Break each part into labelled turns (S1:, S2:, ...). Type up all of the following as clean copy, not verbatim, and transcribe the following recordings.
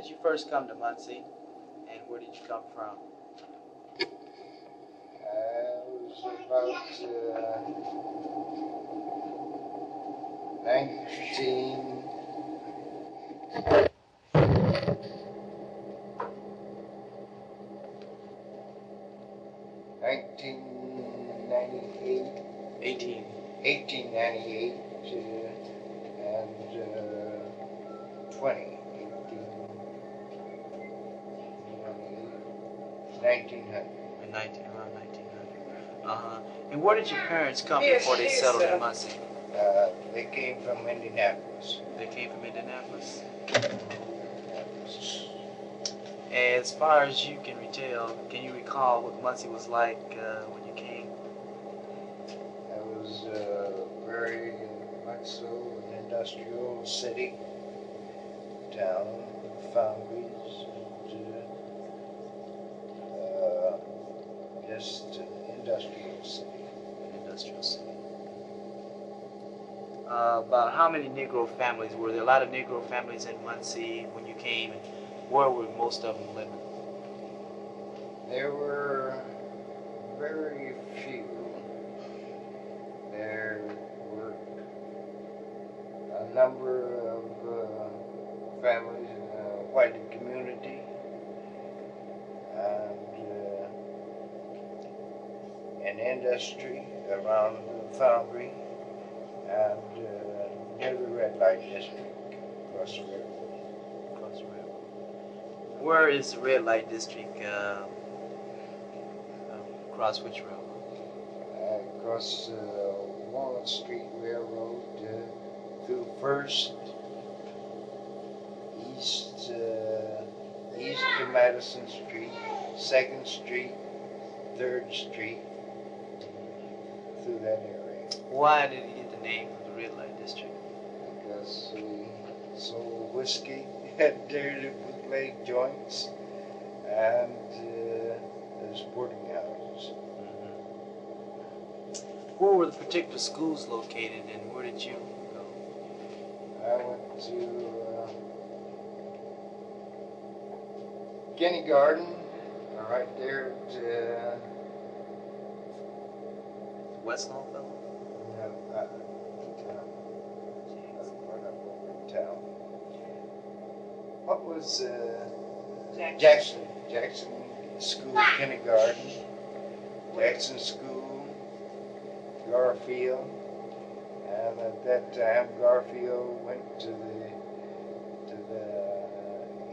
S1: did you first come to Muncie, and where did you come from?
S2: I was about 1998.
S1: Eighteen.
S2: 1898 and 20. 1900.
S1: Around 1900. And where did your parents come before they settled in Muncie?
S2: They came from Indianapolis.
S1: They came from Indianapolis. As far as you can can you recall what Muncie was like when you came?
S2: It was very much so an industrial city, town, foundries, and just an industrial city.
S1: About how many Negro families were there? A lot of Negro families in Muncie when you came, and where were most of them living?
S2: There were very few. There were a number of families in the white community, and an industry around the foundry, and near the red light district across the river.
S1: Where is the red light district? Across which road?
S2: Across Walnut Street Railroad through First, east to Madison Street, 2nd Street, 3rd Street, through that area.
S1: Why did it get the name of the red light district?
S2: Because we sold whiskey at dirty bootleg joints and the sporting houses.
S1: Where were the particular schools located, and where did you go?
S2: I went to kindergarten, right there at
S1: West Longfellow?
S2: Town. What was Jackson School kindergarten, Jackson School, Garfield, and at that time Garfield went to the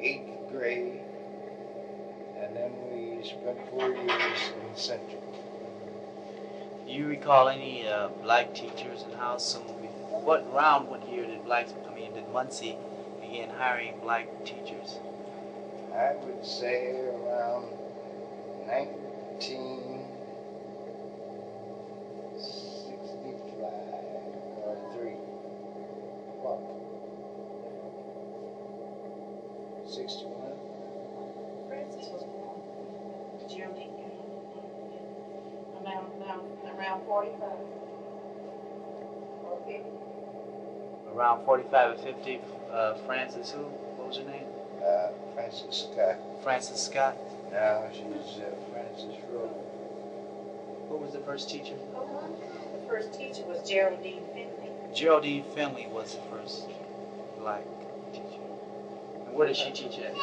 S2: 8th grade, and then we spent 4 years in Central.
S1: Do you recall any black teachers in house? What year did Muncie begin hiring black teachers?
S2: I would say around 1965 or 3. What? 61?
S3: Francis was born. Geraldine. Around 45 or 50.
S1: Around 45 or 50. Francis who? What was her name?
S2: Francis Scott.
S1: Francis Scott?
S2: Now she's Francis Rowe.
S1: Who was the first teacher?
S3: The first teacher was Geraldine Finley.
S1: Geraldine Finley was the first black teacher. And where did she teach at?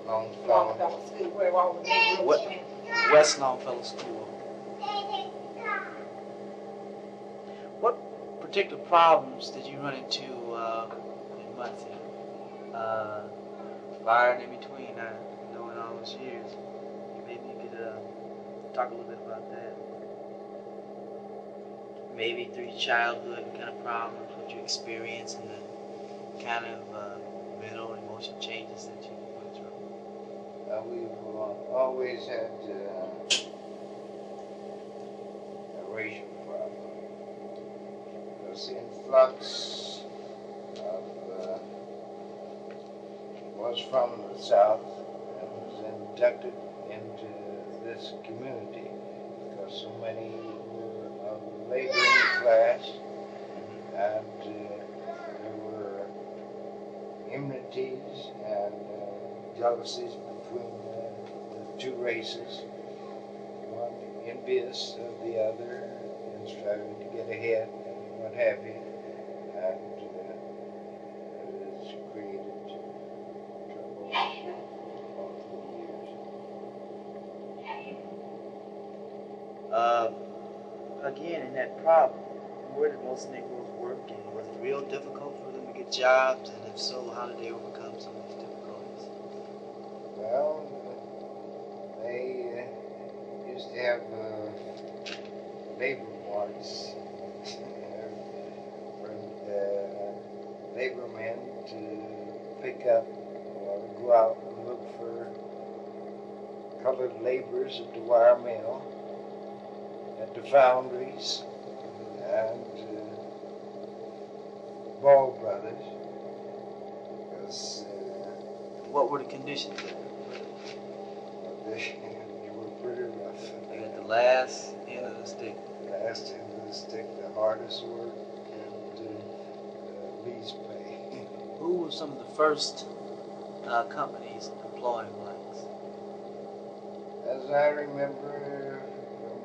S2: Longfellow
S3: School, where all the Negroes went.
S1: West Longfellow School. What particular problems did you run into in Muncie? Fire and in between, knowing all those years. Maybe you could talk a little bit about that. Maybe through your childhood, what kind of problems, what you experienced, and the kind of mental and emotional changes that you went through.
S2: We've always had a racial problem. Because the influx was from the South and was inducted into this community because so many were of the laboring class, and there were enmities and jealousies between the two races, one envious of the other and striving to get ahead and what have you, and it has created trouble all through the years.
S1: Again, in that problem, where did most Negroes work, and was it real difficult for them to get jobs, and if so, how did they overcome some of these difficulties?
S2: Well, they used to have labor wards for the labor men to pick up or go out and look for colored laborers at the wire mill, at the foundries, and Ball Brothers, because
S1: What were the conditions there?
S2: they were pretty rough.
S1: They got the last end of the stick.
S2: Last end of the stick, the hardest work, and least pay.
S1: Who were some of the first companies employing blacks?
S2: As I remember from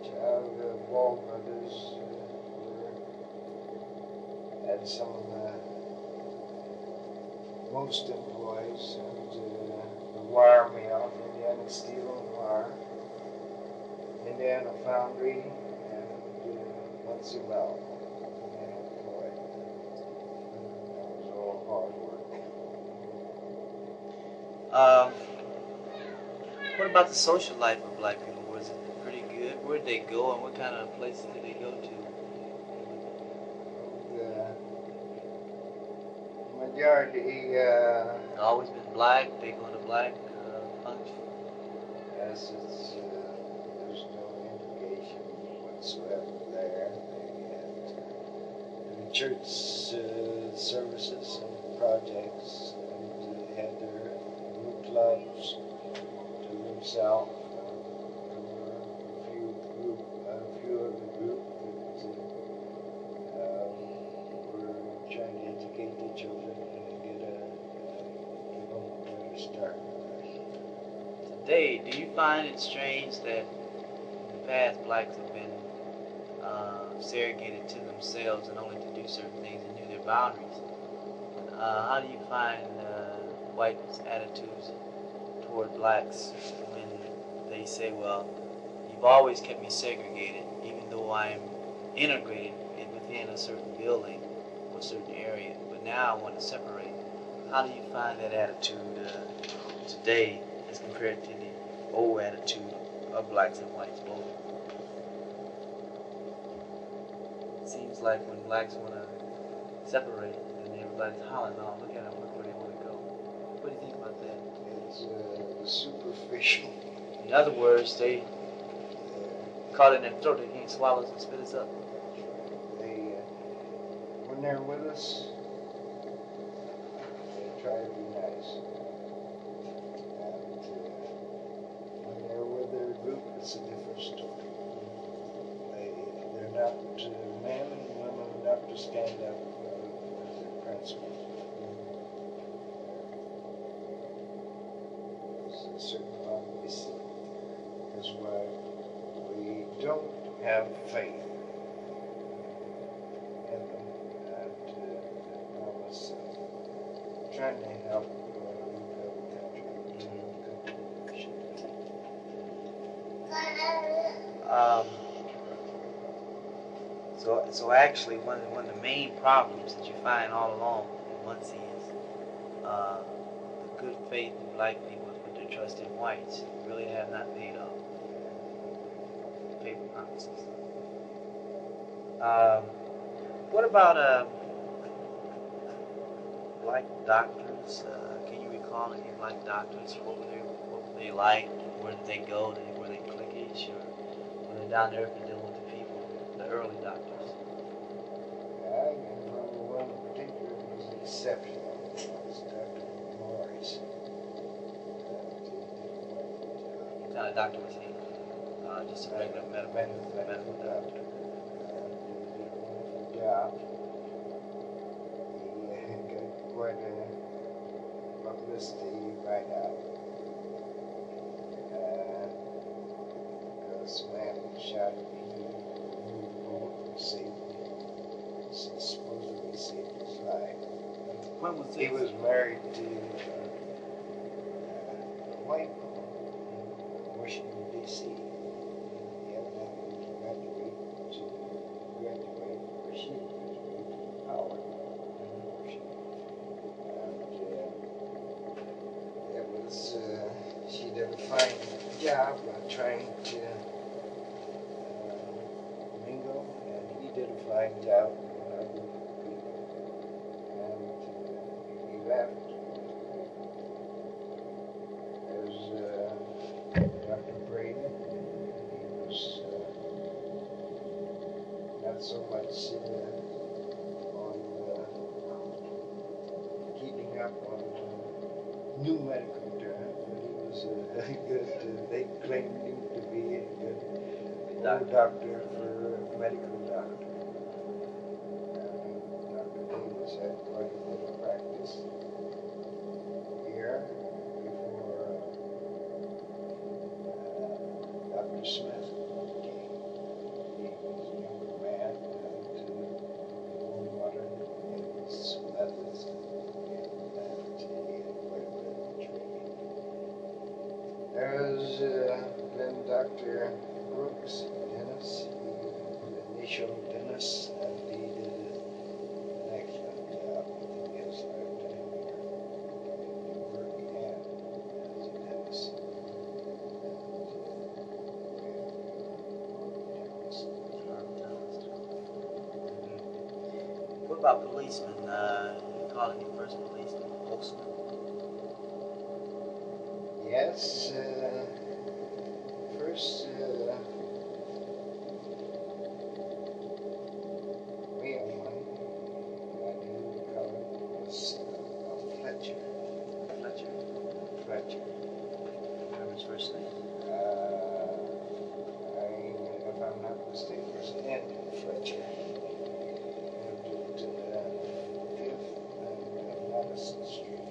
S2: child, Ball Brothers had some of the most employees, and the wire mill, Indiana Steel and Wire, Indiana Foundry, and Muncie Mill. That was all hard work.
S1: What about the social life of black people? Was it pretty good? Where did they go, and what kind of places did they go to?
S2: The majority,
S1: Always been black. They go to black functions.
S2: as there's no indication whatsoever there. They had church services and projects, and they had their little clubs to themselves. There were a few of the group that were trying to educate their children and give them a better start.
S1: Today, do you find it strange that in the past blacks have been segregated to themselves and only to do certain things and knew their boundaries? How do you find whites' attitudes toward blacks when they say, well, you've always kept me segregated, even though I'm integrated within a certain building or a certain area, but now I want to separate? How do you find that attitude today as compared to the old attitude of blacks and whites both? It seems like when blacks want to separate, then everybody's hollering, oh, look at them, look where they want to go. What do you think about that?
S2: It's superficial.
S1: In other words, they caught it in their throat, they can't swallow us and spit us up.
S2: They, when they're with us, they try to be nice. And when they're with their group, it's a different story. They're not men and women enough to stand up for their principles. There's a certain amount of this. That's why we don't have faith in them, and I was trying to help rebuild the country to come to leadership.
S1: So actually, one of the main problems that you find all along in Muncie is the good faith in black people has put their trust in whites who really have not paid off paper promises. What about black doctors? Can you recall any black doctors? What were they like? Where did they go? Were they cliquish, or were they down there dealing with the people, the early doctors?
S2: I remember one in particular was exceptional. It was Dr. Morris.
S1: What kind of doctor was he? Just a regular medical doctor.
S2: He did a wonderful job. He got quite a publicity right out. Because man shot, he moved on safely, supposedly saved his life.
S1: When was
S2: He
S1: this?
S2: was married to a white woman in Washington, D.C. He evidently was graduate where she graduated from Howard University. And it was, she did a fine job trying to mingle, and he did a fine job with other people. And he left. There's Dr. Brady. He was not so much on keeping up on new medical terms, but he was a good, they claimed him to be a good old doctor for a medical doctor. Dr. Davis had quite a bit of practice here before Dr. Smith came. He was a younger man and more modern in his methods, and he had quite a bit of training. There was then Dr. Brooks, Dennis, the initial Dennis, and he did an excellent job in his lifetime here. The work he had as a dentist.
S1: What about policemen? Calling your first policeman postman?
S2: Yes, first mailman I do call it was Fletcher.
S1: Fletcher.
S2: Fletcher.
S1: Remember his first name?
S2: If I'm not mistaken, it was Andrew Fletcher. Lived at 5th and Madison Street.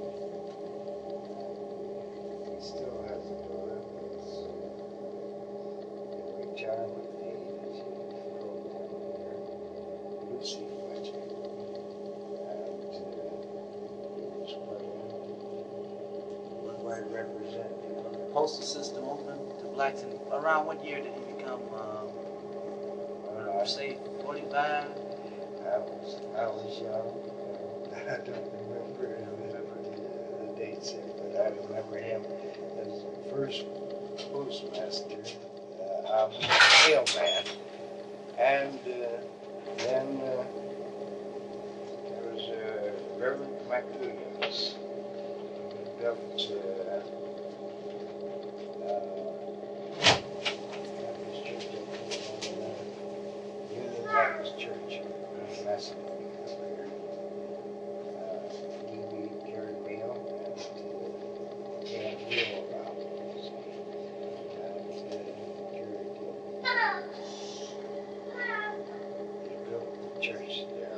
S2: He still has a daughter that's in retirement age. She's from down here, Lucy Fletcher. And he was quite a representative.
S1: Was the postal system open to blacks? And around what year did he become, say, 45?
S2: I was young. I don't remember the dates here, but I remember him as the first postmaster, mailman. And then there was Reverend McWilliams, who built Baptist Church Union Baptist Church in Macedonia. We carried mail and they had mail about it. They built the church there,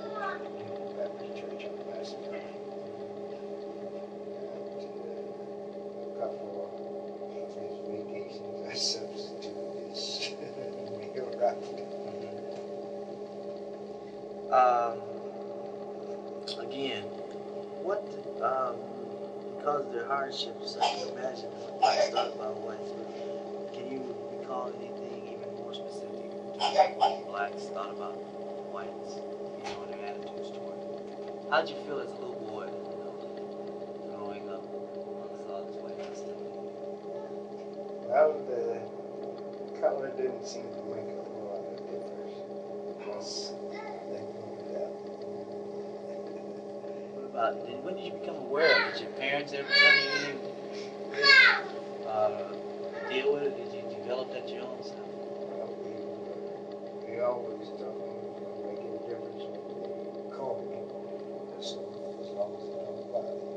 S2: Union Baptist Church in Macedonia. And a couple of his vacations, I substituted his mail route.
S1: Again, what, because of their hardships, I can imagine what blacks thought about whites. Can you recall anything even more specific to what blacks thought about whites, their attitudes toward them? How did you feel as a little boy, growing up amongst all this white hostility?
S2: Well, the color didn't seem to make a whole lot of difference because they moved out.
S1: When did you become aware of it? Did your parents ever tell you anything? Deal with it? Did you develop that your own self?
S2: Well, we always thought it would make any difference what they called me, as long as it don't bother you.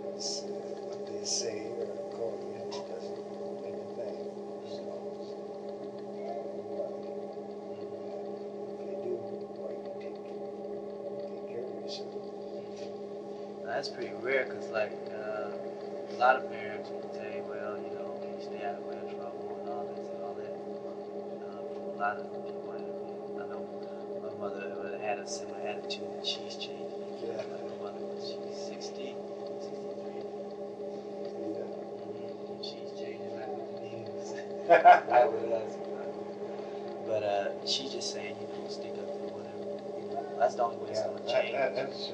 S2: That's what they say or call you. It doesn't mean a thing as long as it don't bother you. If they do, why you take care of yourself.
S1: that's pretty rare because, like, a lot of parents would say, well, you know, you stay out of way of trouble and all this and all that. From a lot of people, I know my mother had a similar attitude, and she's changed.
S2: Yeah.
S1: My mother, she's 60, 63.
S2: Yeah.
S1: And she's changing like with the news. Right with us. But she's just saying, you know, stick up for whatever. You know, that's the only way it's going to change.
S2: That's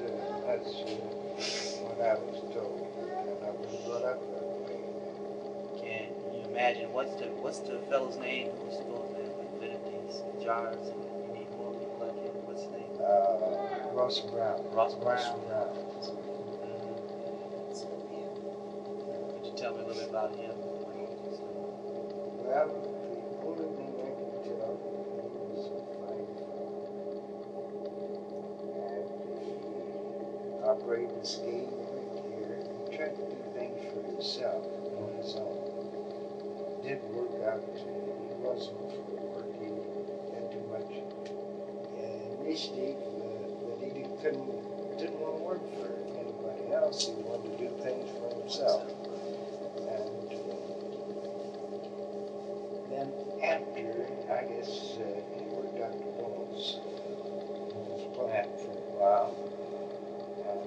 S2: what I was told, and I was brought up that way.
S1: Can you imagine what's the fellow's name who's supposed to invented these jars and you need more people like him? What's his name?
S2: Ross Brown.
S1: Ross Brown.
S2: Mm-hmm.
S1: Could you tell me a little bit about him?
S2: Well, the only thing I can tell, he was a fine fellow. And he operated the skate here. He tried to do things for himself on his own. Didn't work out. He wasn't for work. He had too much initiative that he didn't want to work for anybody else. He wanted to do things for himself. And then after, I guess he worked out the Bulls plant for a while, and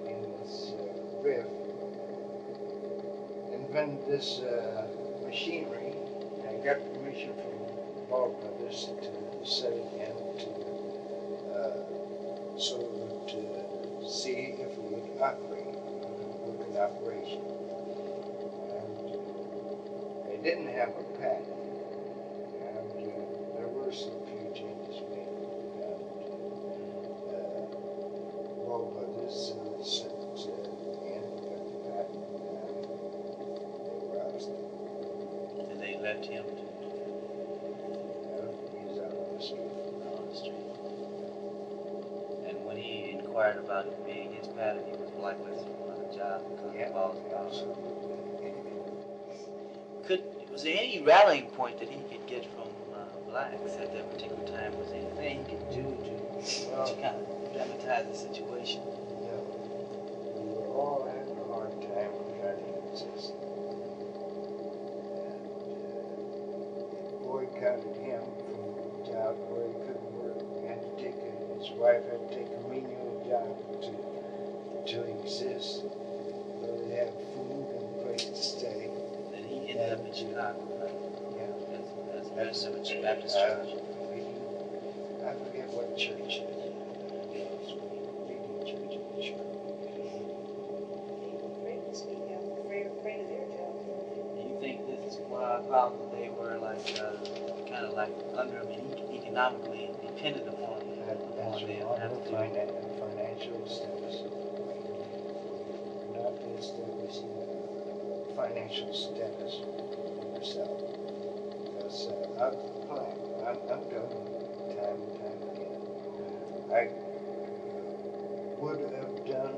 S2: in this riff, invented this machinery. I got permission from Ball Brothers to set it in to see if we would operate, work in operation. They didn't have a patent, and there were some few changes made. And Ball Brothers sent in got the patent, and they were ousted.
S1: And they left him to
S2: He's out on the street.
S1: on the street. And when he inquired about it being his patent, he was blacklisted from the job because of all his powers. Was there any rallying point that he could get from blacks at that particular time? Was there anything he could do to kind of dramatize the situation?
S2: No. We were all having a hard time trying to exist. And it boycotted him from a job where he couldn't work. His wife had to take a menial job to exist, where they have food and a place to stay.
S1: And he ended up in Chicago, right?
S2: Yeah.
S1: As a minister of the Baptist church.
S2: I forget what church it is. Leading church in Chicago.
S3: Afraid of their job.
S1: Do you think this is why probably they were like kind of like under him economically dependent upon them?
S2: That's on the financial status. Not establishing a financial status for yourself. Because I'm done time and time again. I would have done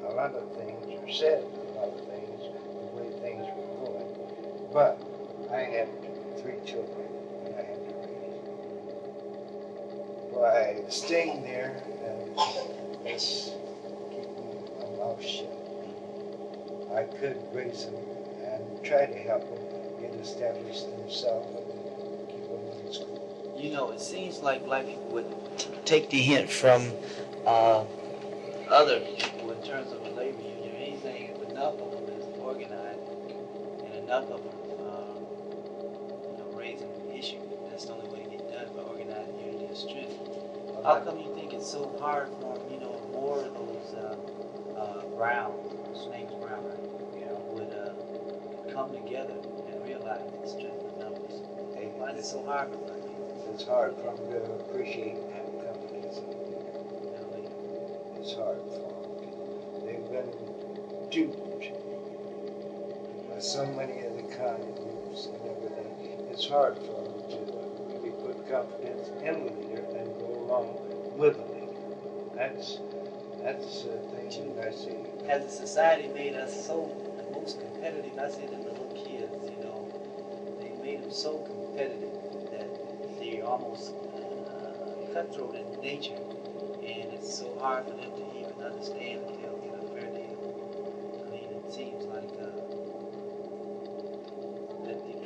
S2: a lot of things, or said a lot of things, the way things were going. But I had 3 children and I had to raise. By staying there and just keeping my mouth shut, I could raise them and try to help them get established themselves and keep them in school.
S1: You know, it seems like black people would take the hint from other people in terms of a labor union or anything. If enough of them is organized and enough of them, raising the issue, that's the only way to get done by organized unity and strength. How come you think it's so hard for more of those Brown, his name's Brown, right? Would come together and realize the strength of numbers? Why is it so hard for black people?
S2: It's hard for them to appreciate having companies. It's hard for them. They've been duped by so many of the con groups and everything. It's hard for them to really put confidence in the leader and go along with the leader. That's the thing that I see.
S1: Has the society made us so most competitive? I say to the little kids, they made them so competitive that they're almost cutthroat in nature, and it's so hard for them to even understand and tell it seems like the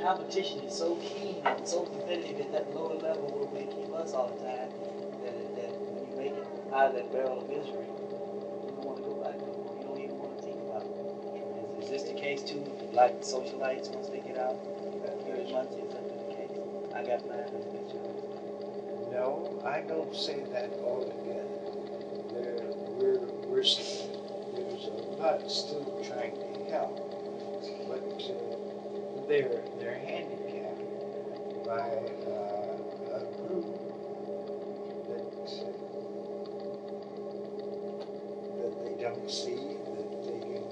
S1: competition is so keen and so competitive at that lower level where they keep us all the time that when you make it out of that barrel of misery, you don't want to go back no more. You don't even want to think about it. Is this the case too with the black socialites once they get out here in Muncie? Is that the case? I got mine.
S2: No, I don't say that altogether. There's a lot still trying to help, but they're handicapped by a group that they don't see that they can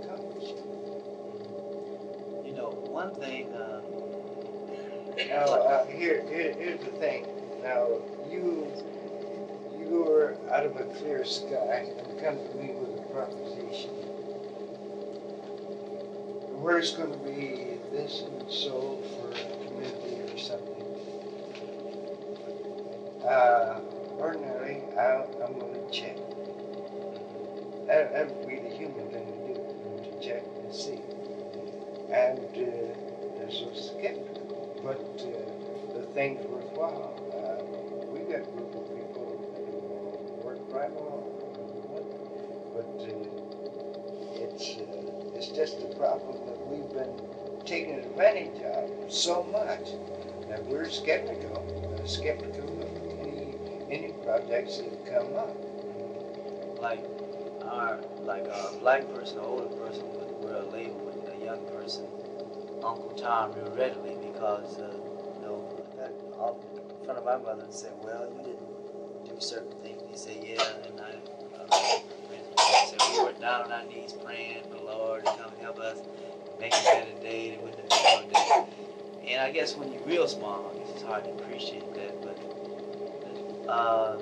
S2: accomplish.
S1: You know, one thing.
S2: Now, here's the thing. Now, you're out of a clear sky and come to me with a proposition. Where's going to be this and so for a community or something? Ordinarily, I'm going to check. That would be the human thing to do, to check and see. And they're so skeptical. But the thing's worthwhile. We've got a group of people who work right along. But it's just a problem that we've been taken advantage of so much that we're skeptical of any projects that come up.
S1: Like a black person, an older person would wear a label with a young person, Uncle Tom, real readily because that often in front of my mother and said, well, you didn't do certain things. He said, yeah, and we were down on our knees praying for the Lord to come help us make a better day than with the tomorrow day. And I guess when you're real small, it's hard to appreciate that. But I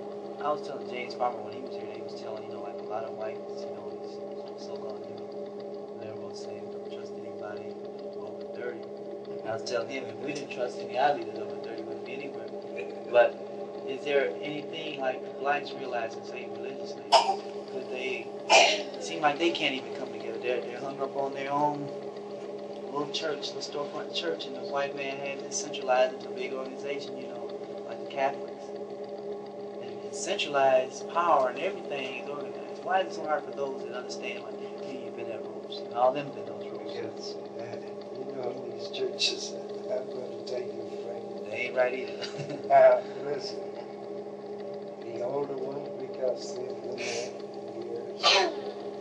S1: was telling James Farmer when he was here, he was telling, like a lot of whites, these so-called liberals say, don't trust anybody over 30. And I was telling him, if we didn't trust any our leaders over 30, we wouldn't be anywhere. But is there anything like blacks realizing, say, religiously, could they, it seem like they can't even come together. They're hung up on their own little church, the storefront church, and the white man has it centralized into a big organization, like the Catholics. And centralized power and everything is organized. Why is it so hard for those that understand, like, you've been at rules, and all them been those rules?
S2: Because, these churches, I'm going to tell you, friend.
S1: They ain't right either.
S2: Listen, the older ones, because they've been there years,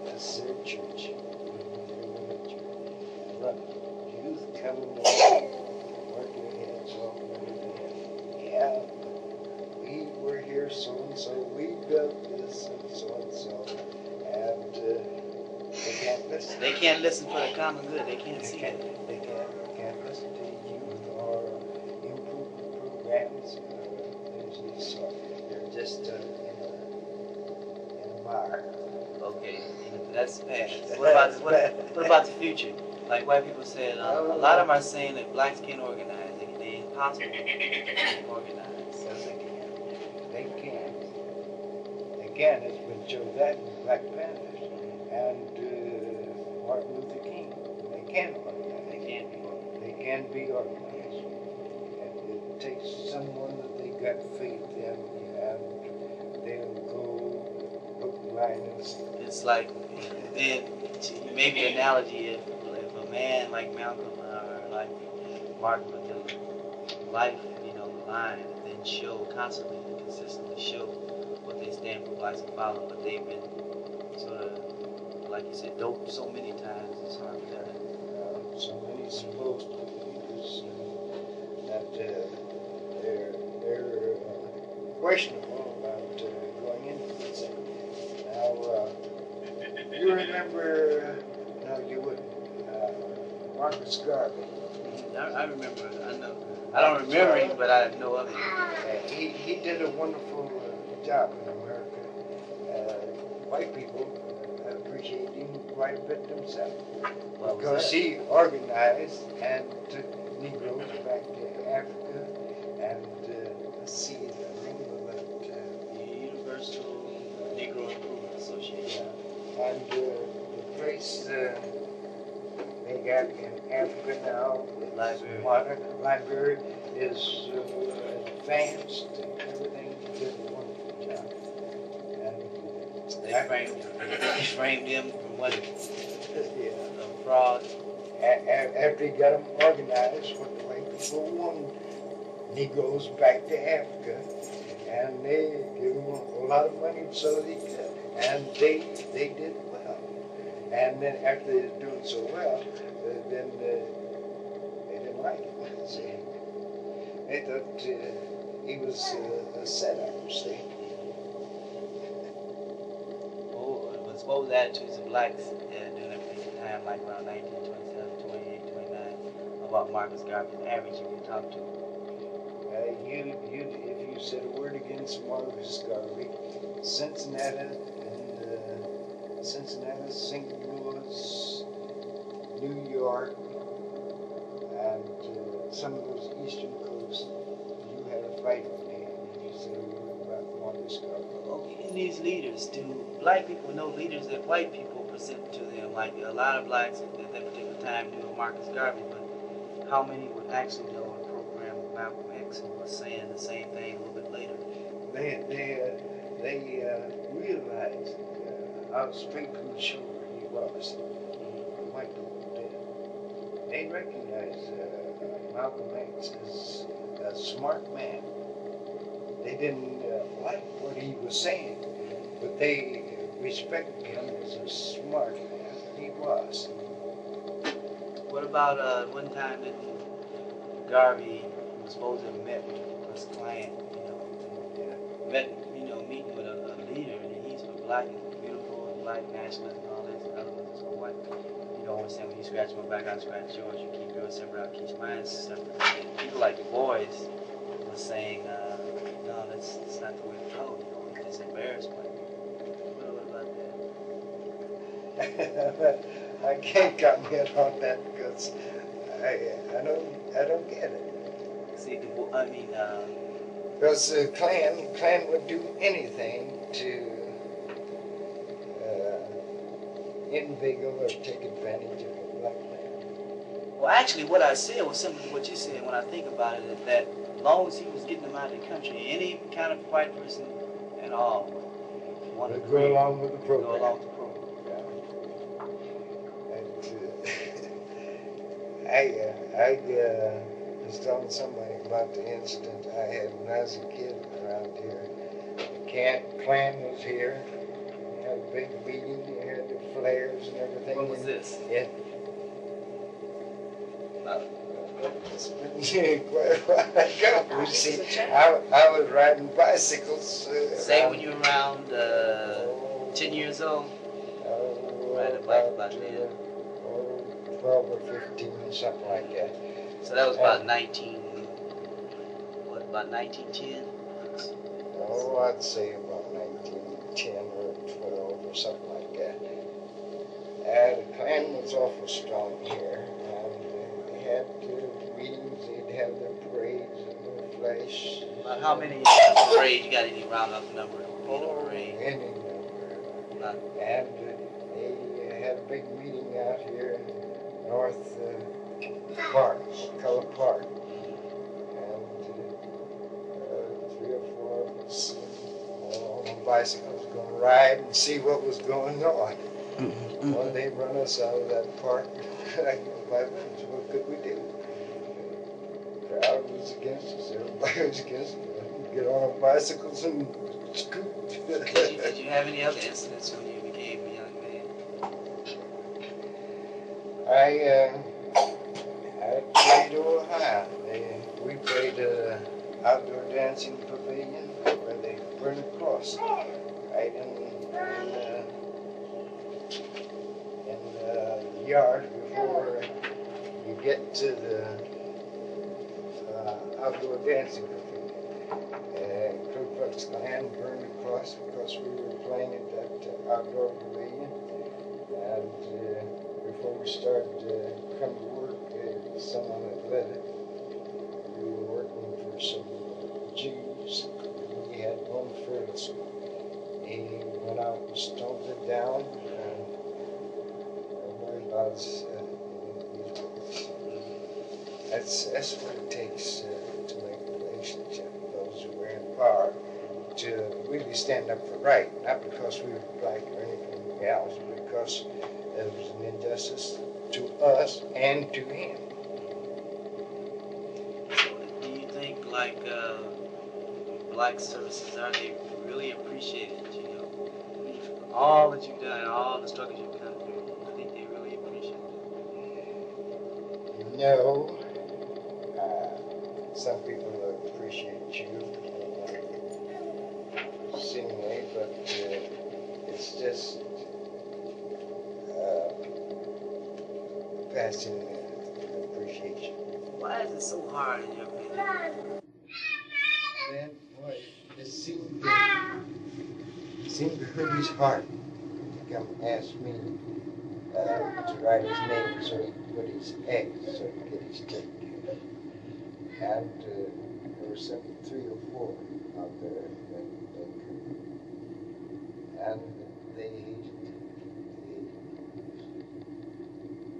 S2: that's their church. Look, youth coming in, work your heads off, yeah, we were here so-and-so, we built this and so-and-so, and they can't listen.
S1: They can't listen for the common good. They can't see it.
S2: They can't listen to youth or improvement programs, things of this sort. They're just in a mire.
S1: Okay, that's past. What about the future? Like white people said, a lot of them are saying that blacks can't organize. They're impossible to organize.
S2: Yes, they can. They can. It's been shown that in Black Panthers and Martin Luther King. They can organize.
S1: They can be organized.
S2: They can be organized. And it takes someone that they got faith in, and they'll go hook, line, and sinker.
S1: It's like, maybe an analogy if a man like Malcolm or like Martin Luther life, the line, and then show constantly, consistently show what they stand for, blacks and follow, but they've been sort of, like you said, doped so many times, it's hard for that.
S2: So many supposed leaders that they're questionable about going into this. Now, you remember, no, you wouldn't, Marcus Garvey.
S1: I remember, I know. I don't remember him, but I know of him.
S2: He did a wonderful job in America. White people appreciate him quite a bit themselves. Because he organized and took Negroes back to Africa and let's see the name of it.
S1: The Universal Negro Improvement Association.
S2: And the place gap in Africa now.
S1: Library.
S2: Modern library is advanced and everything. Did a wonderful job. And
S1: They framed him from what?
S2: yeah.
S1: A fraud.
S2: After he got them organized with the way people wanted Negroes back to Africa, and they gave them a lot of money so they could, and they did well. And then after they were doing so well, then they didn't like it. See, they thought he was a setup. See.
S1: What was the attitudes of blacks during that period of time, like around 1927, 28, 29, about Marcus Garvey, the average you can talk to?
S2: If you said a word against Marcus Garvey, Cincinnati, St. Louis, New York, and some of those eastern coasts, you had a fight with me, and you said a word about Marcus Garvey.
S1: Okay, and these leaders, do black people know leaders that white people present to them? Like a lot of blacks at that particular time knew of Marcus Garvey, but how many would actually know a program of Malcolm X and was saying the same thing a little bit later?
S2: They realized how straight from the shoulder he was. The white people did. They recognized Malcolm X as a smart man. They didn't like what he was saying, but they respected him as a smart man. He was.
S1: What about one time that Garvey was supposed to have met with his client, meeting with a leader, and he's for black and beautiful and black nationalist and all this, and other ones is for white. You know what I'm saying? When you scratch my back, I scratch yours. You keep yours separate, I'll keep mine separate. And people like Du Bois were saying, no, that's not the way to go. It's embarrassment. What about that?
S2: I can't comment on that because I don't get it.
S1: See,
S2: because Klan would do anything to inveigle or take advantage of a black man.
S1: well, actually, what I said was simply what you said. When I think about it, is that as long as he was getting them out of the country, any kind of white person at all wanted to
S2: go along with the program.
S1: Go along with the program.
S2: I was telling somebody about the incident I had when I was a kid around here. The Klan was here. We had a big meeting. They had the flares and everything.
S1: What was this?
S2: Yeah. It's been quite a while ago. You see, I was riding bicycles.
S1: Say when you were around 10 years old? Riding a bike about then.
S2: 12 or 15, something like that.
S1: So that was about 1910?
S2: Oh, I'd say about 1910 or 12 or something like that. And the Klan was awful strong here, and they had meetings, they'd have their parades and their flash.
S1: About how many parades? You got any round up number?
S2: Any number. And they had a big meeting out here in North Park, Color Park. And 3 or 4 of us on bicycles going to ride and see what was going on. Well, they run us out of that park. What could we do? The crowd was against us. Everybody was against us. Get on our bicycles and scoot.
S1: Did you have any other incidents when you became a young man?
S2: I played Ohio. We played outdoor dancing pavilion where they burn a cross right in the yard before you get to the outdoor dancing pavilion. Ku Klux Klan burned the cross because we were playing at that outdoor pavilion. And before we started coming to work, someone had led it. We were working for some Jews. We had one first. He went out and stoned it down. And everybody was That's what it takes to make a relationship. Those who were in power to really stand up for right, not because we were black or anything else, because there was an injustice to us and to him.
S1: Do you think, like, black services, are they really appreciated, you know? All that you've done, all the struggles you've gone through, I think they really appreciate it.
S2: No. Some people appreciate you, seemingly, but it's just passing appreciation.
S1: Why is it so hard in your opinion?
S2: Then, boy, it seemed to hurt his heart to come ask me to write his name so he could put his X so he could get his check. And there were some 3 or 4 out there that could. And they hated me.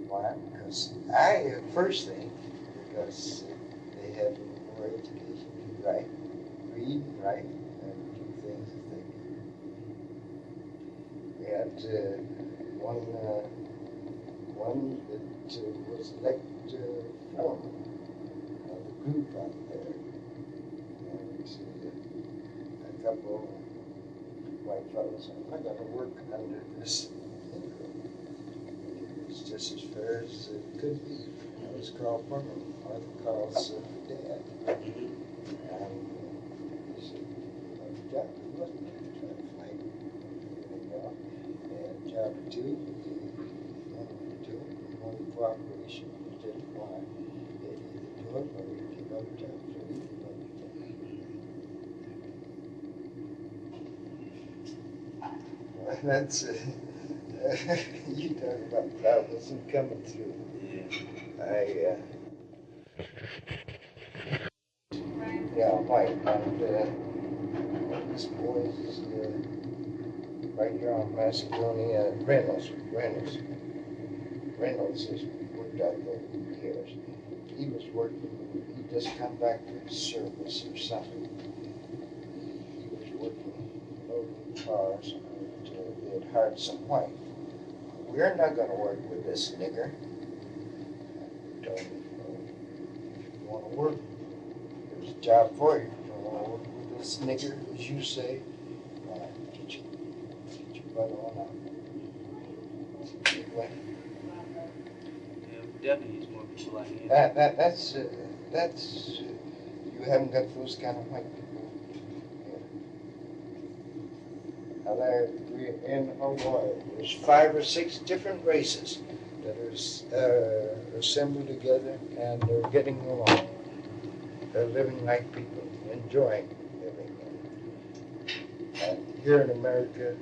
S2: Why? Because first thing, because they had more education to write, read and write, and do things that they could. We had one that was elected foreman of the group out there, and a couple white fellows said, I'm not going to work under this Negro. It was just as fair as it could be. It was Carl Furman, Arthur Carl's dad. And he said, job wasn't trying to fight. And job 2, he wanted to do it. He wanted cooperation. He didn't want it. They either do it or you give other jobs or you give other jobs. That's you talk about problems and coming through. Yeah. I'm white, and this boy is right here on Macedonia. Reynolds has worked out there for years. He was working. He just come back to his service or something. He was working loading cars. They had hired some white. We're not going to work with this nigger. He told me, if you want to work, there's a job for you. If you don't want to work with this nigger, as you say, get your butt on out. Anyway.
S1: Yeah, we definitely need more people like him.
S2: That's you haven't got those kind of white people. Now there, in Hawaii, there's 5 or 6 different races that are assembled together and they're getting along. They're living like people, enjoying living. And here in America,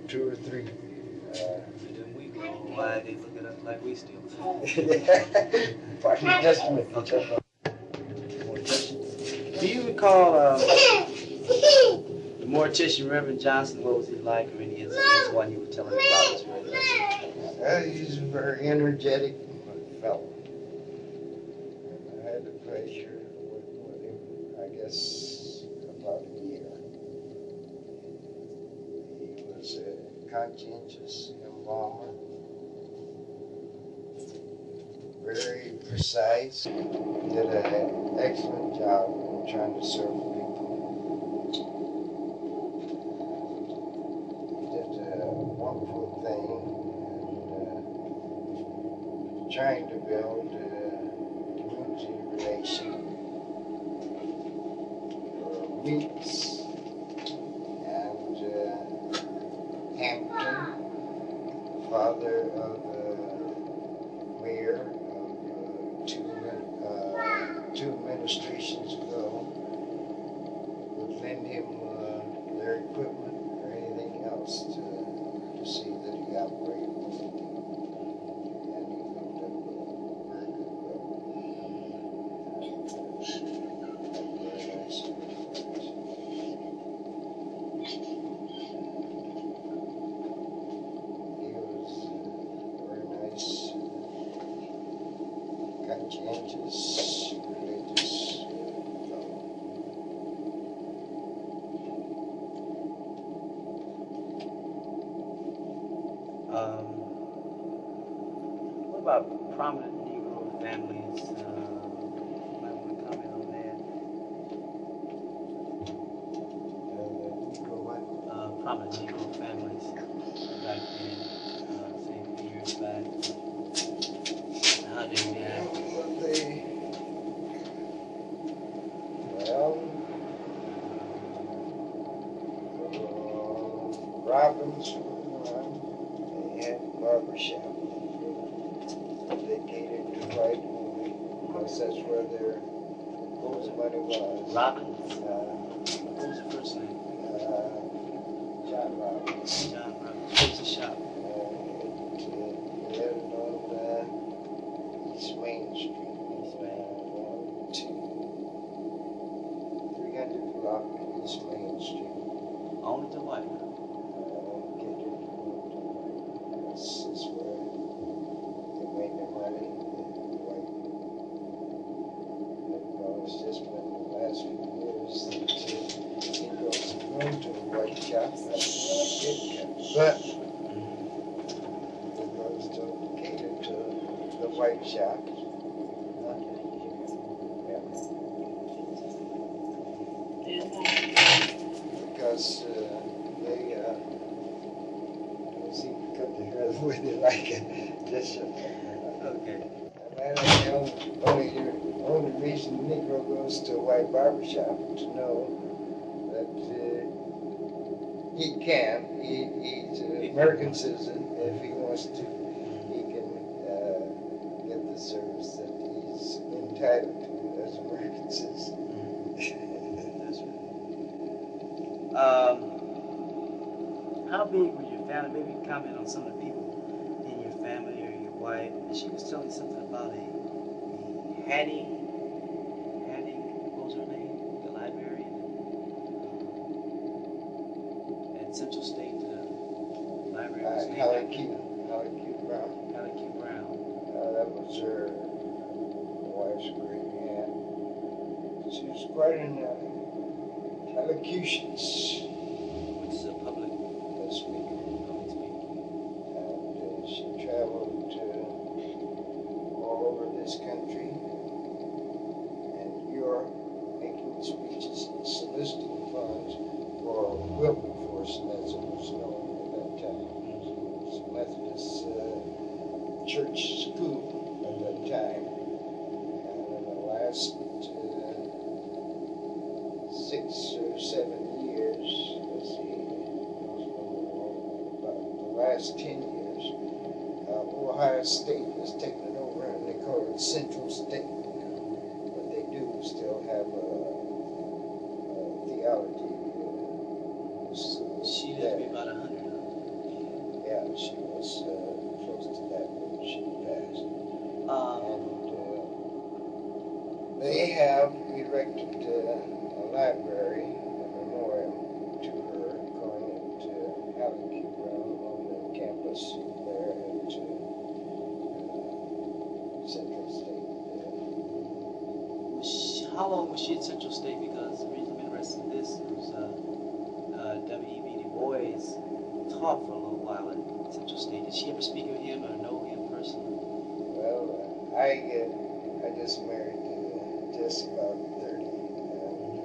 S2: 2 or 3.
S1: Then we go, why they look at us like we steal.
S2: Just a minute.
S1: Okay. Do you recall the mortician, Reverend Johnson? What was he like, or any incidents? One you were telling about his radio?
S2: He's a very energetic fellow. And I had the pleasure of working with him, I guess, about a year. He was a conscientious embalmer, very precise, did an excellent job in trying to serve people. He did a wonderful thing in trying to build a community relation for Weeks and Hampton, father of the mayor of 2 administrations ago, would lend him their equipment or anything else to see that he operated. And he lived up a very good road. Very nice. changes, religious thought.
S1: What about prominent Negro families? Might want to comment on that.
S2: Negro what?
S1: Prominent Negro families back then, say a few years back. How did they act?
S2: Robins, they had barbershop. They catered to white only because that's where their most money was.
S1: Robins? What was the first name?
S2: John Robins.
S1: John Robins. What was the shop?
S2: It lived on East Main Street.
S1: East Main.
S2: 300 block East Main Street.
S1: Only to white.
S2: This is where they made their money. White. It's just been the last few years that Negroes have gone to a white shop. That's what I get. But Negroes don't cater to the white shop. Because they seem to cut their hair the way they like it. Just
S1: Okay.
S2: and that's the only reason the Negro goes to a white barbershop to know that he can. He's an American citizen. If he wants to, he can get the service that he's entitled to as an American citizen.
S1: That's right. How big was your family? Maybe you can comment on some of the people in your family or your wife. She was telling me something about a Hattie, what was her name? The librarian at Central State Library.
S2: Helen Q. Brown.
S1: Helen Q. Brown.
S2: That was her wife's great aunt. She was quite an elocutionist.
S1: Which is a public
S2: Speaker.
S1: speaker.
S2: And she traveled all over this country and Europe, making speeches and soliciting funds for Wilberforce, as it was known at that time. It was a Methodist church school at that time. And in the last 6 or 7 years, let's see, about the last 10 years, Ohio State was taken over and they call it Central State. But they do still have a theology.
S1: She lived to be about 100.
S2: Yeah, she was close to that when she passed. And they have erected a library, a memorial to her, calling it Helen Q. Brown on the campus there at Central State.
S1: How long was she at Central State? Because the reason I'm interested in this was W.E.B. Du Bois taught for a little while at Central State. Did she ever speak of him or know him personally?
S2: Well, I just married just about 30, and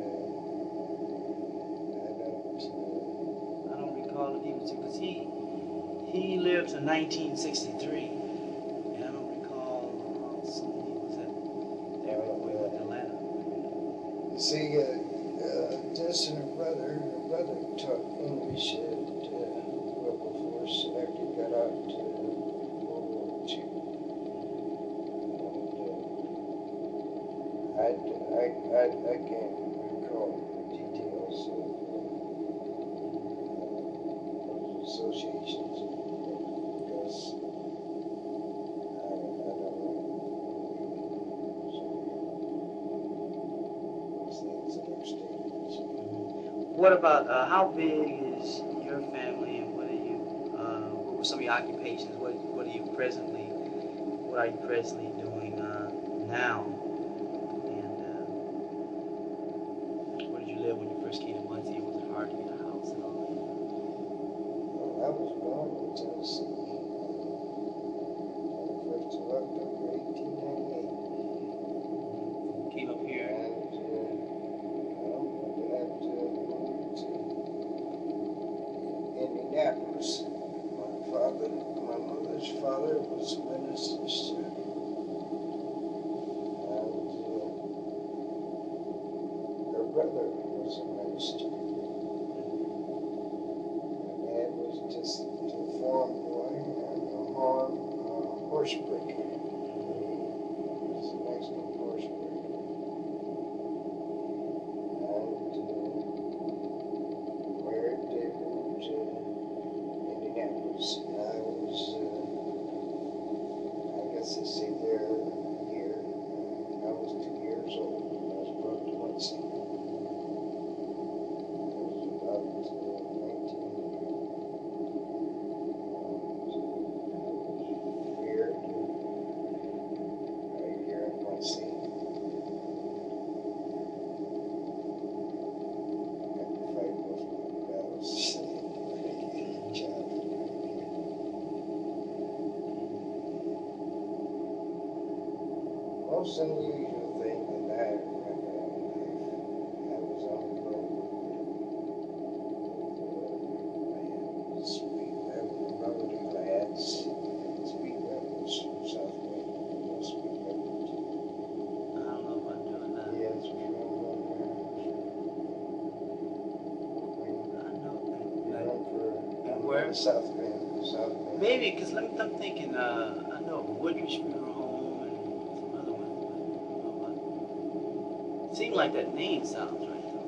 S1: I don't recall if he was, because he lived to 1963, and I don't recall how soon he was there with Atlanta.
S2: You see, Jess and her brother taught English at Wilberforce after he got out to World War II. And I can't recall the details of those associations because I don't know. Those things that are stated.
S1: What about, how big is your family, and what were some of your occupations? What are you presently doing now. And where did you live when you first came to Muncie? Was it hard to get a house and all that?
S2: Well, I was born in Tennessee on the 1st of October, 1898.
S1: Came up here.
S2: And I had moved to Indianapolis. My mother's father was a minister. And her brother was a minister. My dad was just a farm boy and a horse breaker. He was an excellent horse breaker. And married, they moved to Indianapolis. And I was, I guess they say there a year. I was 2 years old when I was brought to Muncie. I was about 1900. And I was reared right here in Muncie. I had to fight most of the battles. Most unusual thing that I remember in life, I was on the road with sweet melody lads, sweet rebels from South Carolina, sweet rebels.
S1: I don't know if I'm doing that.
S2: Yes, from
S1: I know.
S2: where? South Carolina.
S1: Maybe, because I'm thinking, I know Woodridge Funeral Home and some other ones, but I don't know about. Seemed like that name sounds right, though.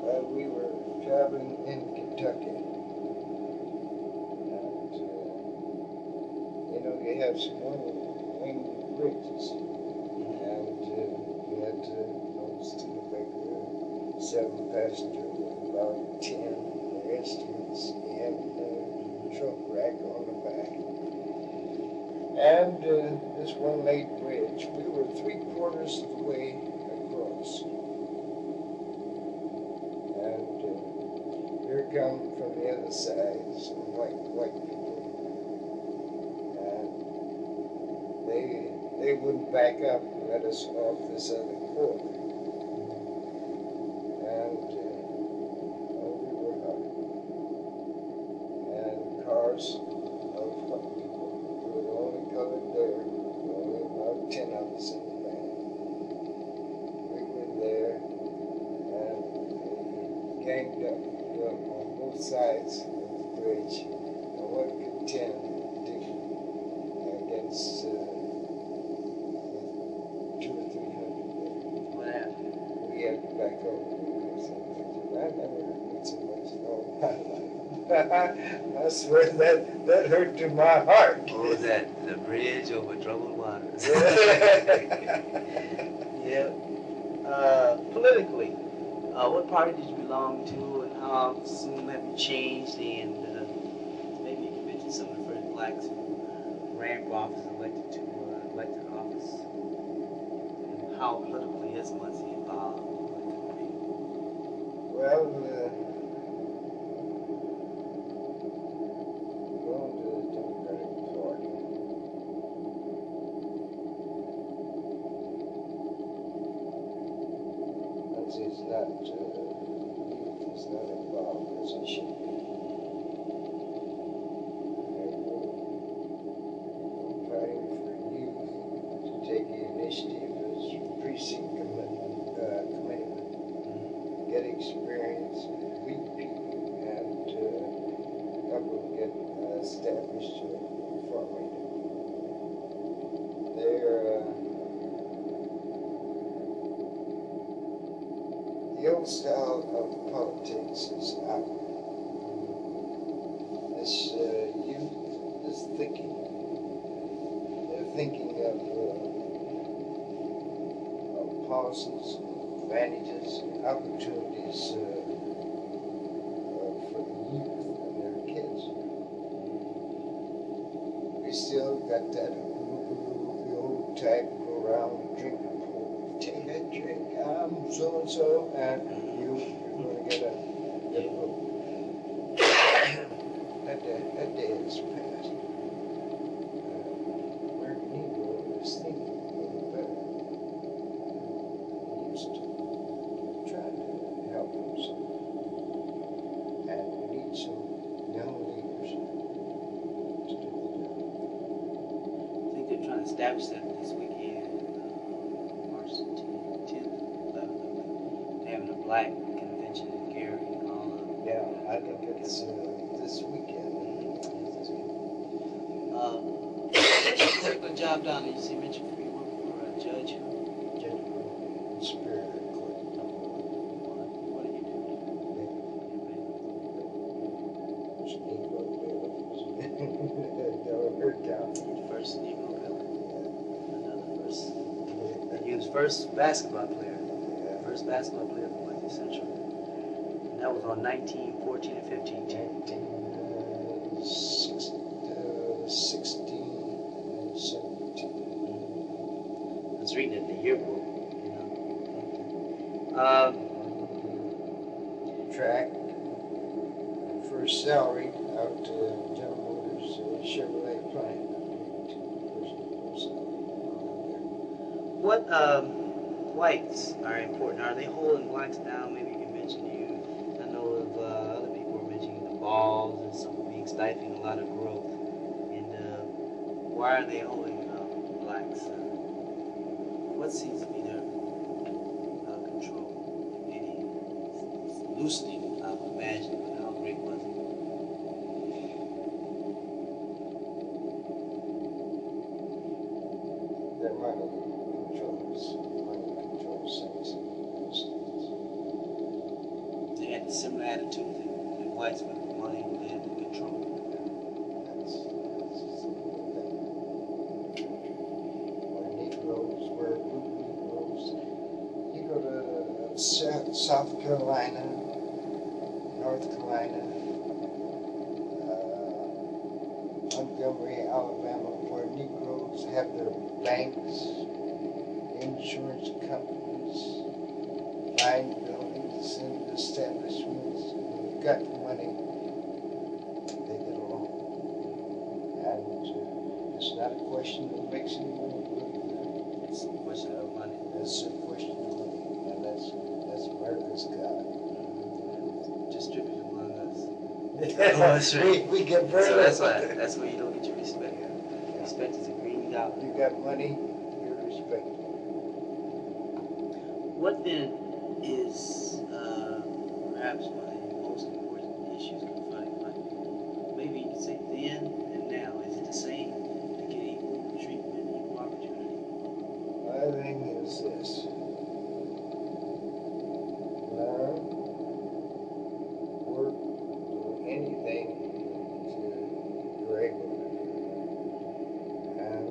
S2: And we were traveling in Kentucky. And, they have some wing bridges. And we had to nose to the regular 7-passenger with about 10 instruments and trunk rack on the back. And this one-laid bridge, we were 3/4 of the way across. And here come from the other side some white people. And they wouldn't back up and let us off this other quarter. And we were hurt. And cars of white people. We were the only colored there. Only about 10 of us in the band. We were there and they ganged up on both sides of the bridge. And one could 10 against 200 or 300 there.
S1: What happened?
S2: We had to back over because I never heard so much in all my life. I swear that hurt to my heart.
S1: What was that? The bridge over troubled waters. Yeah. Politically, what party did you belong to, and how soon have you changed? And maybe you can mention some of the first blacks who ran for office and elected office. And how politically is Muncie involved?
S2: Well, going to the Democratic Party. Muncie's not, youth is not involved as it should be. I'm fighting for youth to take the initiative as precinct committee. Get experience with weak people and help them get established formally. The old style of politics is out. This youth is thinking. They're thinking of policies, advantages, opportunities for the youth and their kids. We still got that the old type, go around, drink the pool, take that drink, I'm so-and-so, and you're going to get a vote. That day is past. American Negro is thinking a little better. He used to try to help himself. And we need some young leaders to do the job.
S1: I think they're trying to establish that this weekend, March 10th, 11th. They're having a black convention in Gary. All of
S2: Yeah, I think it's this weekend.
S1: Particular job down there, you see, mentioned for you work for a judge.
S2: Judge in Superior Court.
S1: What do you do?
S2: Negro Never heard down.
S1: First Negro bill. Another first. He was first basketball player. First basketball player from Muncie Central. And that was on 1914 and 15.
S2: 16 and 17.
S1: I was reading it in the yearbook, you know.
S2: Track. First salary out to General Motors Chevrolet plant.
S1: What whites are important? Are they holding blacks down? Maybe you can mention you. I know of other people were mentioning the balls and some being stifling a lot of growth. And why are they holding blacks? What seems to be their control? Any loosening, I'm imagining, but how great was it?
S2: Their money controls things.
S1: They had a similar attitude that whites with money they had to control.
S2: Where Negroes, where blue Negroes. You go to South Carolina, North Carolina, Montgomery, Alabama, where Negroes have their banks, insurance companies, fine buildings and establishments. When you got the money, they get along. And it's not a question of mixing money with
S1: It's a question of money.
S2: it's a question of money. And that's America's God.
S1: Distributed among us.
S2: we get very
S1: So
S2: little.
S1: that's why you don't get your respect. Respect is a green dollar.
S2: You got money, you're respected.
S1: What then is perhaps one of the most important issues confronting black people? Maybe you could say then and now. Is it the same to get equal treatment, equal opportunity?
S2: My thing is this. Learn, work, do anything you're able to do. And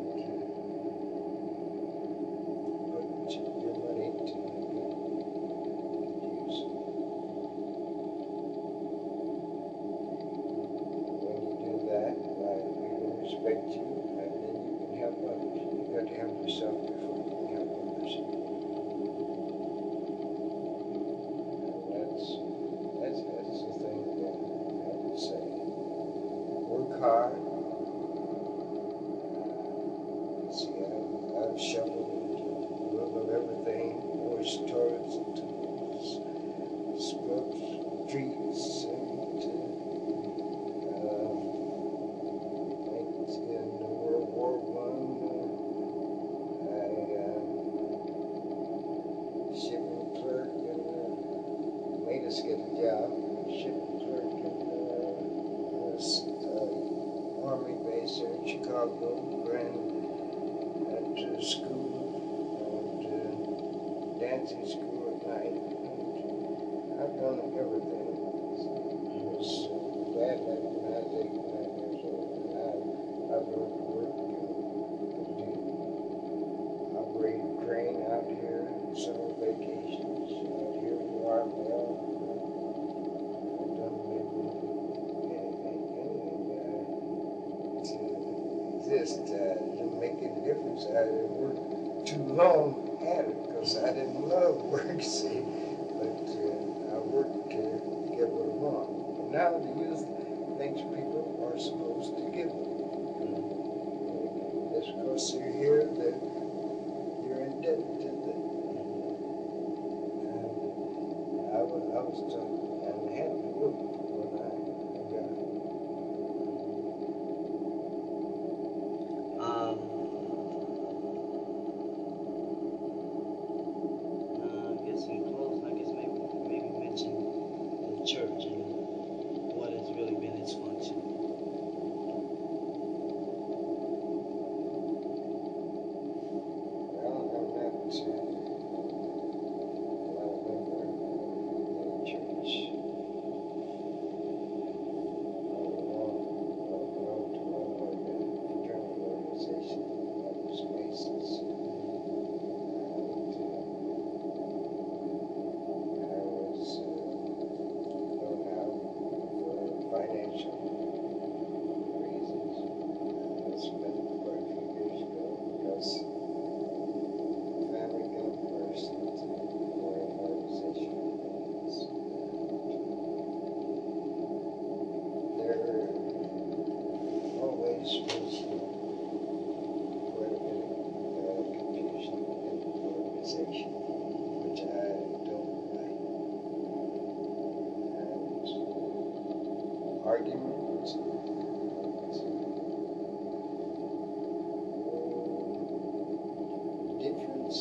S2: put your money to good use. When you do that, people respect you, and then you can help others. You got to help yourself before you can help others. And that's the thing that I would say. Work hard. See, I've shoveled a little of everything, washed toilets and tools, scrubbed streets, and in World War I, shipping clerk and made us get a job, shipping clerk in Army base there in Chicago, ran at school and dancing school at night. And I've done everything. I was glad that when I was 8 or 9 years old, and I've learned to work and do operate a crane out here, summer vacations out here in Armel. I've done maybe anything to exist. didn't make any difference. I didn't work too long at it because I didn't love work, see. But I worked to get what I want. But now to use things people are supposed to give them. Just because you're here, that you're indebted to them. I was taught and had to work when I got it.
S1: I guess in closing, I guess maybe mention the church and what has really been its function.
S2: Well, I'm not a member of the church. I belong to one of the fraternity organizations in other spaces. I was thrown out for financial reasons. It's been quite a few years ago because family come first for an organization. There always was quite a bit of confusion in the organization, which I don't like. And arguments, difference,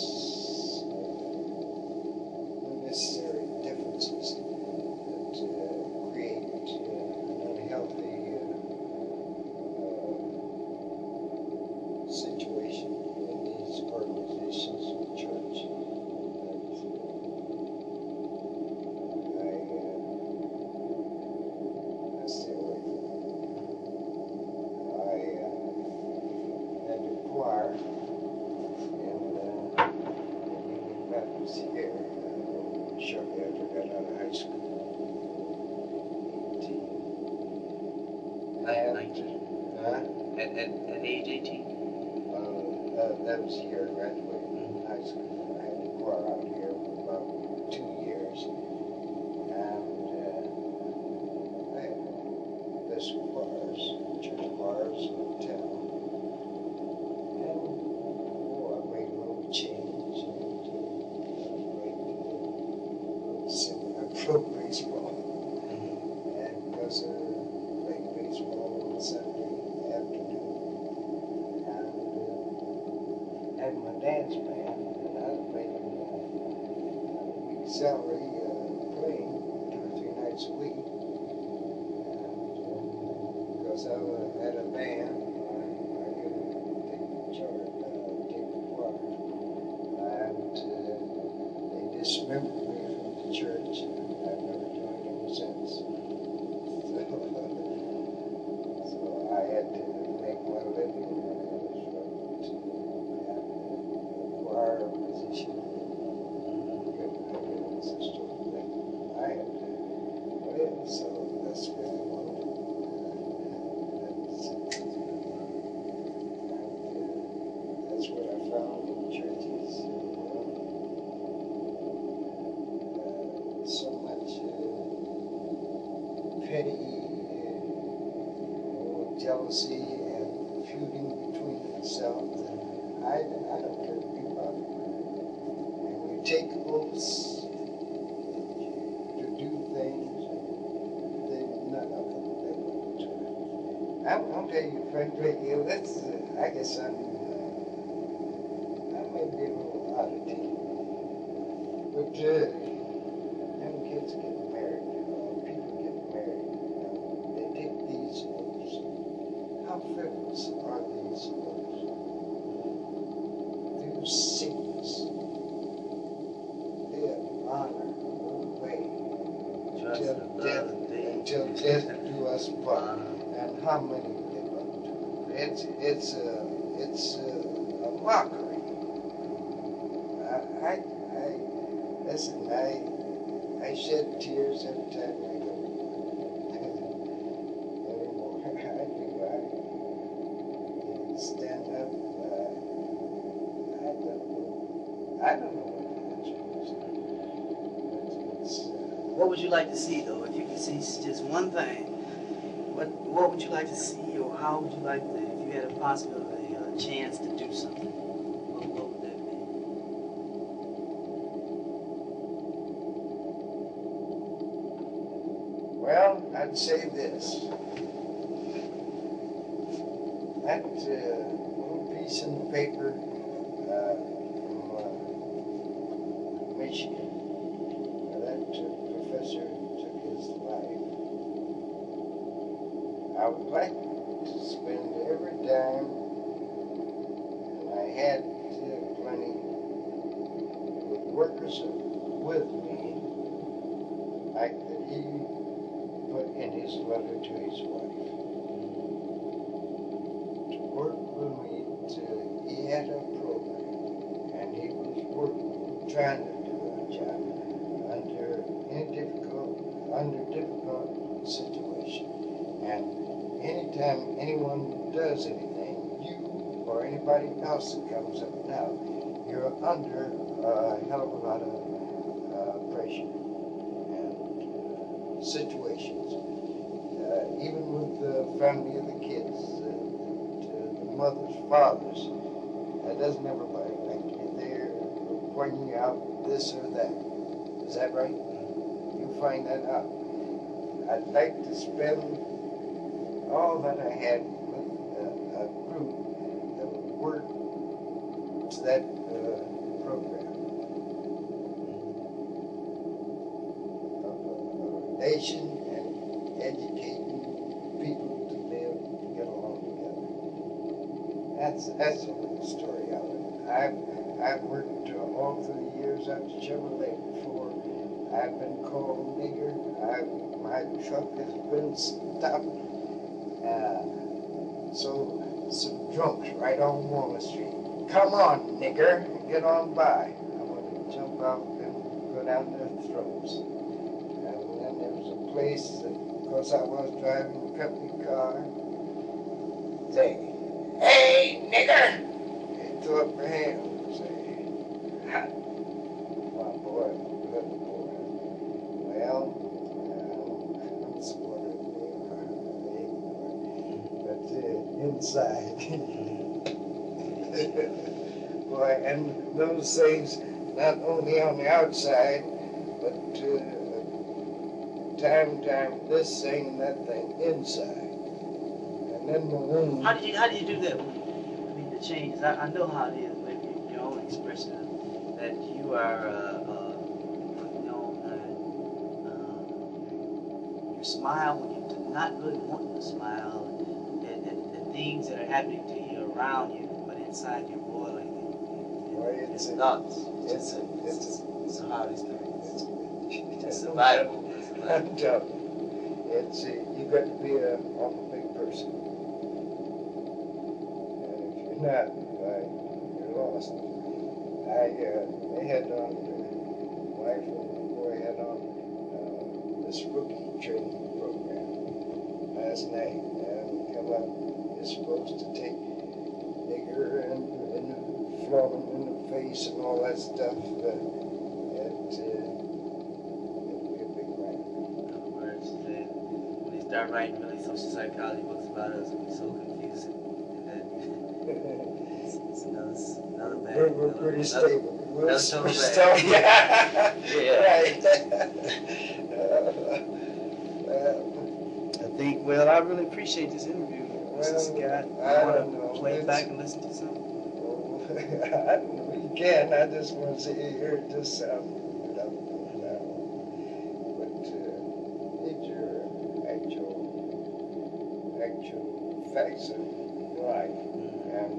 S2: unnecessary differences that create an unhealthy situation in these organizations of the church. I stay away from. I had to choir in the Union Baptist here shortly after I got out of high school. 18.
S1: At 19?
S2: Huh?
S1: At age 18?
S2: That was the year I graduated from high school. I had to choir out here for about 2 years. And I had this choirs, church choirs in town. And I made a little change and played semi-pro baseball. And because I played baseball on Sunday afternoon, and had my dance band, and I was making a week's salary playing 2 or 3 nights a week. And because I had a band, I could take the choir. And they dismembered me from the church, and I've never joined them since. So I had to make my living, and I was to have a choir position. I had to live, so that's where I wanted. That's what I found in churches. So much petty jealousy and feuding between themselves. And I don't care to be bothered. And we take oaths to do things, and none of them they won't do. I'll tell you frankly, I guess I may be a little oddity, but young kids get married, people get married, they take these oaths. How frivolous are these oaths? Through sickness, death, honor, obey, until death do us part. And how many live up to it? It's a mockery. Listen, I shed tears every time I go anymore. I do. I stand I don't know what the answer is.
S1: What would you like to see, though? If you could see just one thing, what would you like to see, or how would you like to, if you had a possibility, a chance to do something, what would that be?
S2: Well, I'd say this. That little piece in the paper from Michigan, where that professor took his life, I would like to spend every dime, and I had plenty, with workers with me, like that he put in his letter to his wife. To work with me till he had a program, and he was working, trying to do a job under difficult situation. And anytime anyone does anything, you or anybody else that comes up now, you're under a hell of a lot of pressure and situations. Even with the family of the kids, the mothers, fathers, that doesn't everybody like you. They're pointing out this or that. Is that right? You find that out. I'd like to spend all that I had with a group that would work to that program. A nation and educating people to live and get along together. That's a little story of it. I've worked all through the years after Chevrolet before. I've been called nigger. My truck has been stopped. So some drunks right on Walnut Street. Come on, nigger, get on by. I want to jump out and go down their throats. And then there was a place that, of course, I was driving a company car. Say, hey, nigger! They threw up their hand and say, ha! My boy, good boy. Well, I'm supportive of but inside. Boy, and those things, not only on the outside, but time, this thing and that thing inside. And then the wound.
S1: How do you do that? I mean, the changes. I know how it is with your own expression that you are putting on your smile when you're not really wanting to smile, and things that are happening to you around you, but inside you're boiling. It's nuts. It's a hard experience. It's survival.
S2: I'm telling you, you got to be an awful big person. And if you're not, you're lost. They had on, my wife and my boy had on this rookie training program last night, and come up, you're supposed to take nigger and flog them in the face and all that stuff. It'd be a big man.
S1: When they start writing really social psychology books about us, it'll be so confusing. And it's another bad.
S2: We're pretty stable. We're
S1: stable.
S2: Yeah. Right.
S1: I think, well, I really appreciate this interview, Mr. Scott.
S2: I
S1: want
S2: don't know.
S1: to play it back and listen to something?
S2: I don't know. You can. I just want to say, hear it just sound lovely now. But these are actual facts of life. And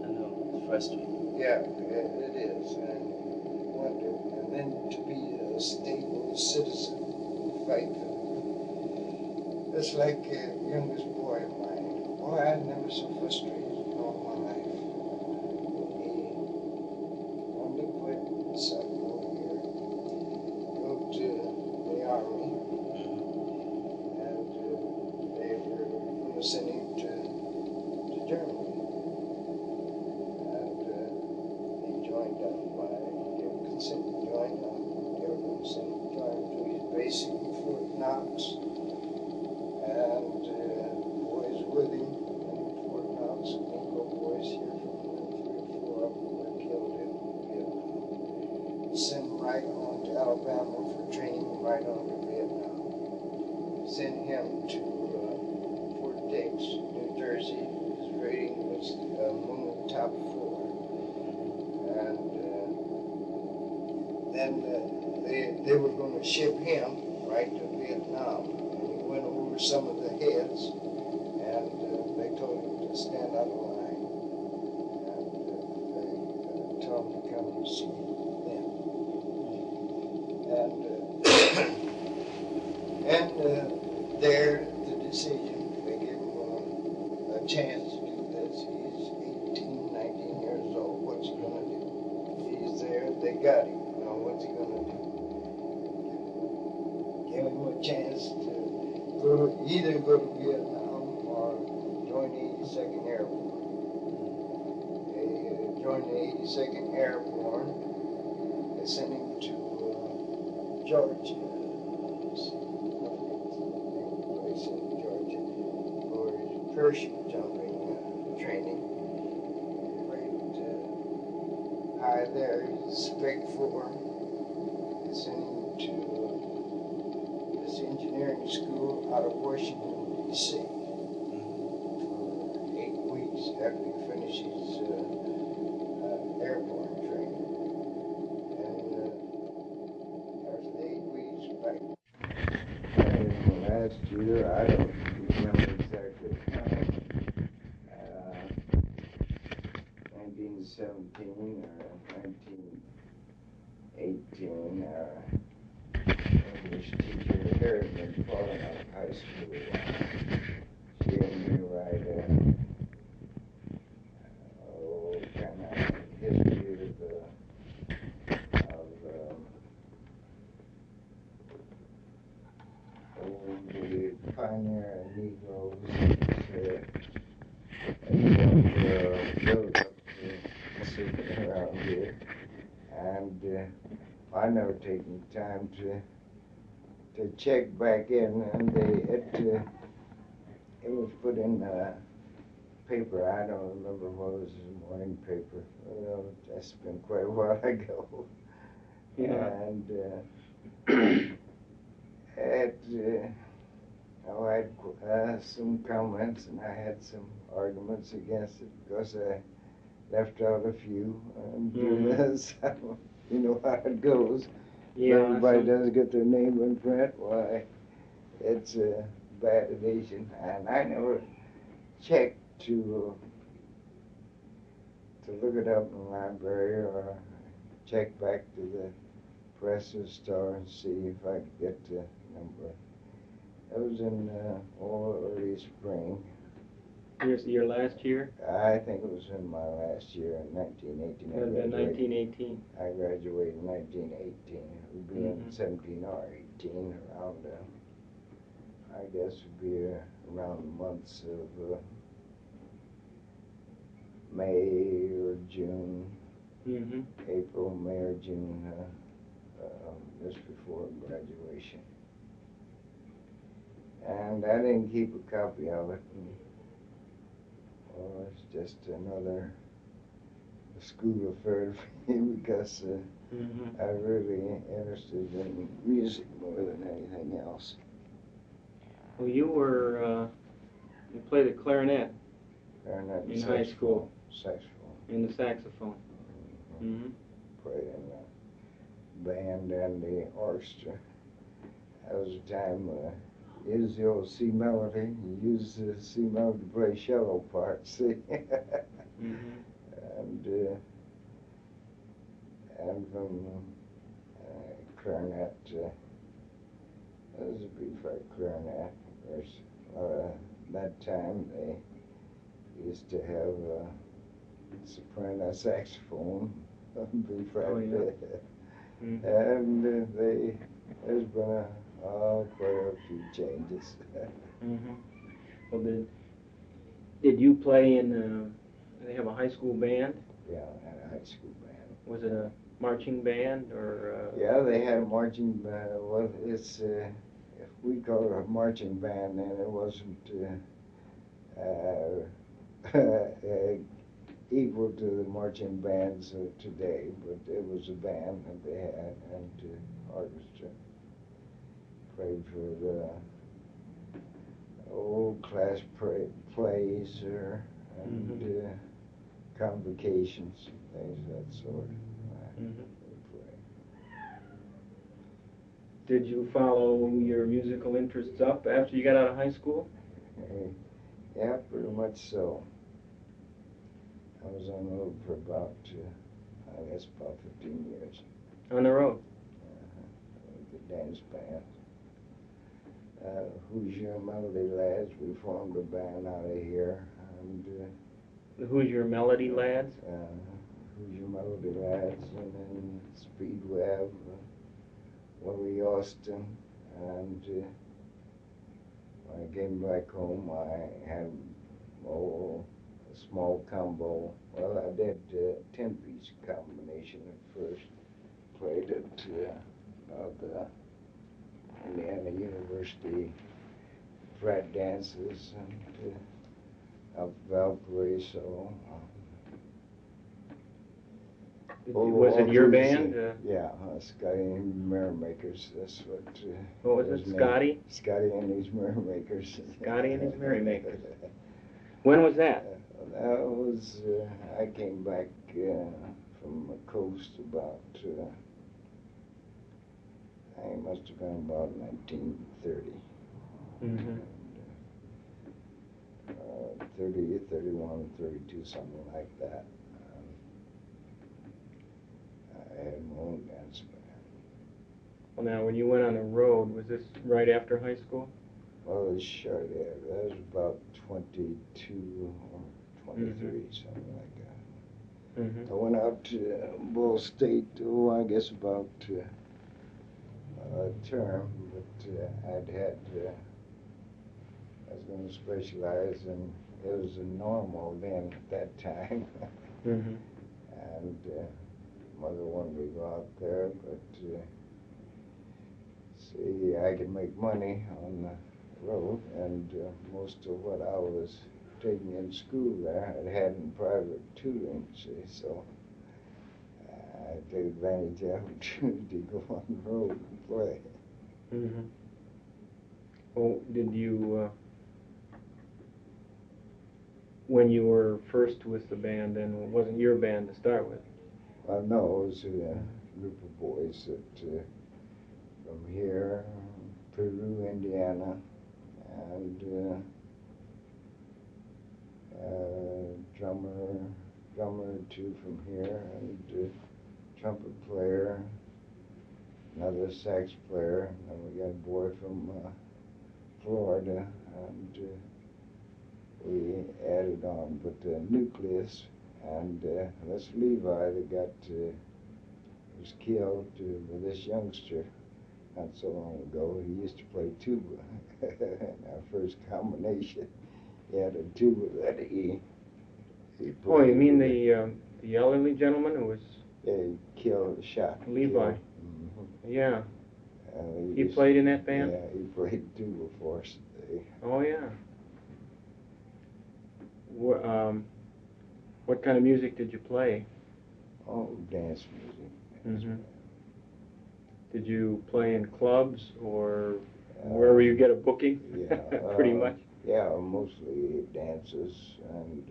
S1: I know, it's frustrating.
S2: yeah, it is. And wonder, and then to be a stable citizen, fight for. It's like the youngest boy of mine. Boy, I've never so frustrated in all my life. He wanted to quit sophomore year, go to the army, and they were going to send him to Germany. And he joined up. right on to Vietnam. Sent him to Fort Dix, New Jersey. His rating was among the top 4. And then they were going to ship him right to Vietnam. And he went over some of the heads, and they told him to stand out of line. And they told him to come and see them. And there, the decision, they gave him a chance to do this. He's 18, 19 years old. What's he going to do? He's there, they got him. Now, what's he going to do? Give him a chance to either go to Vietnam or join the 82nd Airborne. They joined the 82nd Airborne. They sent him to Georgia. Place in Georgia for his parachute jumping training. Rated high there. He's Spec 4. They sent him to this engineering school out of Washington, D.C. for 8 weeks after he finished his airborne training. And after the 8 weeks back. Last year, I don't remember exactly the time, 1917 or 1918, English teacher here had been falling out of high school. She and me write kind of history of the pioneer Negroes built up around here. And I never taken time to check back in, and it was put in paper. I don't remember what was the morning paper. Well, that's been quite a while ago.
S4: Yeah.
S2: And I had some comments, and I had some arguments against it because I left out a few. And so, you know how it goes.
S4: Yeah.
S2: Everybody doesn't get their name in print. Why, it's a bad edition. And I never checked to look it up in the library or check back to the press store and see if I could get the number. That was in early spring.
S4: Your last year?
S2: I think it was in my last year in 1918.
S4: It would have been 1918.
S2: I graduated in 1918. It would be in 17 or 18 around, I guess it would be around the months of May or June, April, May or June, just before graduation. And I didn't keep a copy of it. Well, it's just another school affair for me because I'm really interested in music more than anything else.
S4: Well, you played the clarinet
S2: Clarinet and
S4: in high school.
S2: Saxophone.
S4: And the saxophone.
S2: Played in the band and the orchestra. That was the time used the old C melody. You used the C melody to play cello parts, see? And from clarinet, that was a B-flat clarinet. Of course, that time they used to have soprano saxophone, B-flat.
S4: Oh, yeah.
S2: And there's been quite a few changes.
S4: Well, did you play in? They have a high school band.
S2: Yeah, I had a high school band.
S4: Was it a marching band or?
S2: Yeah, they had a marching band. Well, it's we call it a marching band, and it wasn't equal to the marching bands of today, but it was a band that they had and orchestra. played for the old class plays and convocations, things of that sort. Play.
S4: Did you follow your musical interests up after you got out of high school?
S2: Yeah, pretty much so. I was on the road for about, I guess, about 15 years.
S4: On the road?
S2: With the dance band. Hoosier Melody Lads, we formed a band out of here. And,
S4: the Hoosier Melody Lads?
S2: Hoosier Melody Lads, and then Speed Web, Willie Austin, and when I came back home, I had a small combo. Well, I did a 10-piece combination at first. Played at the Indiana University frat dances and up Valparaiso.
S4: Was it your band?
S2: Yeah, Scotty and his Merrymakers. That's what.
S4: What was it, Scotty?
S2: Scotty and his Merrymakers.
S4: Scotty and his Merrymakers. When was that?
S2: That was, I came back from the coast about, it must have been about 1930. 30, 31, 32, something like that. I had my own dance band.
S4: Well, now, when you went on the road, was this right after high school?
S2: Well, it was short after. That was about 22 or 23, something like that. I went out to Ball State, I guess about a term, but I was going to specialize in, it was a normal then at that time. And mother wanted me to go out there, but see, I could make money on the road, and most of what I was taking in school there I had in private tutoring, see, so I took advantage of the opportunity to go on the road and play.
S4: Well, did you, when you were first with the band, then it wasn't your band to start with?
S2: No, it was a group of boys that from here, Peru, Indiana, and drummer or two from here, and trumpet player, another sax player, and we got a boy from Florida, and we added on, but the nucleus, and this Levi that was killed with this youngster not so long ago. He used to play tuba in our first combination. He had a tuba that he played.
S4: Oh, you mean the elderly gentleman who was...
S2: Yeah, he killed, shot.
S4: Levi. Yeah. He played in that band?
S2: Yeah, he played tuba for us.
S4: Oh, yeah. What kind of music did you play?
S2: Oh, dance music.
S4: Did you play in clubs or wherever you get a booking?
S2: Yeah,
S4: pretty much.
S2: Yeah, mostly dances and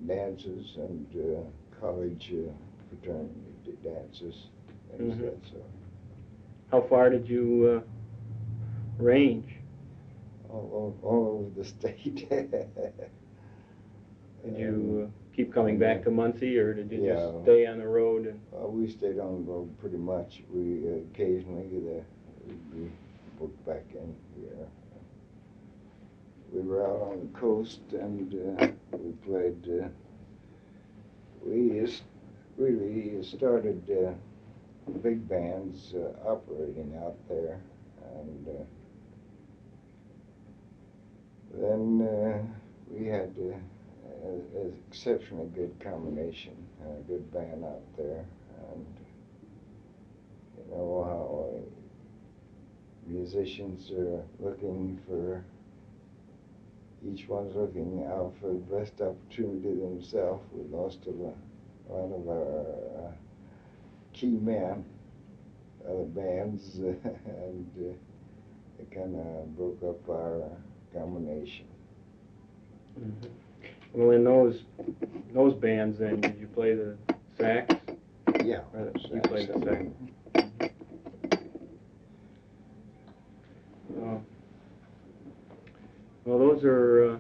S2: dances and college fraternity dances, things of that sort.
S4: How far did you range?
S2: All over the state.
S4: Did you keep coming back to Muncie, or did you just stay on the road? And
S2: we stayed on the road pretty much. We occasionally we'd be booked back in here. We were out on the coast, and we played. We really started big bands operating out there, and then we had an exceptionally good combination, a good band out there, and you know how musicians are looking for, each one's looking out for the best opportunity themselves. We lost a a lot of our key men, other bands, and it kind of broke up our combination.
S4: Mm-hmm. Well, in those bands, then, did you play the sax?
S2: Yeah,
S4: You played the sax. Well, those are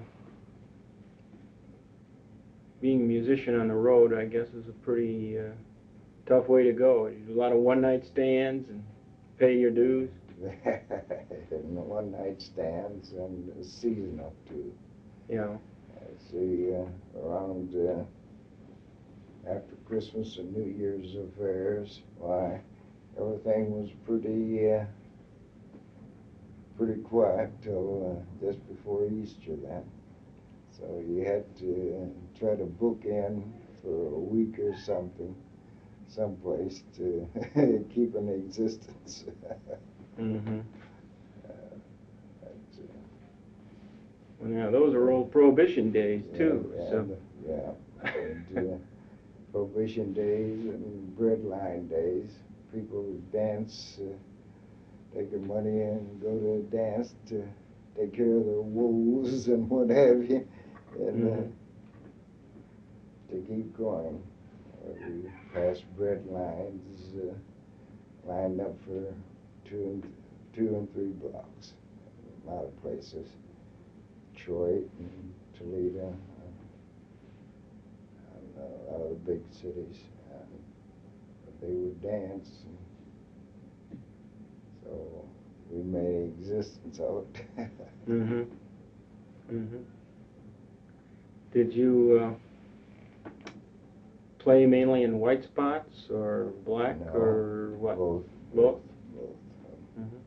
S4: being a musician on the road, I guess, is a pretty tough way to go. You do a lot of one-night stands and pay your dues.
S2: And one-night stands and seasonal too.
S4: Yeah.
S2: See, around after Christmas and New Year's affairs, why, everything was pretty quiet till just before Easter then. So you had to try to book in for a week or something, someplace to keep an existence.
S4: Mm-hmm. Yeah, those are old Prohibition days too.
S2: And Prohibition days and bread line days. People would dance, take their money and go to a dance to take care of their woes and what have you, and to keep going. We passed bread lines, lined up for two and three blocks. A lot of places. Detroit and Toledo, and a lot of the big cities, and they would dance, and so we made existence out.
S4: Mm-hmm. Mm-hmm. Did you play mainly in white spots or black or what?
S2: Both.
S4: Both?
S2: Both.
S4: Mm-hmm.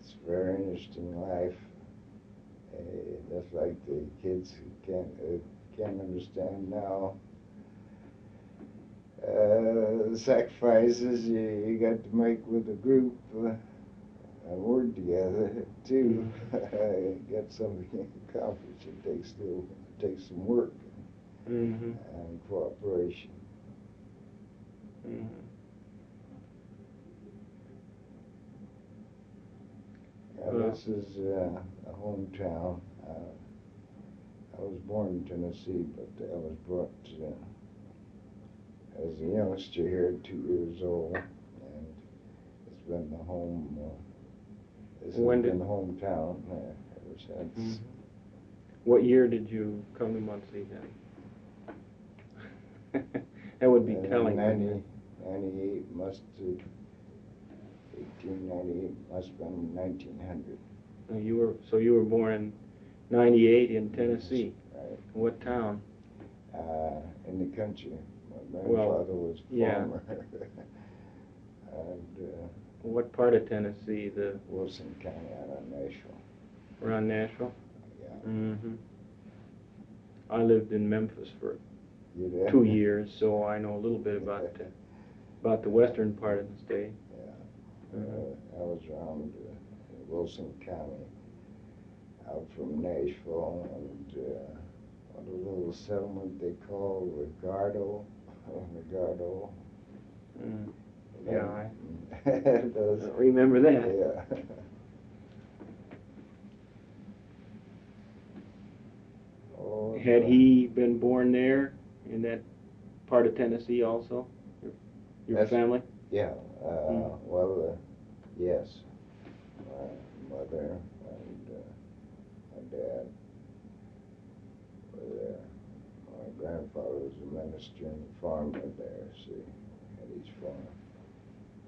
S2: It's a very interesting life. Just like the kids who can't understand now. The sacrifices you got to make with a group and work together too. Get something accomplished. It takes some work and cooperation.
S4: Mm-hmm.
S2: This is a hometown. I was born in Tennessee, but I was brought as a youngster here at 2 years old, and it's been the home. This has been the hometown ever since.
S4: Mm-hmm. What year did you come to Muncie then? That would be telling.
S2: 1898 must have been 1900.
S4: You were born in 98 in Tennessee.
S2: Right.
S4: What town?
S2: In the country. My grandfather was a farmer. And
S4: what part of Tennessee?
S2: Wilson County, out of Nashville.
S4: Around Nashville?
S2: Yeah.
S4: Mm-hmm. I lived in Memphis for 2 years, so I know a little bit about the western part of the state.
S2: Yeah. I was around Wilson County, out from Nashville, and a little settlement they call Rigardo.
S4: Mm. Yeah, I
S2: those,
S4: remember that.
S2: Yeah.
S4: Had he been born there in that part of Tennessee also? Your family?
S2: Yeah. Well, yes. My mother and my dad were there. My grandfather was a minister and a farmer there, so he had his farm.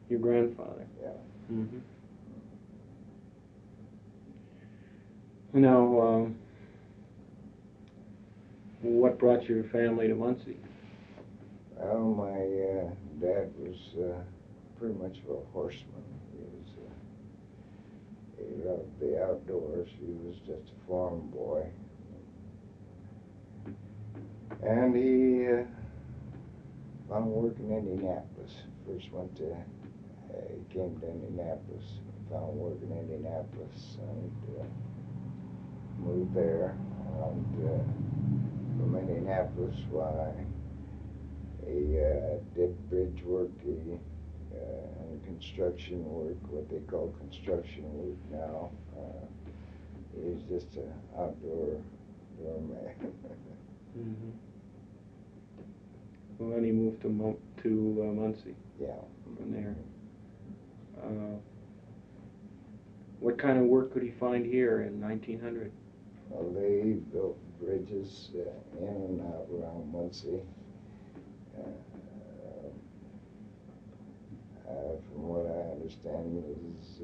S4: Your grandfather?
S2: Yeah.
S4: Mm-hmm. Now, what brought your family to Muncie?
S2: Well, my dad was pretty much of a horseman. He loved the outdoors. He was just a farm boy. And he found work in Indianapolis. First went to he came to Indianapolis, found work in Indianapolis, and moved there. And from Indianapolis, why, he did bridge work, and construction work, what they call construction work now. He's just an outdoor man.
S4: Mm-hmm. Well, then he moved to Muncie.
S2: Yeah.
S4: From there. What kind of work could he find here in 1900?
S2: Well, they built bridges in and out around Muncie. From what I understand, is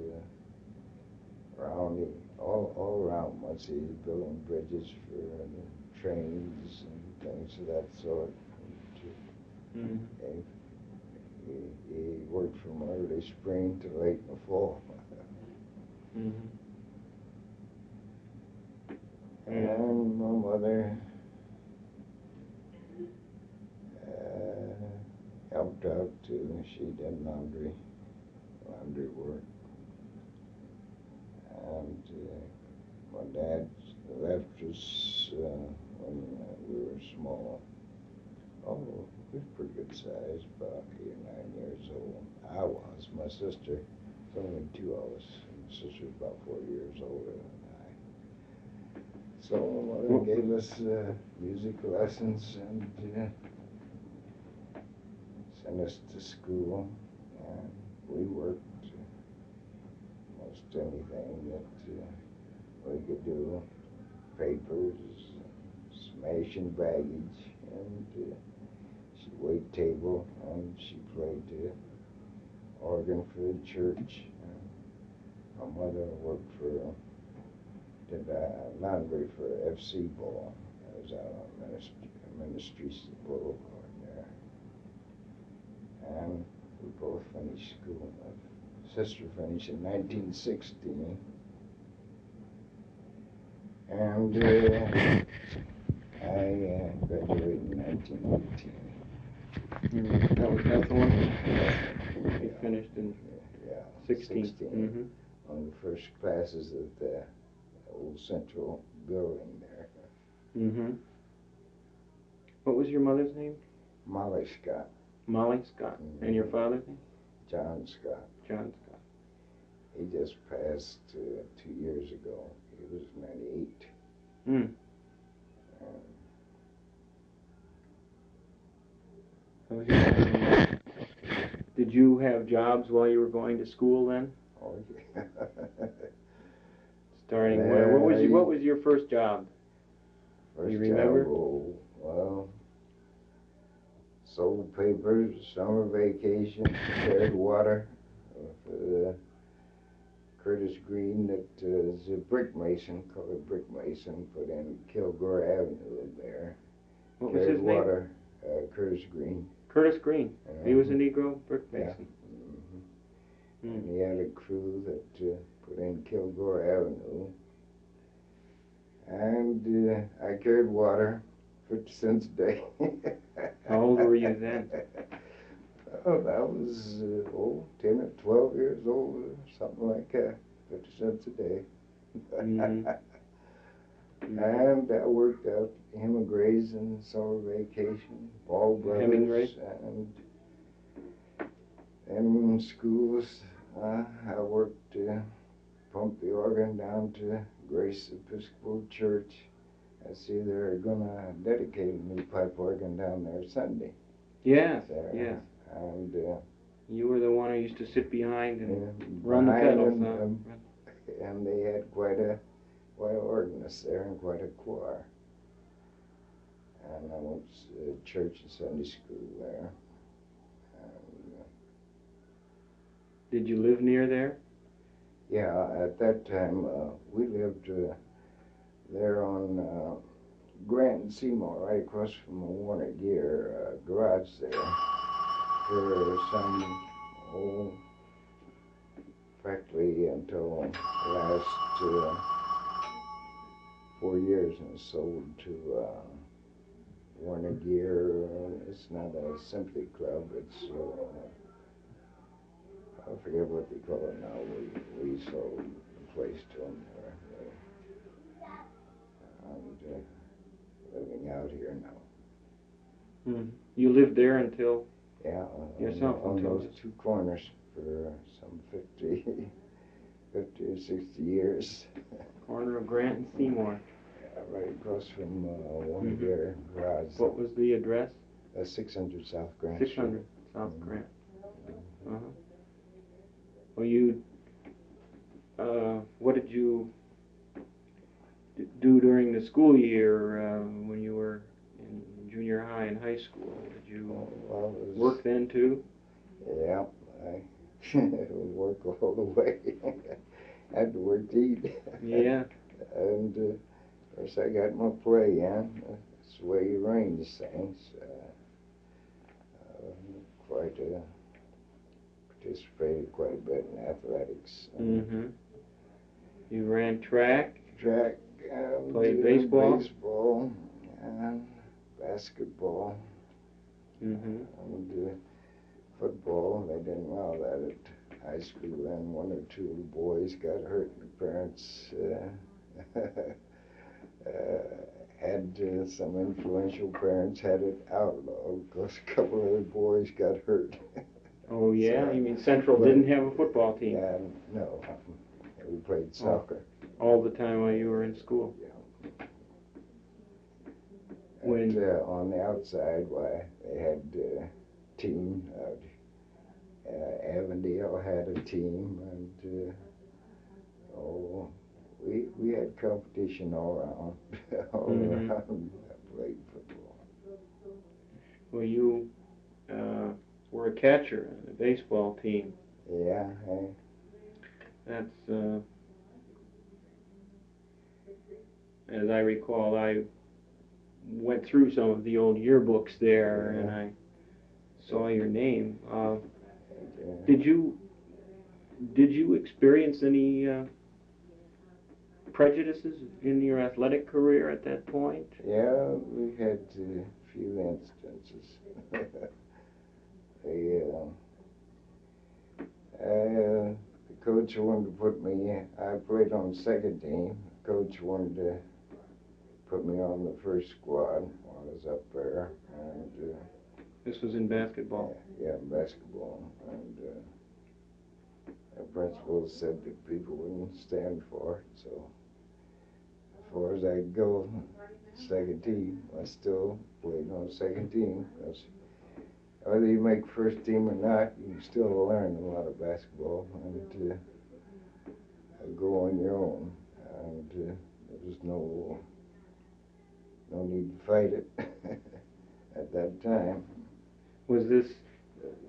S2: all around Muncie, building bridges for the trains and things of that sort.
S4: Mm-hmm.
S2: He worked from early spring to late in the fall.
S4: Mm-hmm.
S2: And my mother helped out too. She did laundry work. And my dad left us when we were small. Oh, we was pretty good size, about 8 or 9 years old. I was. My sister, there's only 2 of us. My sister's about 4 years older than I. So my mother gave us music lessons and sent us to school. And we worked most anything that we could do. Papers, smashing baggage, and she waited table, and she played the organ for the church. My mother worked did laundry for FC Ball. That was out on Ministries Boulevard there. And we both finished school. My sister finished in 1916. And I graduated in 1918.
S4: That was one? He finished in 16. Mm-hmm.
S2: One of the first classes at the old central building there.
S4: Mm-hmm. What was your mother's name?
S2: Molly Scott.
S4: Molly Scott. Mm-hmm. And your father's name?
S2: John Scott.
S4: John Scott.
S2: He just passed 2 years ago. He was 98.
S4: Hmm. Did you have jobs while you were going to school then?
S2: Oh, yeah.
S4: Starting what was your first job?
S2: First
S4: you remember?
S2: Job, well, sold papers, summer vacation, carried water for the Curtis Green that is a brick mason, colored brick mason, put in Kilgore Avenue there.
S4: What was his
S2: water, name? Curtis Green.
S4: Curtis Green. He was a Negro brick mason.
S2: Yeah. Mm-hmm. And he had a crew that put in Kilgore Avenue. And I carried water, 50 cents a day.
S4: How old were you then?
S2: Oh, I was 10 or 12 years old, or something like that. 50 cents a day.
S4: Mm-hmm.
S2: And I worked out Hemingway's and summer vacation, Ball Brothers,
S4: Hemingway?
S2: And in schools, I worked pumped the organ down to Grace Episcopal Church. I see they're gonna dedicate a new pipe organ down there Sunday.
S4: Yes,
S2: there.
S4: yes.
S2: And
S4: you were the one who used to sit behind and run the pedals.
S2: And they had quite a organist there and quite a choir. And I went to church and Sunday school there. And,
S4: did you live near there?
S2: Yeah, at that time we lived there on Grant and Seymour, right across from the Warner Gear garage there. For some old factory until the last 4 years, and it sold to Warner Gear. It's not a symphony club, it's I forget what they call it now. We sold the place to them there. And living out here now.
S4: Hmm. You lived there until
S2: yourself on those two corners for some 50 or 60 years.
S4: Corner of Grant and Seymour.
S2: Yeah, right across from one of their garages.
S4: What was the address?
S2: 600 South Grant.
S4: 600 South Grant. Uh-huh. Well, you, what did you do during the school year when you were in junior high and high school? Did you work then too?
S2: Yeah, I would work all the way. Had to work to eat.
S4: Yeah.
S2: And of course I got my play in. That's the way you arrange things. Participated quite a bit in athletics.
S4: Mm-hmm. You ran track?
S2: Played
S4: baseball?
S2: Baseball and basketball.
S4: Mm-hmm.
S2: And football. They didn't allow that at high school then. One or two of the boys got hurt and the parents had some influential parents had it outlawed because a couple of the boys got hurt.
S4: Oh yeah?
S2: So,
S4: you mean Central didn't have a football team?
S2: Yeah, no. We played soccer.
S4: All the time while you were in school?
S2: Yeah.
S4: When?
S2: And, on the outside, why, they had a team. Avondale had a team, and we had competition all around. All
S4: Mm-hmm.
S2: around. I played football.
S4: Well, you were a catcher on the baseball team.
S2: Yeah.
S4: That's, as I recall, I went through some of the old yearbooks there, and I saw your name. Did you experience any prejudices in your athletic career at that point?
S2: Yeah, we had a few instances. The coach wanted to put me in. I played on the second team. The coach wanted to put me on the first squad while I was up there. And
S4: this was in basketball?
S2: Yeah, basketball. And the principal said that people wouldn't stand for it. So as far as I could go, second team, I still played on the second team. Because whether you make first team or not, you can still learn a lot of basketball and go on your own. And there was no need to fight it at that time.
S4: Was this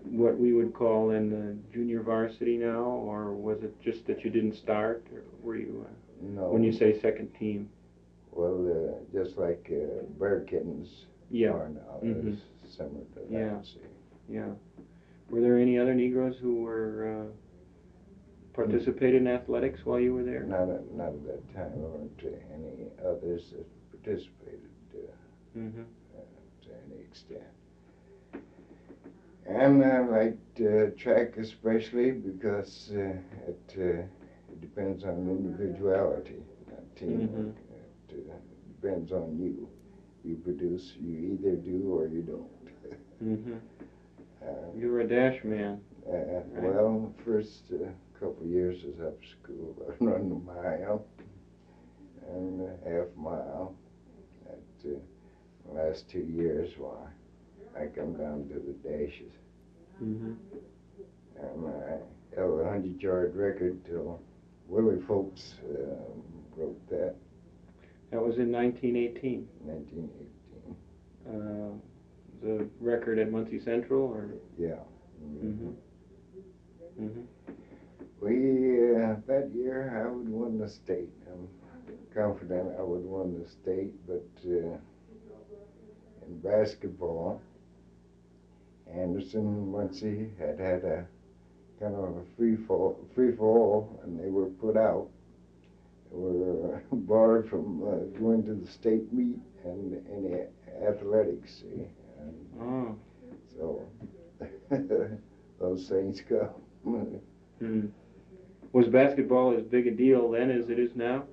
S4: what we would call in the junior varsity now, or was it just that you didn't start, or were you,
S2: No.
S4: when you say second team?
S2: Well, just like Bear Kittens are now,
S4: Mm-hmm.
S2: it's similar to that.
S4: Yeah.
S2: See.
S4: Yeah. Were there any other Negroes who were participated in athletics while you were there?
S2: Not at that time. There weren't any others that participated
S4: Mm-hmm.
S2: to any extent. And I liked track especially because it depends on individuality, not teamwork.
S4: Mm-hmm.
S2: It depends on you. You produce, you either do or you don't.
S4: Mm-hmm. You were a dash man. Right.
S2: Well, the first couple of years I was up at school, I run a mile and a half mile. At the last 2 years, why, I come down to the dashes.
S4: Mm-hmm.
S2: And I held a 100-yard record till Willie Folks broke that.
S4: That was in 1918.
S2: 1918.
S4: The record at Muncie Central, or?
S2: Yeah.
S4: Mm-hmm. Mm-hmm.
S2: We, that year, I would win the state. I'm confident I would win the state, but in basketball, Anderson and Muncie had a kind of a free fall, and they were put out. They were barred from going to the state meet and any athletics, see. And so those things come.
S4: Hmm. Was basketball as big a deal then as it is now?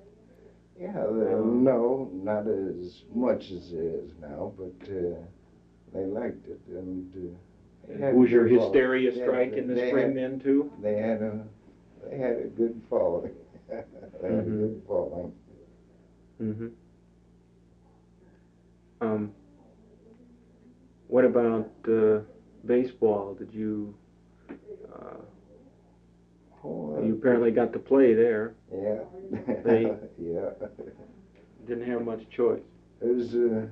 S2: Yeah, no, not as much as it is now, but they liked it, and
S4: Was your hysteria strike in the spring then too?
S2: They had a good following. They had a good following.
S4: Mm-hmm. What about baseball? Did you? You apparently got to play there.
S2: Yeah.
S4: They
S2: yeah.
S4: didn't have much choice.
S2: There's a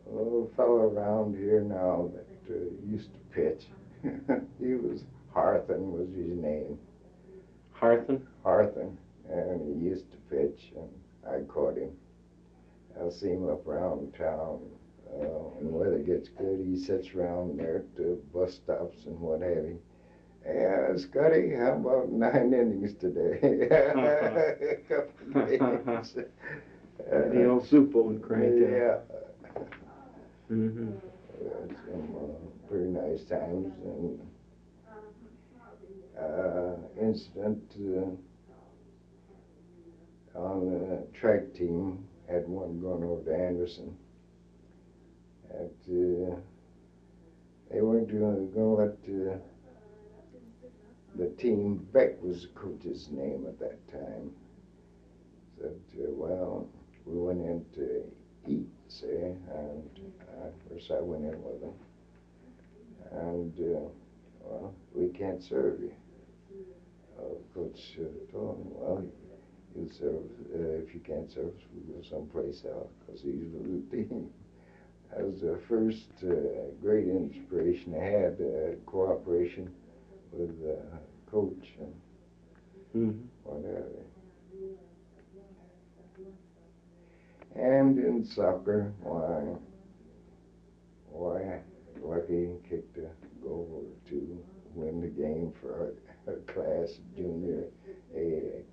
S2: little fellow around here now that used to pitch. He was Harthen was his name.
S4: Harthen?
S2: Harthen, and he used to pitch, and I caught him. I'll see him up around town. When the weather gets good, he sits around there at the bus stops and what have you. Yeah, Scotty, how about 9 innings today? A couple of innings.
S4: The old Supo and crank down.
S2: Yeah.
S4: Mm-hmm.
S2: Some pretty nice times, and incident on the track team, had one going over to Anderson. They weren't going to let the team, Beck was the coach's name at that time, said, well, we went in to eat, say, and first I went in with them, and well, we can't serve you. Coach told him, well, you serve, if you can't serve us, we'll go someplace else, because he's with the team. That was the first great inspiration I had, cooperation with coach and whatever. And in soccer, why, Lucky kicked a goal or two, win the game for our class, junior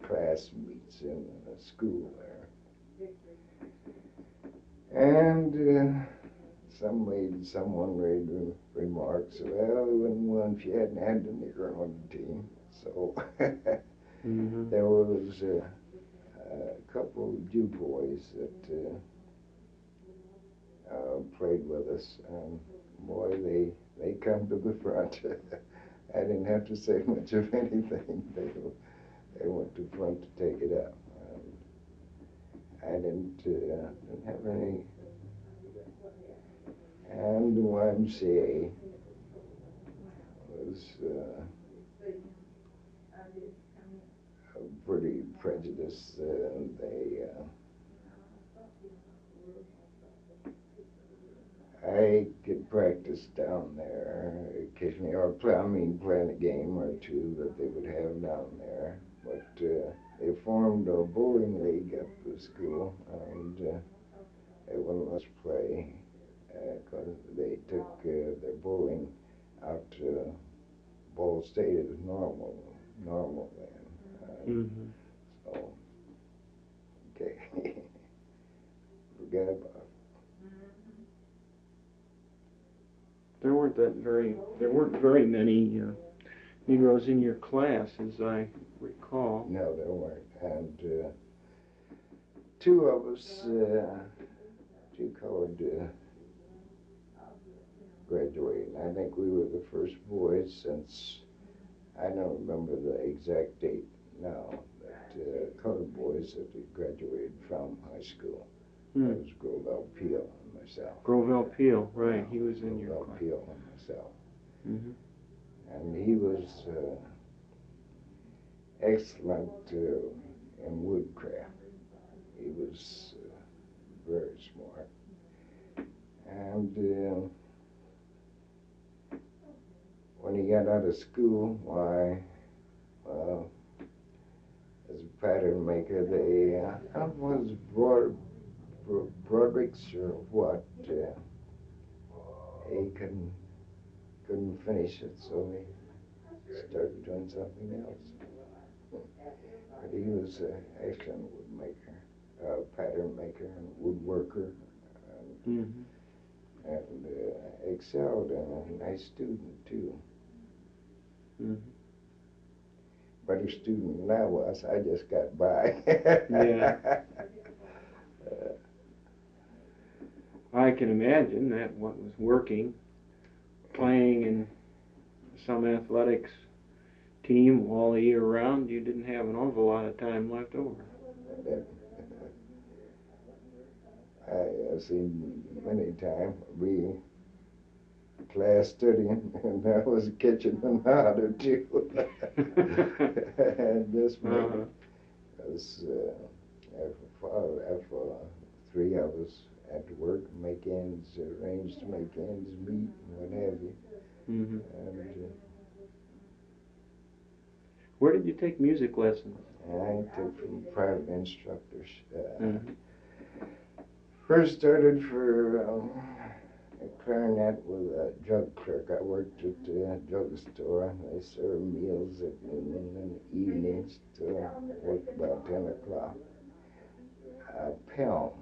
S2: class meets in a school there. And someone made remarks, well, we wouldn't have won if you hadn't had the nigger on the team. So there was a couple of Jew boys that played with us, and boy, they come to the front. I didn't have to say much of anything. They went to the front to take it up. I didn't have any. And the YMCA was pretty prejudiced. I could practice down there occasionally, or playing a game or two that they would have down there. But they formed a bowling league at the school, and they wouldn't let us play because they took their bowling out to Ball State. It was normal then. So, okay, forget about it.
S4: There weren't very many Negroes in your class, as I recall.
S2: No, there weren't, and two of us, two colored, graduated. I think we were the first boys since, I don't remember the exact date now, that colored boys that had graduated from high school. That was Grovell Peel and myself.
S4: Grovell Peel, right. He was in your
S2: Grovell
S4: class.
S2: Peel and myself. And he was excellent in woodcraft. He was very smart. And when he got out of school, why, well, as a pattern maker, they, I don't know if it was Broderick's or what, he couldn't finish it, so he started doing something else. But he was an excellent woodmaker, pattern maker and woodworker, and excelled and a nice student too. better student than I was. I just got by.
S4: Yeah. I can imagine that what was working, playing in some athletics team all the year round, you didn't have an awful lot of time left over.
S2: I seen many times we class studying, and I was catching a nod or two. And this man was after 3 of us had to work, make ends, arrange to make ends meet, and what have you.
S4: Mm-hmm.
S2: And
S4: where did you take music lessons?
S2: I took from private instructors.
S4: Mm-hmm.
S2: First started for a clarinet with a drug clerk. I worked at the drugstore. They served meals at noon and evenings till work about 10 o'clock. Pelham.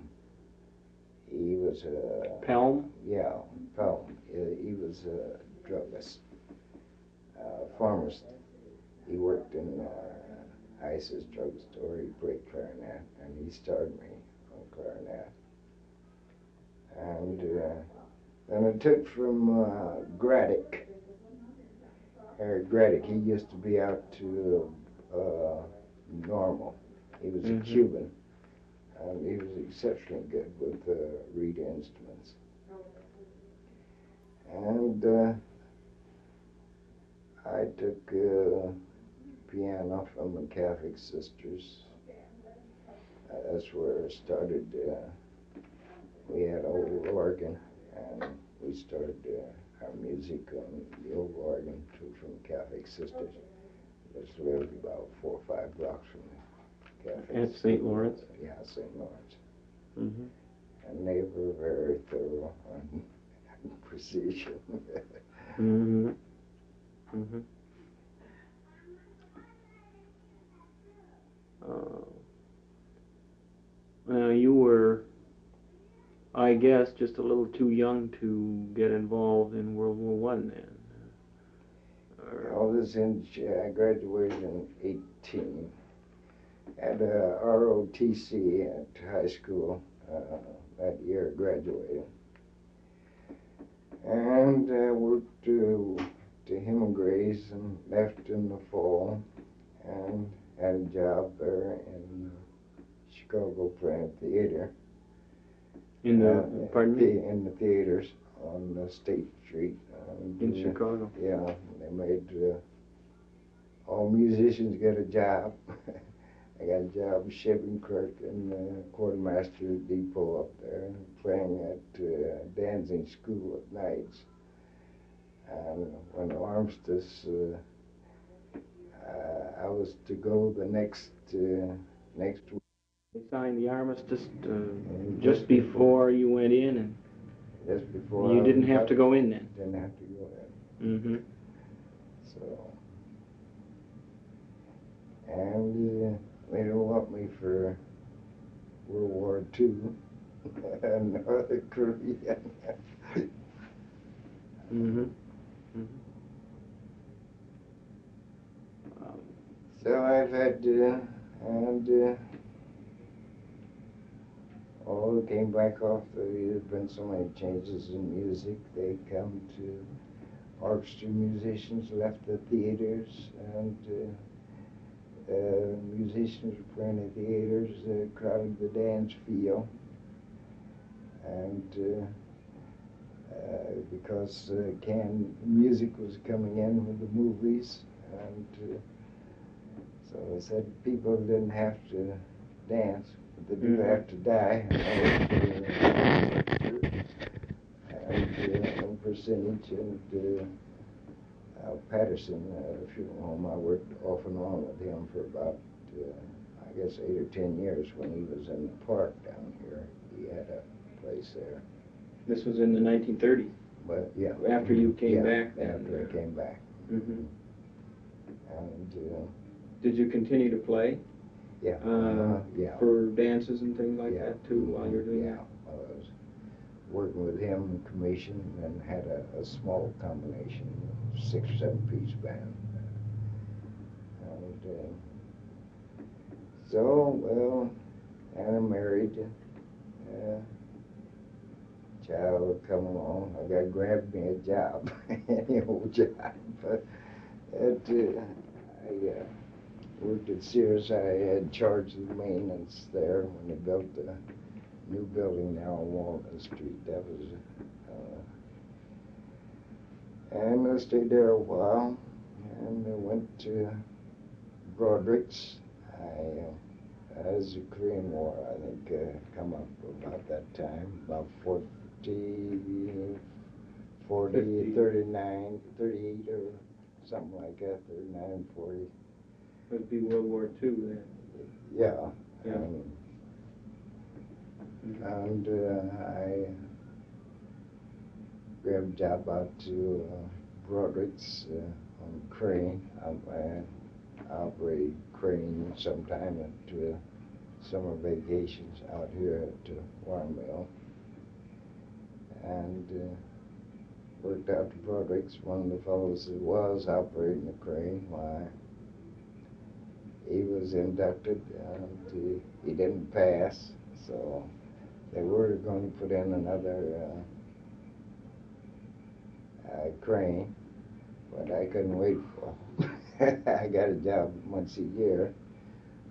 S2: He was a...
S4: Pelham?
S2: Yeah, Pelham. He was a druggist, pharmacist. He worked in Ice's drugstore. He played clarinet, and he started me on clarinet. And then I took from Graddick. Harry Graddick. He used to be out to Normal. He was a Cuban. And he was exceptionally good with reed instruments. And I took piano from the Catholic sisters. That's where I started. We had old organ, and we started our music on the old organ from Catholic sisters. It lived about 4 or 5 blocks from the Catholic.
S4: At St. Lawrence?
S2: Yeah, St. Lawrence.
S4: Mm-hmm.
S2: And they were very thorough on precision.
S4: Mm-hmm. Mm-hmm. Well, you were, I guess, just a little too young to get involved in World War I then.
S2: I graduated in 18. Had a ROTC at high school that year, graduated. And worked to Hemingway's and left in the fall, and had a job there in Chicago playing theater.
S4: In the, pardon me?
S2: In the theaters on State Street.
S4: In Chicago?
S2: Yeah, they made all musicians get a job. I got a job shipping clerk in the quartermaster depot up there, playing at dancing school at nights. And when the armistice, I was to go the next week.
S4: They signed the armistice just before you went in, and
S2: just before
S4: you didn't have to go in then?
S2: Didn't have to go in.
S4: Mm-hmm.
S2: So, and they don't want me for World War II and North Korea.
S4: Mm-hmm. Mm-hmm.
S2: So I've had, came back off. There's been so many changes in music. They come to orchestra musicians left the theaters, and musicians were playing at theaters, crowded the dance field. And because canned music was coming in with the movies, and so they said people didn't have to dance, but they do have to die. And one percentage, and Patterson, funeral home, I worked off and on with him for about, I guess, 8 or 10 years when he was in the park down here. He had a place there.
S4: This was in the 1930s?
S2: But yeah.
S4: After you came back?
S2: After I came back.
S4: Mm-hmm.
S2: And
S4: did you continue to play?
S2: Yeah. Yeah.
S4: For dances and things like that too while you were doing that?
S2: I was working with him in commission and had a small combination, 6 or 7 piece band. And so, well, and I'm married. Child will come along. I got to grab me a job, any old job. But I worked at Sears. I had charge of the maintenance there when they built the new building now on Walnut Street. That was, and I stayed there a while, and I went to Broderick's. As the Korean War, I think, come up about that time, about 40, 39, 38 or something like that, 39, 40.
S4: That'd be World War II then.
S2: Yeah.
S4: Yeah.
S2: And I grabbed a job out to Broderick's on crane. I operated crane sometime at summer vacations out here at Warren Mill. And worked out to Broderick's. One of the fellows that was operating the crane, why, he was inducted and he didn't pass, so they were going to put in another crane, but I couldn't wait for him. I got a job once a year.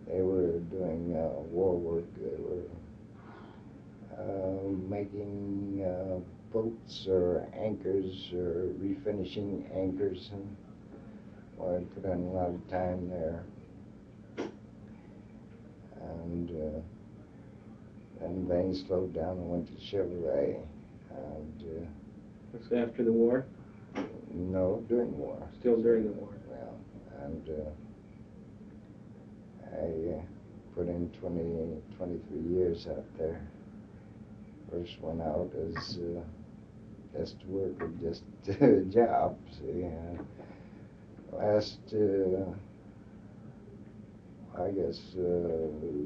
S2: They were doing war work. They were making boats or anchors or refinishing anchors, and well, I put in a lot of time there. And then things slowed down and went to Chevrolet. And
S4: That's after the war?
S2: no, during the war.
S4: Still during the war.
S2: Yeah, and I put in 23 years out there. First one out as just work, just job. See, last I guess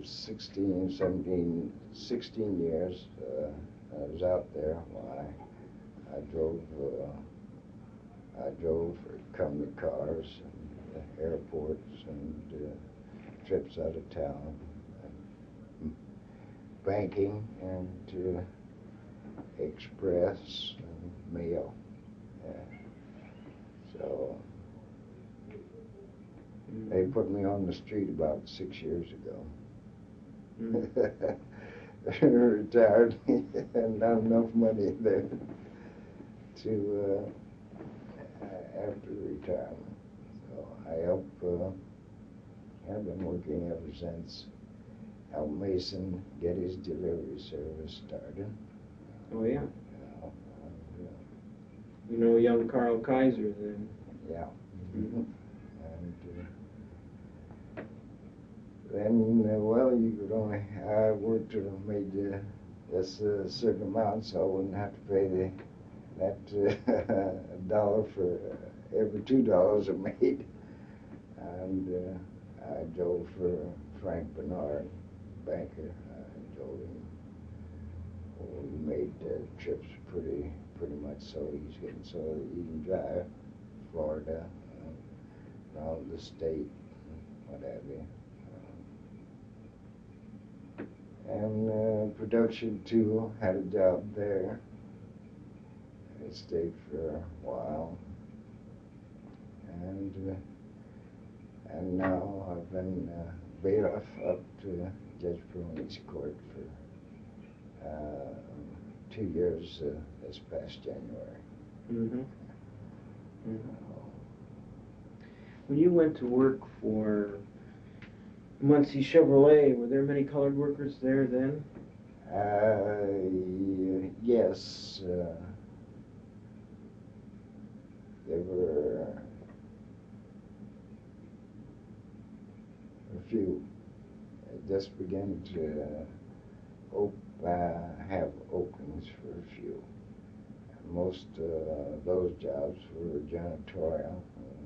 S2: 16, 17, 16 years I was out there. Why, I drove for company cars and airports and trips out of town, and banking and express and mail. Yeah. So they put me on the street about 6 years ago. Retired and not enough money there to after retirement. So I have been working ever since. Helped Mason get his delivery service started.
S4: Oh yeah. You know young Carl Kaiser then.
S2: Yeah. And then, well, you could only, I worked to made just a certain amount, so I wouldn't have to pay that $1 for every $2 I made. And I drove for Frank Bernard, banker. I drove him. We made trips pretty much so easy, so that you can drive Florida, around the state, what have you. And production too, had a job there. I stayed for a while, and now I've been bailiff up to Judge Peroni's court for 2 years this past January.
S4: Mm-hmm. Mm-hmm. When you went to work for Muncie Chevrolet, were there many colored workers there then?
S2: Yes. There were a few. I just began to have openings for a few. Most those jobs were janitorial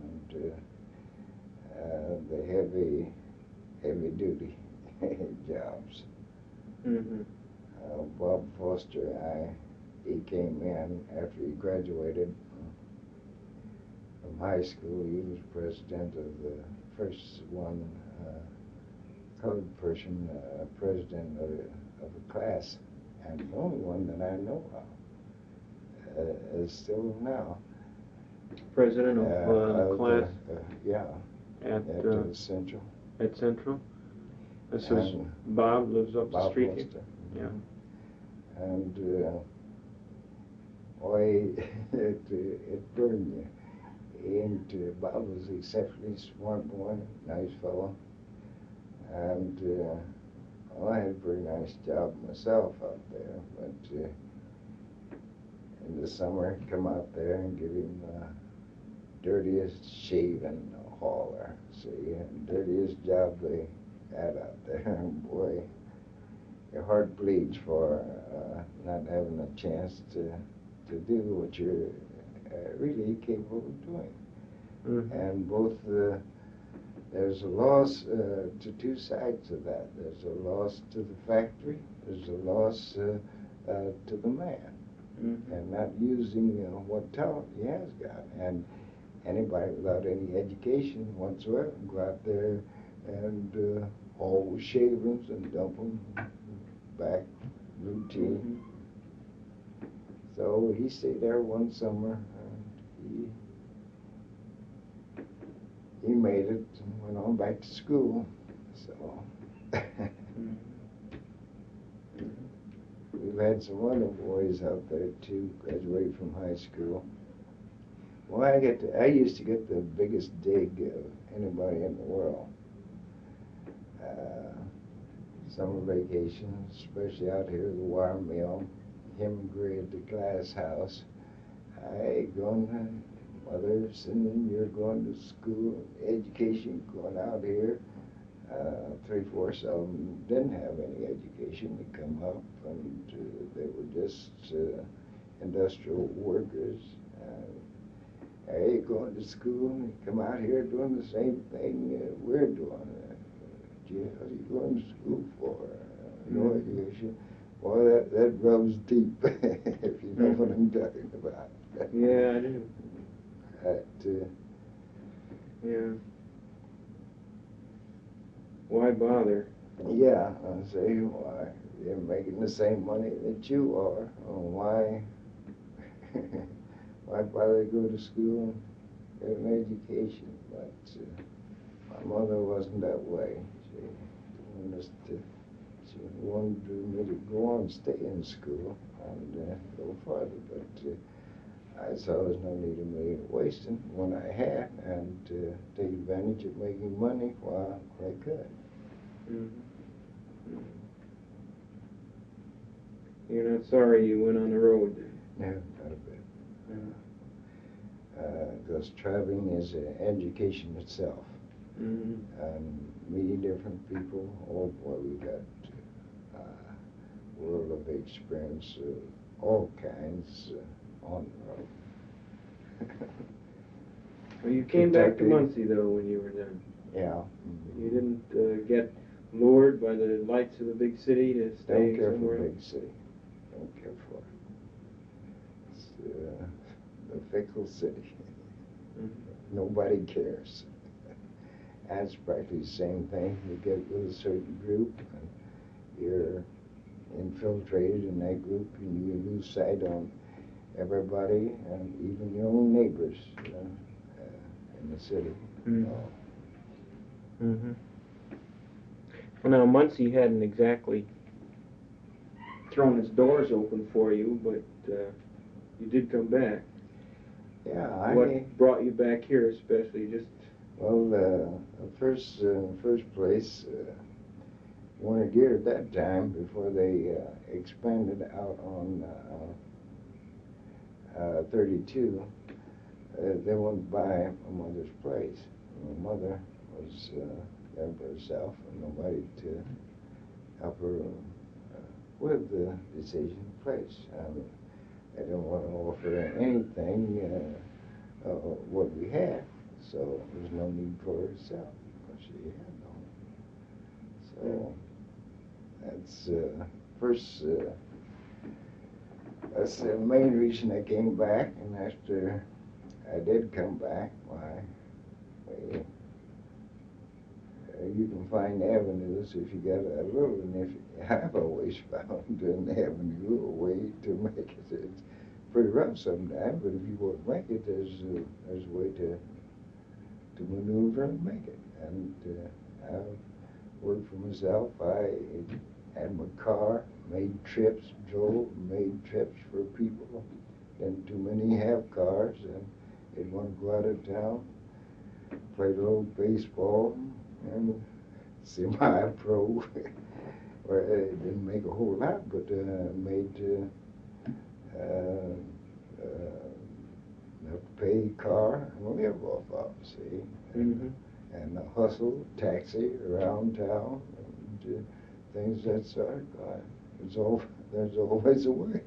S2: and the heavy duty jobs.
S4: Mm-hmm.
S2: Bob Foster, he came in after he graduated. from high school. He was president of the first one colored person, president of a class, and the only one that I know of is still now.
S4: President of class?
S2: Yeah,
S4: at
S2: Central.
S4: At Central? This is Bob lives up the street here?
S2: Yeah. And boy, it burned you. And Bob was an exceptionally smart boy, nice fellow. And I had a pretty nice job myself out there, but in the summer, I'd come out there and give him the dirtiest shaving hauler. See, and dirtiest job they had out there. And boy, your heart bleeds for not having a chance to do what you're really capable of doing.
S4: Mm-hmm.
S2: And both there's a loss to two sides of that. There's a loss to the factory. There's a loss to the man,
S4: mm-hmm.
S2: and not using what talent he has got. And anybody without any education whatsoever go out there and haul shavings and dump them back routine.
S4: Mm-hmm.
S2: So he stayed there one summer, and he made it and went on back to school. So we've had some other boys out there too, graduate from high school. Well, I used to get the biggest dig of anybody in the world. Summer vacations, especially out here at the wire mill, him and Gray at the glass house. I going to mothers, and then you're going to school, education, going out here. 3/4 of them didn't have any education to come up, and they were just industrial workers. Hey, going to school and come out here doing the same thing we're doing. Gee, what are you going to school for? No education. Boy, that rubs deep, if you know what I'm talking about.
S4: Yeah, I do. Yeah. Why bother?
S2: Yeah, I say, why? They're making the same money that you are. Why? Why bother to go to school and get an education? But my mother wasn't that way. She wanted me to go on and stay in school and go farther, but I saw there was no need of me wasting what I had and take advantage of making money while I could.
S4: Mm-hmm. You're not sorry you went on the road?
S2: No, not a bit. Because traveling is an education itself.
S4: Mm-hmm.
S2: Meeting different people. Oh boy, we got a world of experience, all kinds on the road.
S4: Well, you came back to
S2: Kentucky.
S4: Muncie, though, when you were done.
S2: Yeah. Mm-hmm.
S4: You didn't get lured by the lights of the big city to stay
S2: Don't care
S4: somewhere
S2: for
S4: else?
S2: big city. Don't care for it. It's the fickle city.
S4: Mm-hmm.
S2: Nobody cares. That's practically the same thing. You get with a certain group, and you're infiltrated in that group, and you lose sight on everybody, and even your own neighbors in the city.
S4: Mm-hmm. Mm-hmm. Well, now, Muncie hadn't exactly thrown its doors open for you, but you did come back.
S2: Yeah,
S4: What brought you back here, especially? Just
S2: first place, wanted gear at that time before they expanded out on 32. They wanted to buy my mother's place. My mother was there by herself, and nobody to help her with the decision place. I didn't want to offer anything what we had, so there was no need for her to sell because she had no. So that's first. That's the main reason I came back, and after I did come back. Why? Well, you can find avenues if you got a little, and if I've always found an avenue, a way to make it. It's pretty rough sometimes, but if you want to make it, there's a way to maneuver and make it. And I worked for myself. I had my car, made trips, drove, made trips for people. Didn't too many have cars, and they'd want to go out of town, played a little baseball, and semi-pro. Well, it didn't make a whole lot, but made enough to pay car and live off of, see? And hustle, taxi around town, and things that sort. There's always a way.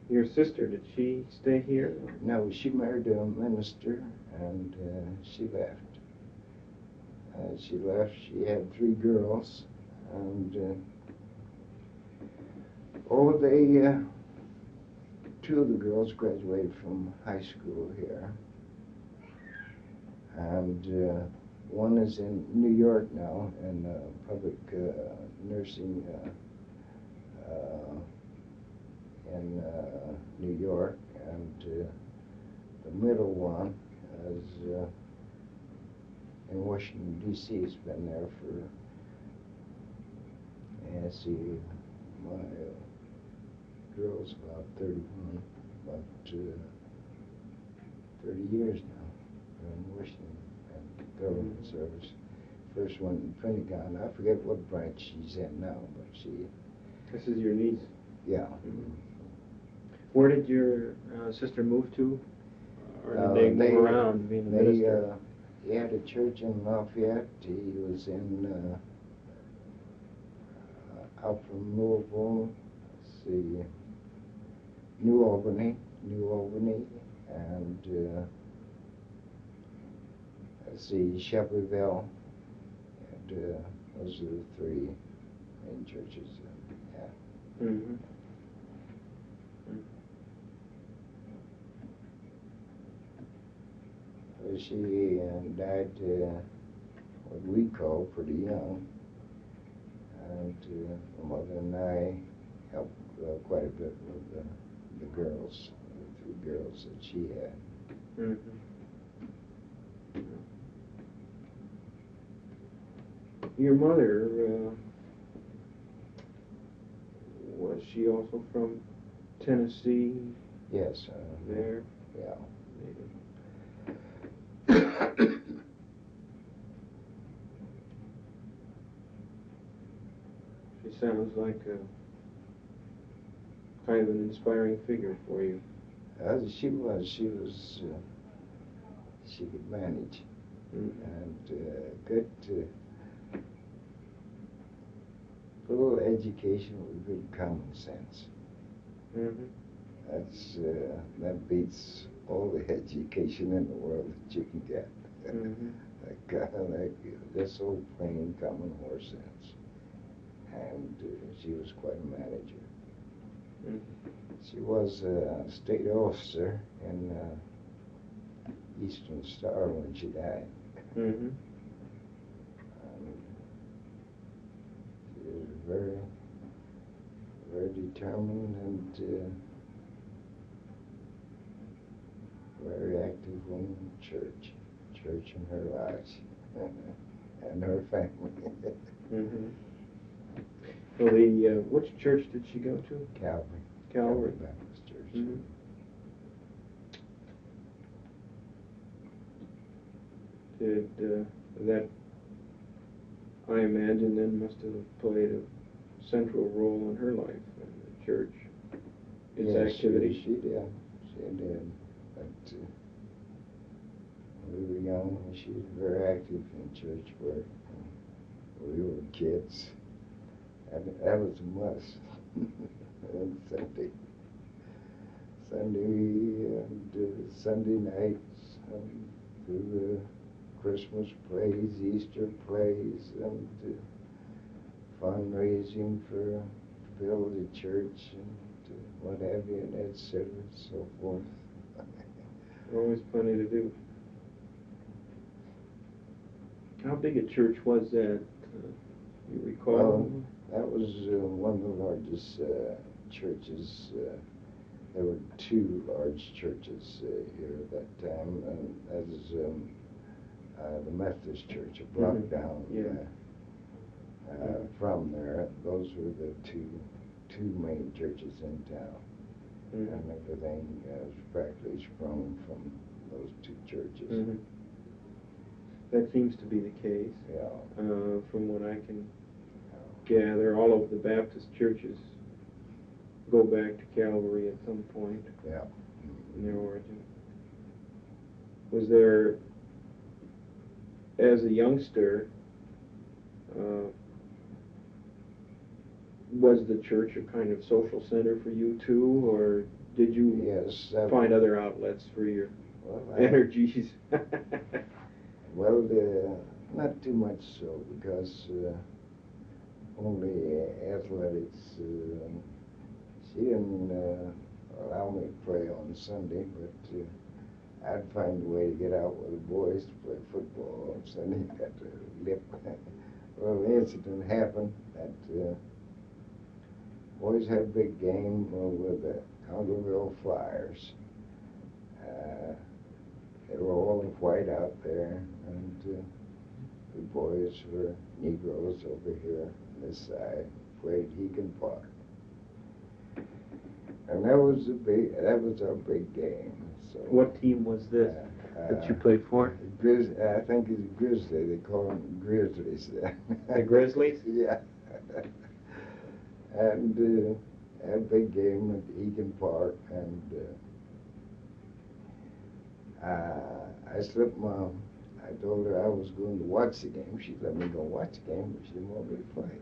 S4: Your sister, did she stay here?
S2: No, she married a minister, and she left. She had 3 girls, and they 2 of the girls graduated from high school here, and one is in New York now in public nursing in New York, and the middle one is in Washington, D.C. Has been there for, my girl's about 31, about 30 years now in Washington and government service. First one in Pentagon. I forget what branch she's in now, but she...
S4: This is your niece?
S2: Yeah.
S4: Where did your sister move to? Or did they move around being a minister?
S2: He had a church in Lafayette. He was in out from Louisville, New Albany, and Shelbyville. And those are the 3 main churches. She died what we call pretty young, and my mother and I helped quite a bit with the girls, the 3 girls that she had.
S4: Your mother, was she also from Tennessee?
S2: Yes.
S4: There?
S2: Yeah.
S4: She sounds like a kind of an inspiring figure for you.
S2: She could manage, and good, a little education with good common sense. That beats all the education in the world that you can get. Like this old plain common horse sense. And she was quite a manager. She was a state officer in Eastern Star when she died. She was very, very determined and very active in church in her lives and her family.
S4: Well, which church did she go to? Calvary
S2: Baptist Church.
S4: Did that, I imagine, then must have played a central role in her life, in the church, its activity?
S2: She did. But when we were young, she was very active in church work. We were kids. That was a must. And Sunday nights, through the Christmas plays, Easter plays, and fundraising for build a church and what have you, and et cetera, and so forth.
S4: Always plenty to do. How big a church was that? You recall?
S2: Well, that was one of the largest churches. There were two large churches here at that time, and that was the Methodist Church, a block down from there. Those were the two main churches in town, and everything was practically sprung from those two churches.
S4: That seems to be the case.
S2: Yeah.
S4: From what I can gather, all of the Baptist churches go back to Calvary at some point.
S2: Yeah.
S4: In their origin. Was there, as a youngster, was the church a kind of social center for you too, or did you find other outlets for your energies?
S2: Well, not too much so, because only athletics. She didn't allow me to play on Sunday, but I'd find a way to get out with the boys to play football on Sunday. Got to lip. Well, the incident happened that boys had a big game with the Congerville Flyers. They were all in white out there, and the boys were Negroes over here on this side, played Hegan Park. And that was our big game. So,
S4: what team was this that you played for?
S2: I think it's Grizzly. They call them Grizzlies.
S4: The Grizzlies?
S2: Yeah. And had a big game at Egan Park, and I slipped my. I told her I was going to watch the game. She let me go watch the game, but she didn't want me to play.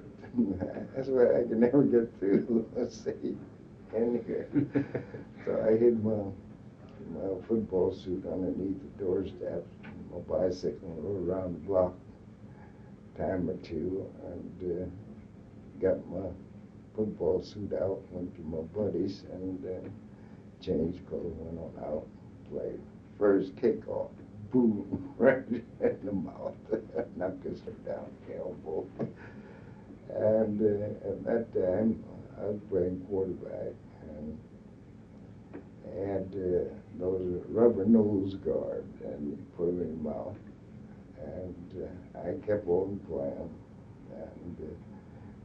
S2: That's why I could never get through. Let's see. Anyway, so I hid my football suit underneath the doorstep, my bicycle, and rode around the block a time or two, and got my football suit out, went to my buddies, and changed clothes, went on out, played. First kickoff, boom, right in the mouth, knocked us down the elbow. And at that time, I was playing quarterback, and had those rubber nose guards, and you put them in your mouth. And I kept on playing, and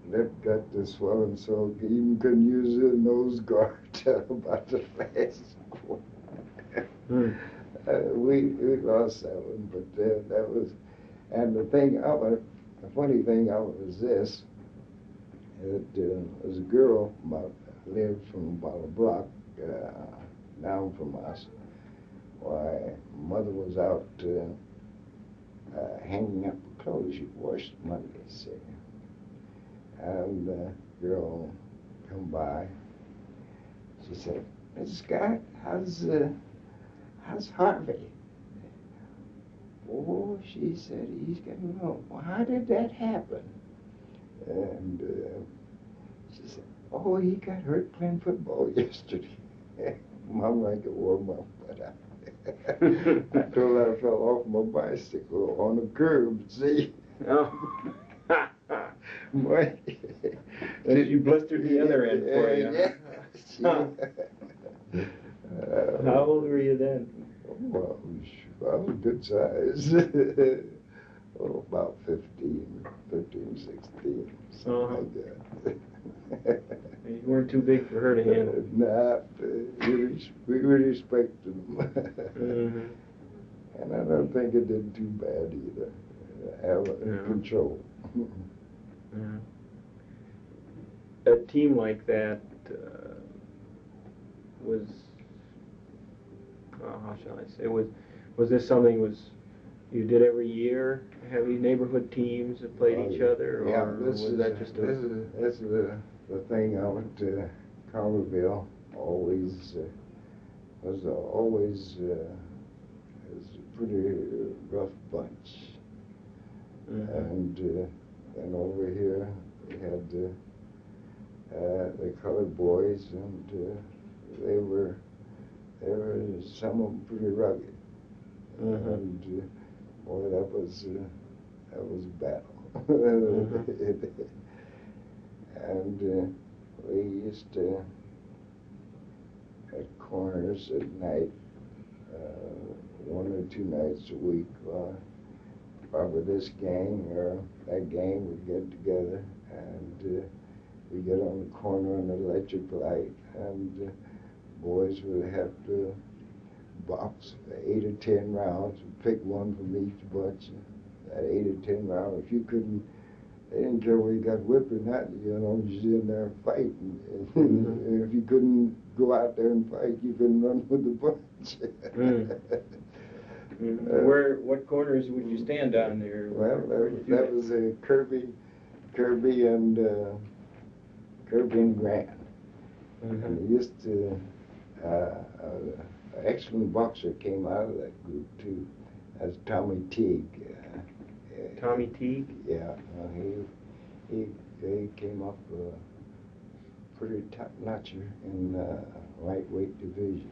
S2: lip got to swelling so I even couldn't use the nose guard till about the last quarter. We lost that one, but that was, and the funny thing of it was this. There was a girl lived from about a block down from us. Why, mother was out hanging up her clothes. She washed Monday, see. And the girl come by. She said, "Mrs. Scott, how's Harvey?" "Oh," she said, "he's getting along." "Well, how did that happen?" And she said, "Oh, he got hurt playing football yesterday." Mom, I could warm up, but I told her I fell off my bicycle on the curb, see?
S4: Oh.
S2: Boy.
S4: So you blistered the other end for you.
S2: Yeah.
S4: How old were you then?
S2: Well, I was a good size. Oh, about 15, 16, something like that.
S4: You weren't too big for her to handle.
S2: Nah, we respect them. And I don't think it did too bad either. Have control.
S4: A team like that was, how shall I say, was this something you did every year? Have these neighborhood teams that played each other, or was that just a...
S2: This is the thing out at Congerville. Always was always a pretty rough bunch. And over here we had the colored boys, and they were some of them pretty rugged. And boy, that was a battle. And we used to at corners at night, 1 or 2 nights a week. Probably this gang or that gang would get together, and we get on the corner on the electric light, and boys would have to box 8 or 10 rounds and pick one from each bunch. That 8 or 10 rounds, if you couldn't, they didn't care whether you got whipped or not, you know, you was in there fighting. And if you couldn't go out there and fight, you couldn't run with the bunch.
S4: What corners would you stand on there?
S2: Well, that was Kirby and Grant. And they used to, an excellent boxer came out of that group too. That's Tommy Teague.
S4: Tommy Teague?
S2: Yeah, he came up pretty top-notcher in lightweight division.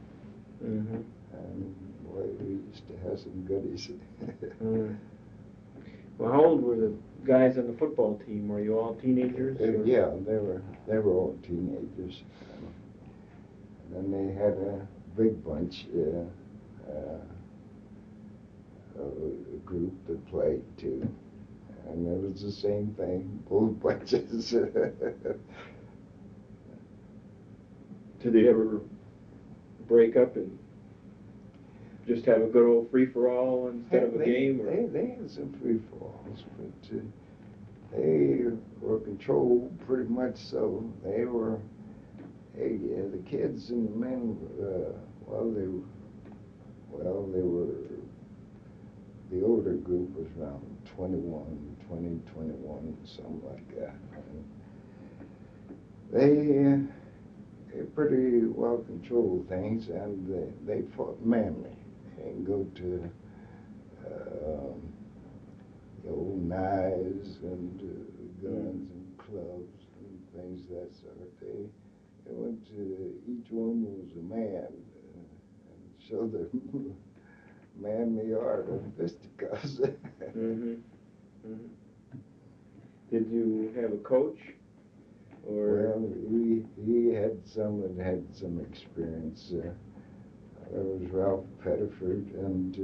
S2: And boy, we used to have some goodies.
S4: Well, how old were the guys on the football team? Were you all teenagers?
S2: Yeah, they were all teenagers. And then they had a big bunch, a group that played too. And it was the same thing, both bunches.
S4: Did they ever break up and just have a good old free-for-all instead of a game? Or?
S2: They had some free-for-alls, but they were controlled pretty much so. They were, the kids and the men, the older group was around 21, something like that. And they pretty well controlled things, and they fought manly and go to the old knives and guns and clubs and things of that sort. They went to, each one was a man, and showed their manly art of fisticuffs.
S4: Did you have a coach? Or?
S2: Well, he had some that had some experience. There was Ralph Pettiford and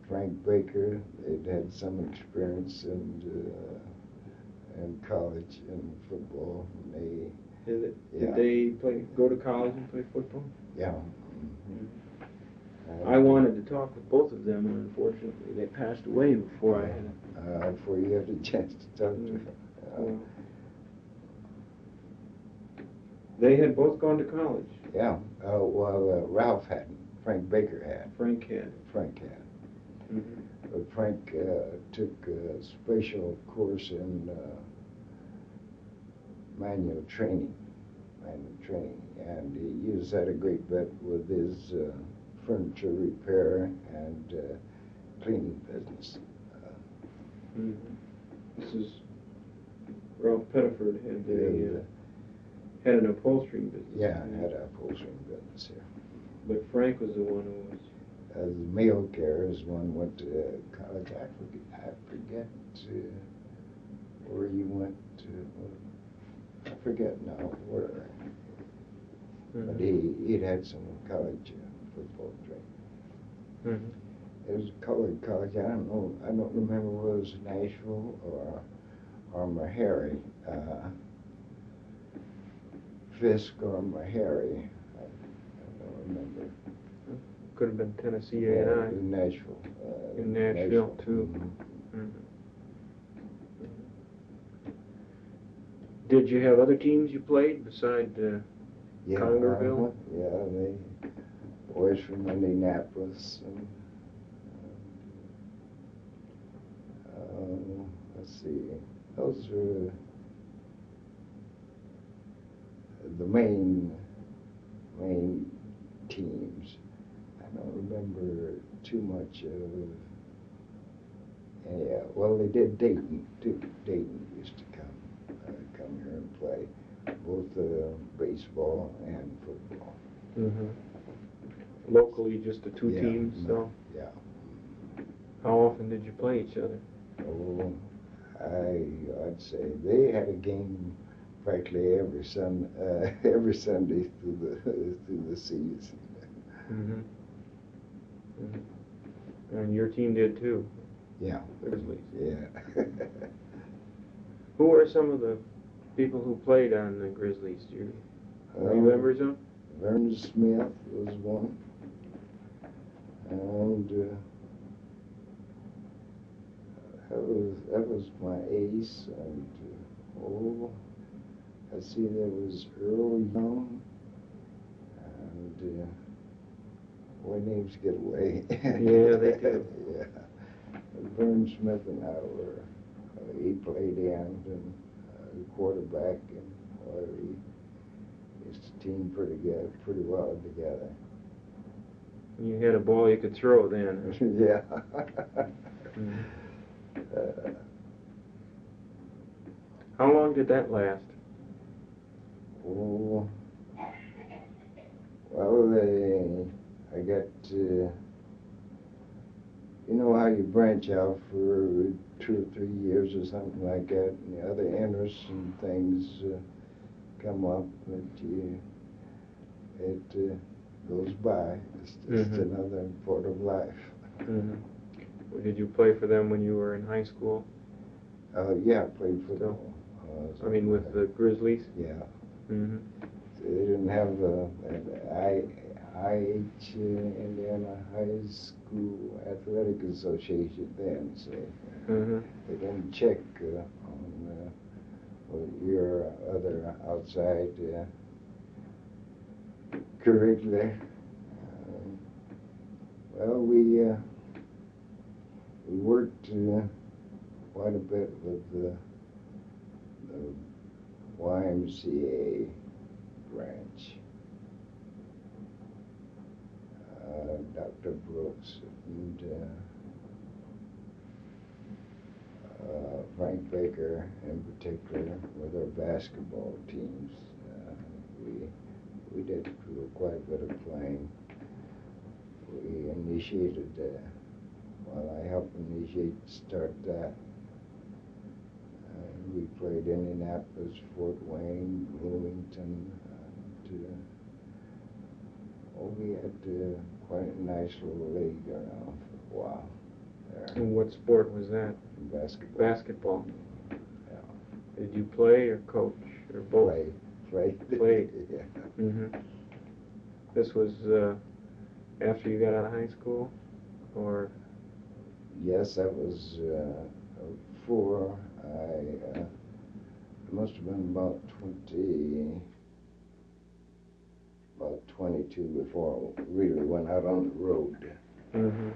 S2: Frank Baker. They'd had some experience in college in football. And
S4: Did they go to college and play football?
S2: Yeah.
S4: I wanted to talk with both of them, and unfortunately they passed away before I had.
S2: Before you had a chance to talk to them.
S4: They had both gone to college.
S2: Yeah. Ralph hadn't. Frank Baker had.
S4: Frank had.
S2: But Frank took a special course in manual training, and he used that a great bit with his furniture repair and cleaning business.
S4: This is Ralph Pettiford had an upholstering business.
S2: Yeah, had an upholstering business here.
S4: But Frank was the one who was.
S2: As mail carriers, one went to college. I forget where you went to. I forget now where. But he'd had some college football training. It was a colored college. I don't know. I don't remember whether it was Nashville or Meharry. Fisk or Meharry. I don't remember.
S4: Could have been Tennessee
S2: Yeah,
S4: A&I.
S2: in Nashville.
S4: In Nashville, too. Did you have other teams you played beside Congerville?
S2: Yeah, they boys from Indianapolis. And, let's see, those were the main teams. I don't remember too much of. Yeah, well, they did Dayton too. Dayton used to come here and play. both baseball and football.
S4: Mm-hmm. Locally, just the two
S2: Yeah,
S4: teams, so?
S2: Yeah.
S4: How often did you play each other?
S2: Oh, I'd say they had a game practically every every Sunday through the season.
S4: Mm-hmm. Mm-hmm. And your team did too?
S2: Yeah.
S4: Grizzlies.
S2: Yeah.
S4: Who are some of the people who played on the Grizzlies? Do you remember some?
S2: Vern Smith was one. And that was my ace. And I see there was Earl Young. And boy, names get away.
S4: Yeah, they do.
S2: Yeah. Vern Smith and I were, he played end and quarterback, and his team pretty well together.
S4: You had a ball you could throw then.
S2: Yeah.
S4: Mm-hmm. How long did that last?
S2: Oh, well, I got, you know how you branch out for 2 or 3 years or something like that, and the other interests and things come up, but it goes by. It's just
S4: Mm-hmm.
S2: another part of life.
S4: Mm-hmm. Well, did you play for them when you were in high school?
S2: Yeah, I played football.
S4: I mean, with the Grizzlies?
S2: Yeah.
S4: Mm-hmm.
S2: They didn't have an IH Indiana High School Athletic Association then, so
S4: Mm-hmm.
S2: they didn't check on your other outside curricula. Well, we worked quite a bit with the YMCA branch. Dr. Brooks and Frank Baker in particular with our basketball teams. We did quite a bit of playing. We initiated, well, I helped start that. We played Indianapolis, Fort Wayne, Bloomington, and we had quite a nice little league around for a while there.
S4: And what sport was that?
S2: Basketball.
S4: Basketball.
S2: Yeah.
S4: Did you play or coach or both?
S2: Played.
S4: Played.
S2: Yeah.
S4: Mm-hmm. This was after you got out of high school, or?
S2: Yes, that was before I must have been about 22 before I really went out on the road.
S4: Mm-hmm.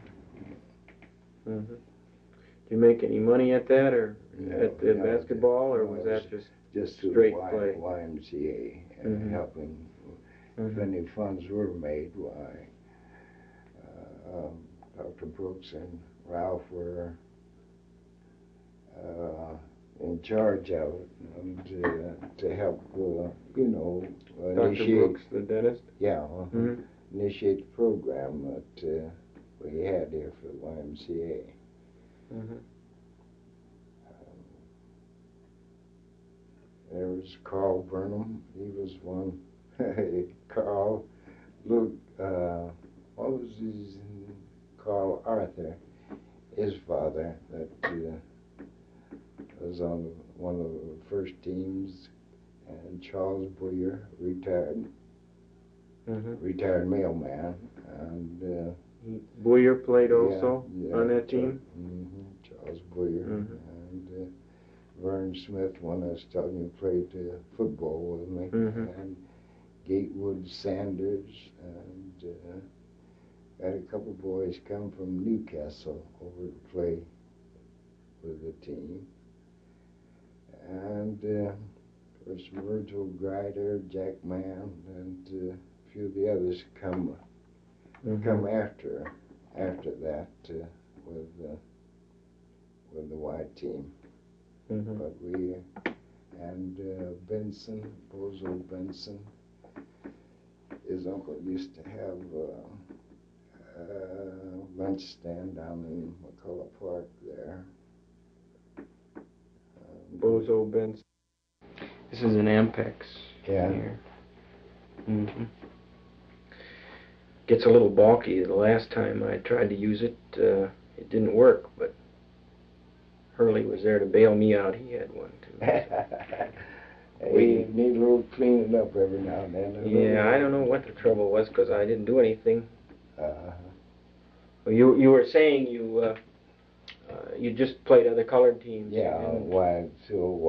S4: Mm-hmm. Did you make any money at that, or at the basketball, or was that just straight play?
S2: YMCA, helping. If any funds were made, why Dr. Brooks and Ralph were in charge of it, and to help,
S4: Dr. Brooks, the dentist?
S2: Yeah, initiate the program that we had here for the YMCA.
S4: Mm-hmm.
S2: There was Carl Burnham. He was one. Carl, Luke, what was his name? Carl Arthur, his father, that was on one of the first teams, and Charles Boyer, retired mailman, and
S4: Boyer played also on that team?
S2: Charles Boyer, and Vern Smith, one I was telling you, played football with me, and Gatewood Sanders, and had a couple boys come from Newcastle over to play with the team. And of course, Virgil Grider, Jack Mann, and a few of the others come after that with the white team. But we and Benson, Bozo Benson. His uncle used to have a lunch stand down in McCullough Park there.
S4: Bozo Benson. This is an Ampex.
S2: Yeah.
S4: Here. Mm-hmm. Gets a little bulky. The last time I tried to use it, it didn't work, but Hurley was there to bail me out. He had one too.
S2: We need a little cleaning up every now and then.
S4: Yeah, I don't know what the trouble was because I didn't do anything.
S2: Uh-huh.
S4: You were saying you just played other colored teams.
S2: Yeah, YMCA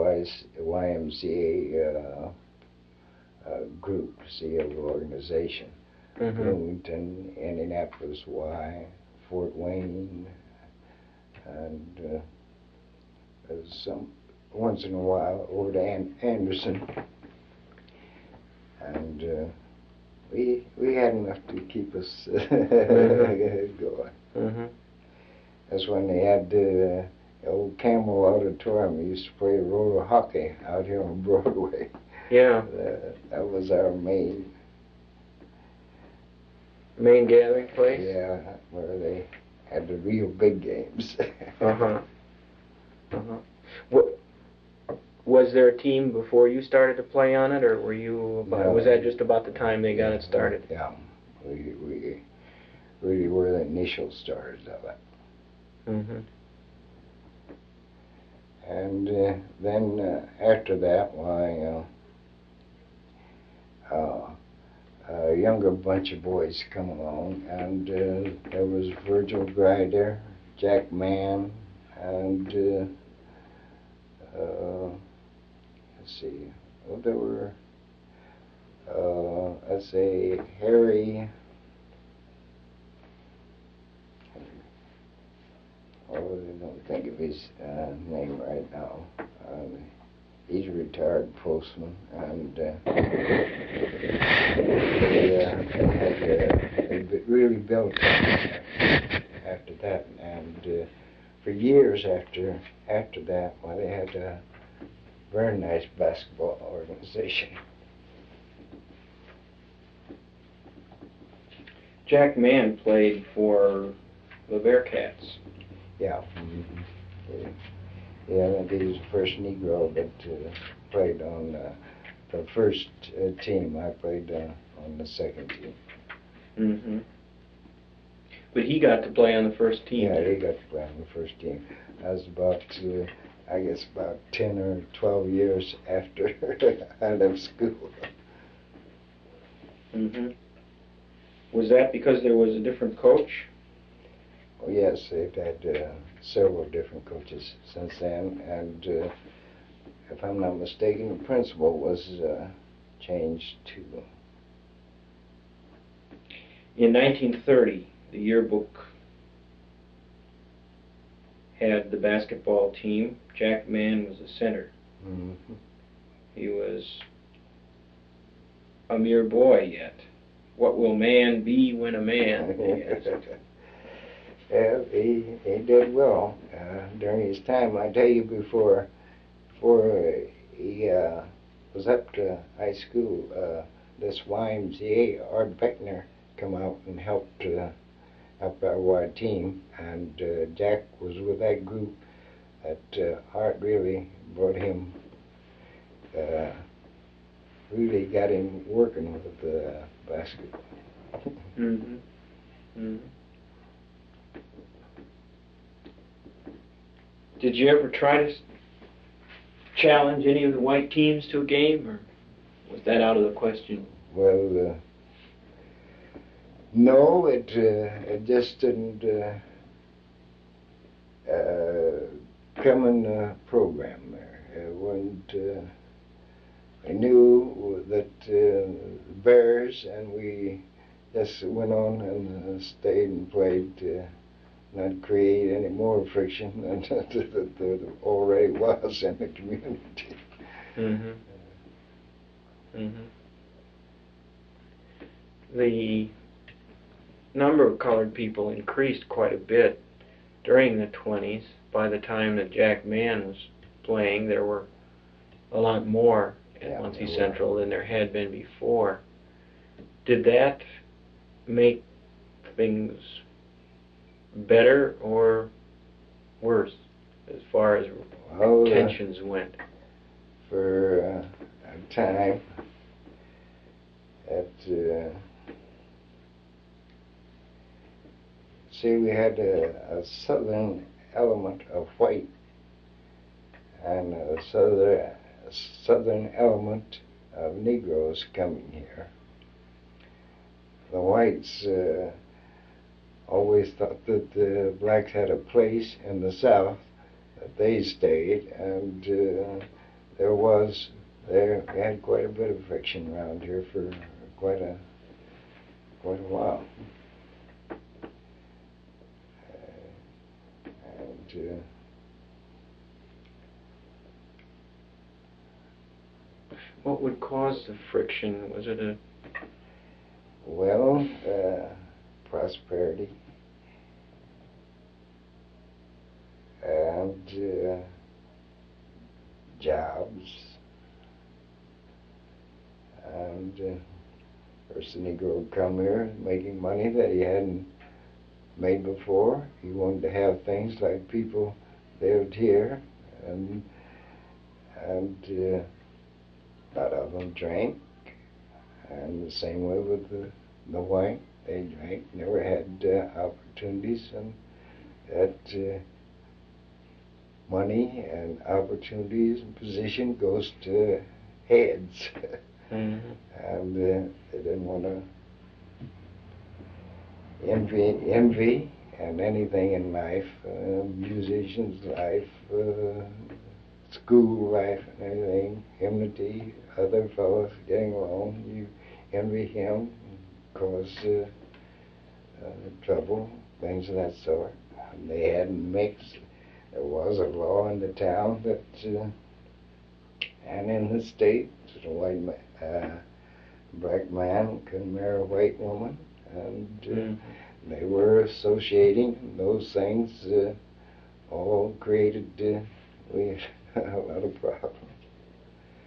S2: group, CA organization.
S4: Mm-hmm.
S2: Bloomington, Indianapolis Y, Fort Wayne, and some once in a while over to Anderson. And we had enough to keep us
S4: Mm-hmm.
S2: going.
S4: Mm-hmm.
S2: That's when they had the old Campbell Auditorium. We used to play roller hockey out here on Broadway.
S4: Yeah.
S2: That was our main
S4: gathering place?
S2: Yeah, where they had the real big games.
S4: Uh-huh. Uh-huh. What, was there a team before you started to play on it, or were you?
S2: No.
S4: Was that just about the time they got it started?
S2: Yeah, we really were the initial starters of it.
S4: Mm-hmm.
S2: And then after that, why, a younger bunch of boys come along, and there was Virgil Grider, Jack Mann, and let's see, well, there were, let's say, Harry, I don't think of his name right now. He's a retired postman, and they really built after that. And for years after that, well, they had a very nice basketball organization.
S4: Jack Mann played for the Bearcats.
S2: Yeah. Mm-hmm. Yeah, I think he was the first Negro that played on the first team. I played on the second team.
S4: Mm-hmm. But he got to play on the first team.
S2: Yeah, he got to play on the first team. That was about, I guess, about 10 or 12 years after I left school.
S4: Mm-hmm. Was that because there was a different coach?
S2: Oh, yes, they've had several different coaches since then, and if I'm not mistaken, the principal was changed too.
S4: In 1930, the yearbook had the basketball team. Jack Mann was the center.
S2: Mm-hmm.
S4: He was a mere boy yet. What will man be when a man? They asked.
S2: Yeah, he did well during his time. I tell you, before he was up to high school, this YMCA, Art Beckner, come out and helped our team, and Jack was with that group. That Art really brought him, really got him working with basketball.
S4: Mm-hmm. Mm-hmm. Did you ever try to challenge any of the white teams to a game, or was that out of the question?
S2: Well, no, it just didn't come in the program there. It wasn't. I knew that Bears, and we just went on and stayed and played. Not create any more friction than there already was in the community.
S4: Mm-hmm. Mm-hmm. The number of colored people increased quite a bit during the 20s. By the time that Jack Mann was playing, there were a lot more at
S2: Yeah,
S4: Muncie
S2: there
S4: Central than there had been before. Did that make things better or worse as far as
S2: Well,
S4: tensions went?
S2: for a time at see, we had a southern element of white and a southern element of Negroes coming here. The whites always thought that the blacks had a place in the South, that they stayed, and we had quite a bit of friction around here for quite a while.
S4: What would cause the friction? Was it a
S2: Well, prosperity and jobs, and first the Negro would come here making money that he hadn't made before. He wanted to have things like people lived here, and a lot of them drank, and the same way with the white. They drank, never had opportunities, and that money and opportunities and position goes to heads.
S4: Mm-hmm.
S2: And they didn't want to envy and anything in life, musician's life, school life and everything, enmity, other fellows getting along, you envy him, cause trouble, things of that sort. And they hadn't mixed. There was a law in the town that, and in the state, that a white man, black man couldn't marry a white woman, and they were associating those things, all created we a lot of problems.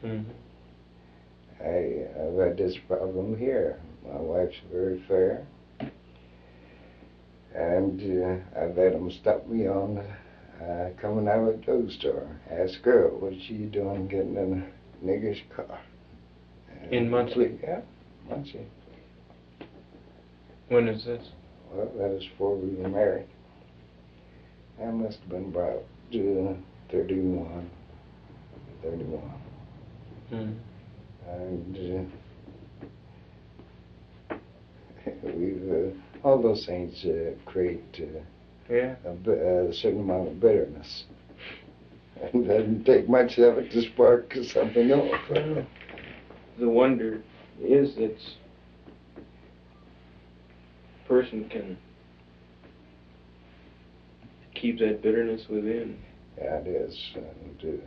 S4: Mm-hmm.
S2: I've had this problem here. My wife's very fair, and I've had them stop me on coming out of a drugstore. Ask her, what's she doing getting in a nigger's car?
S4: In Muncie?
S2: Yeah, Muncie.
S4: When is this?
S2: Well, that was before we were married. That must have been about 31.
S4: Mm-hmm.
S2: And we've all those things create a certain amount of bitterness. And it doesn't take much of it to spark something else.
S4: The wonder is that a person can keep that bitterness within.
S2: Yeah, it is. And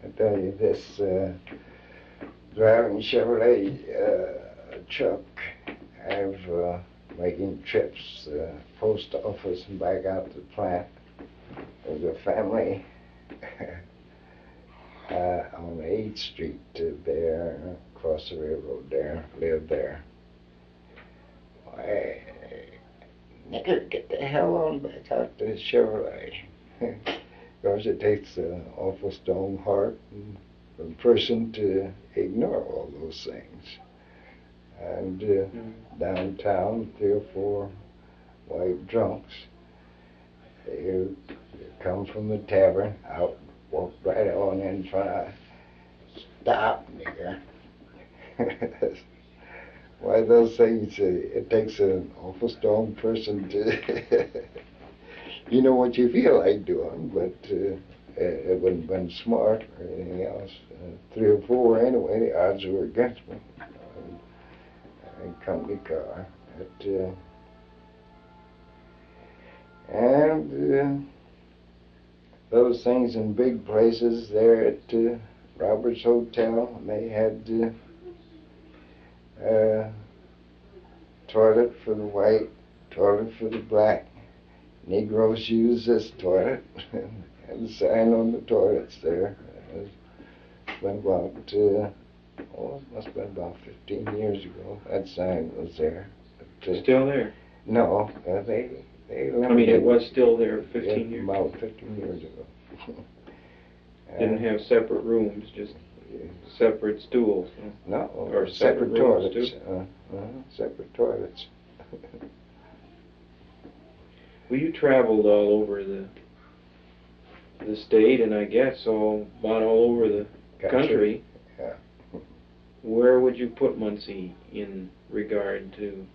S2: I tell you, this driving Chevrolet truck, I've making trips, post office and back out to the plant. There's a family on 8th Street there, across the railroad there, lived there. Why, nigger, get the hell on back out to Chevrolet. Because it takes an awful stone heart for a person to ignore all those things. And downtown, 3 or 4 white drunks, they come from the tavern, out, walk right on in front. Stop, nigger. Why, those things, it takes an awful strong person to, you know what you feel like doing, but it wouldn't have been smart or anything else. 3 or 4 anyway, the odds were against me. A company car. And those things in big places there at Robert's Hotel, they had toilet for the white, toilet for the black. Negroes use this toilet, And the sign on the toilets there. It's been about, it must have been about 15 years ago. That sign was there. But,
S4: Still there?
S2: No, they
S4: I mean, it was still there 15 years
S2: about 15 years ago.
S4: Didn't have separate rooms, just separate stools. Huh?
S2: No,
S4: Or
S2: separate
S4: rooms,
S2: toilets.
S4: too?
S2: Separate toilets.
S4: Well, you traveled all over the state, and I guess about all over the country.
S2: Yeah.
S4: Where would you put Muncie in regard to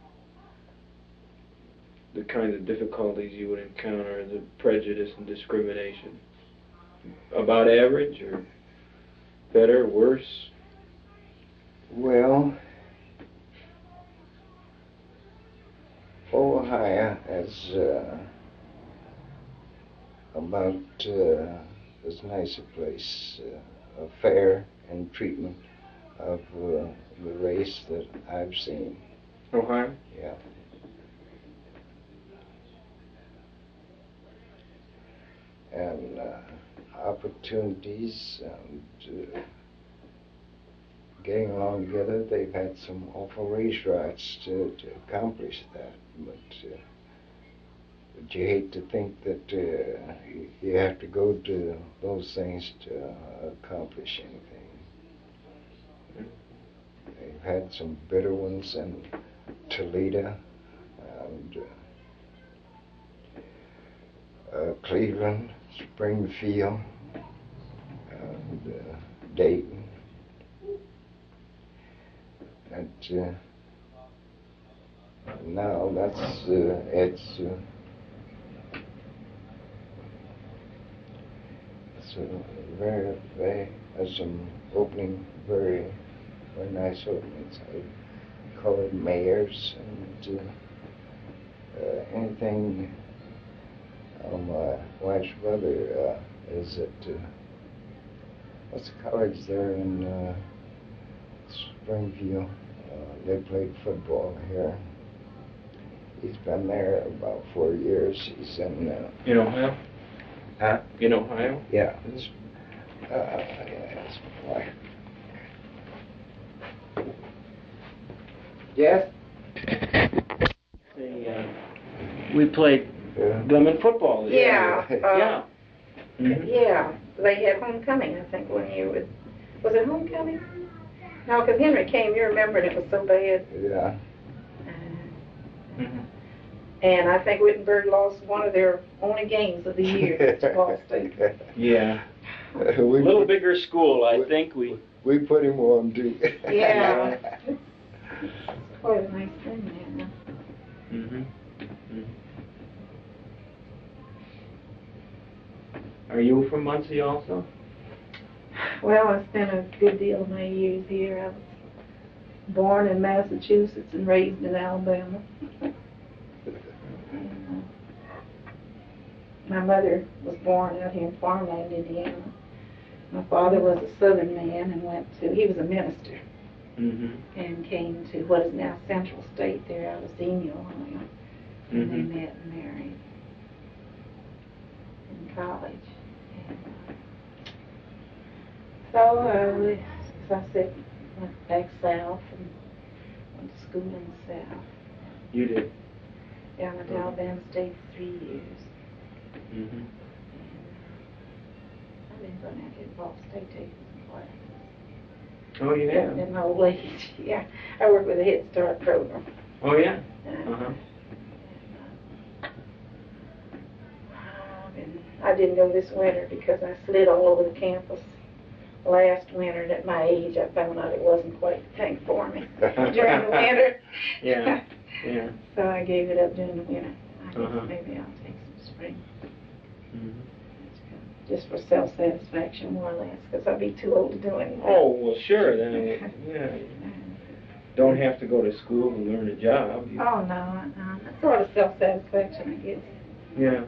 S4: the kinds of difficulties you would encounter, the prejudice and discrimination? About average, or better, worse?
S2: Well, Ohio is about as nice a place, fair in treatment of the race that I've seen.
S4: Ohio?
S2: Yeah. And opportunities and getting along together, they've had some awful race riots to accomplish that. But you hate to think that you have to go to those things to accomplish anything. They've had some bitter ones in Toledo and Cleveland, Springfield, and Dayton. And now it's very has some opening, very nice openings. Colored mayors and anything. My wife's brother is at what's the college there in Springfield? They played football here. He's been there about 4 years. He's in
S4: Ohio?
S2: Huh?
S4: In Ohio?
S2: Yeah. Yes. Why? Yes.
S4: We played Glenman football.
S3: Yeah.
S4: Yeah. Mm-hmm.
S3: Yeah. They had homecoming, I think, one year. Was it homecoming? No, because Henry came. You remember, and it was so bad.
S2: Yeah.
S4: Mm-hmm.
S3: And I think Wittenberg lost one of their only games of the year to Ball State.
S4: Yeah. A little bigger school, I think.
S2: We put him on too.
S3: Yeah. It's quite a nice thing there.
S4: Mm-hmm. Mm-hmm. Are you from Muncie also?
S3: Well, I spent a good deal of my years here. I was born in Massachusetts and raised in Alabama. My mother was born out here in Farmland, Indiana. My father was a Southern man and he was a minister, and came to what is now Central State there out of Xenia, Ohio. And they met and married in college. So, as I said, went back south and went to school in the south.
S4: You did?
S3: Yeah, I went to Alabama State for 3 years.
S4: Mm-hmm.
S3: And I've been going out here to Ball State taking some classes.
S4: Oh, you have?
S3: In my old age, yeah. I work with a Head Start program.
S4: Oh, yeah?
S3: Uh-huh. I didn't go this winter because I slid all over the campus last winter, and at my age I found out it wasn't quite the thing for me during the winter.
S4: Yeah, yeah.
S3: So I gave it up during the winter. I guess maybe I'll take some spring. Just for self-satisfaction, more or less, because I'll be too old to do anything.
S4: Oh, well, sure, then, yeah. Don't have to go to school and learn a job.
S3: Oh, no. That's sort of self-satisfaction, I guess.
S4: Yeah.